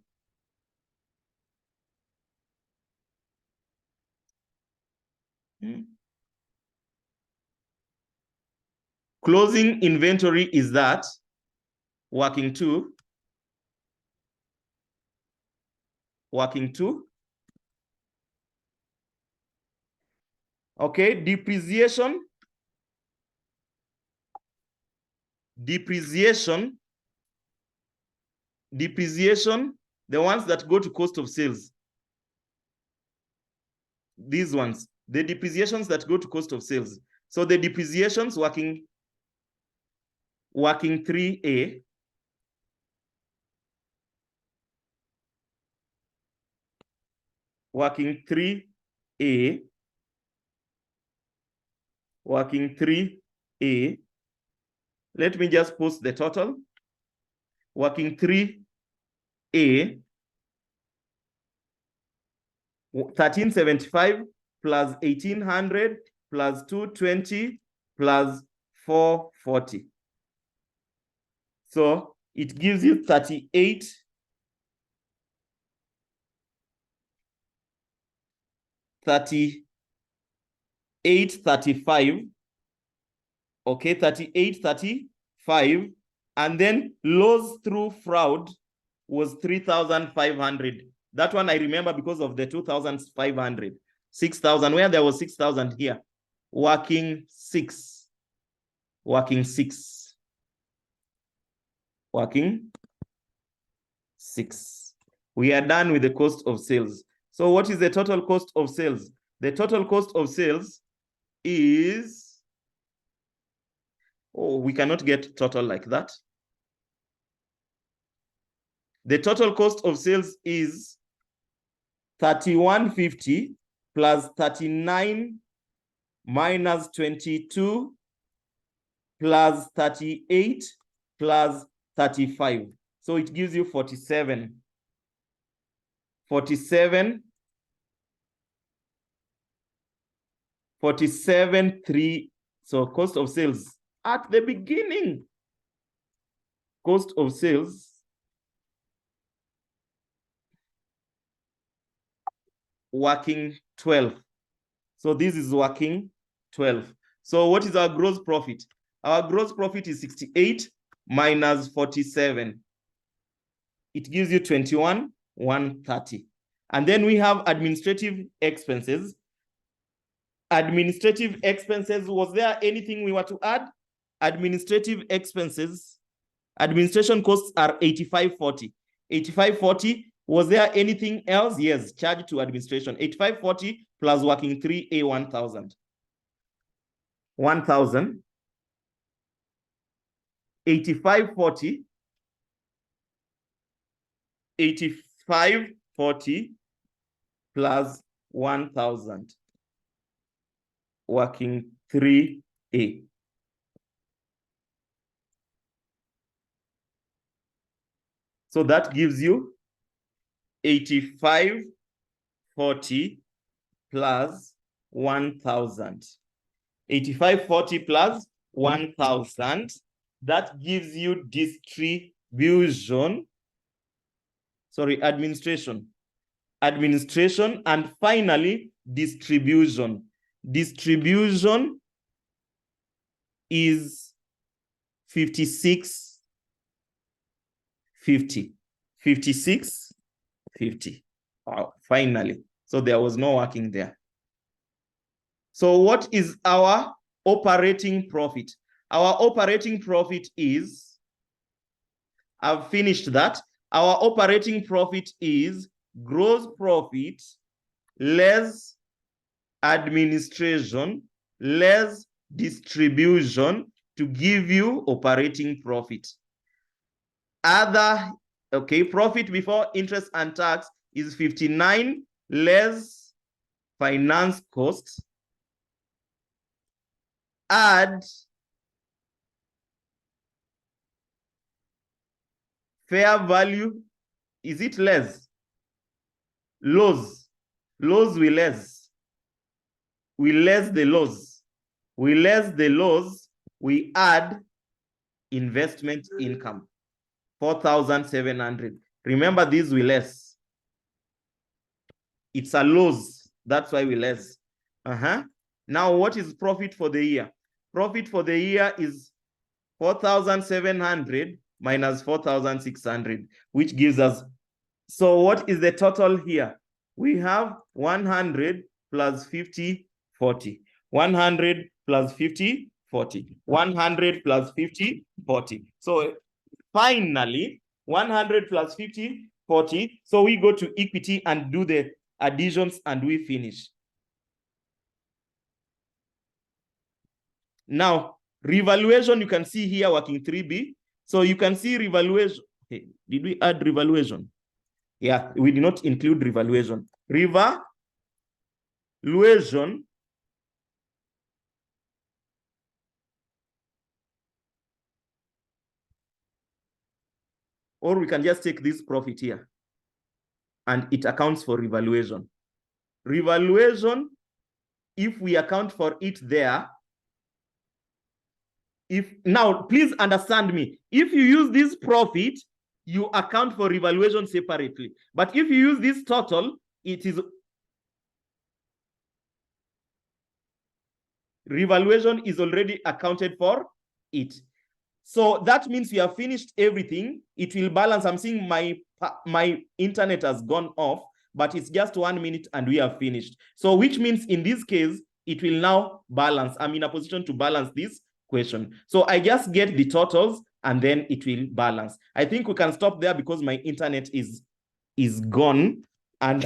Closing inventory is that working two. Working two. Okay, depreciation. Depreciation. Depreciation, the ones that go to cost of sales. These ones, the depreciations that go to cost of sales. So the depreciations working 3A. Working 3A. Working 3A. Let me just post the total. Working 3A. 1375 plus 1800 plus 220 plus 440. So it gives you 38. 3835. Okay, 3835. And then loss through fraud was 3,500. That one I remember because of the 2,500. 6,000, where there was 6,000 here. Working 6. Working 6. Working 6. We are done with the cost of sales. So what is the total cost of sales? The total cost of sales is, oh, we cannot get total like that. The total cost of sales is 3150 plus 39 minus 22 plus 38 plus 35. So it gives you 47. 47. 47.3. So cost of sales at the beginning. Cost of sales working 12. So this is working 12. So what is our gross profit? Our gross profit is 68 minus 47. It gives you 21,130. And then we have administrative expenses. Administrative expenses, was there anything we were to add? Administrative expenses, administration costs are 8540. 8540, was there anything else? Yes, charge to administration. 8540 plus working 3A 1000. 1000. 8540. 8540 plus 1000. Working 3A. So that gives you 8540 plus 1000. 8540 plus 1000. That gives you administration. Administration, and finally distribution. Distribution is 5650. 5650. Wow, finally. So there was no working there. So what is our operating profit? Our operating profit is, I've finished that. Our operating profit is gross profit less administration less distribution to give you operating profit. Profit before interest and tax is 59 less finance costs. Add fair value. Is it less? Loss we less. We less the loss. We less the loss. We add investment income. 4,700. Remember, these we less. It's a loss. That's why we less. Now, what is profit for the year? Profit for the year is 4,700 minus 4,600, which gives us. So what is the total here? We have 100 plus 50, 40. 100 plus 50, 40. 100 plus 50, 40. So finally, 100 plus 50, 40. So we go to equity and do the additions and we finish. Now, revaluation, you can see here working 3B. So you can see revaluation. Okay. Did we add revaluation? Yeah, we did not include revaluation. Revaluation or we can just take this profit here and it accounts for revaluation. Revaluation, if we account for it there, now please understand me, if you use this profit, you account for revaluation separately. But if you use this total, it is revaluation is already accounted for it. So that means we have finished everything. It will balance. I'm seeing my internet has gone off, but it's just 1 minute and we have finished. So which means in this case, it will now balance. I'm in a position to balance this question. So I just get the totals and then it will balance. I think we can stop there because my internet is gone. And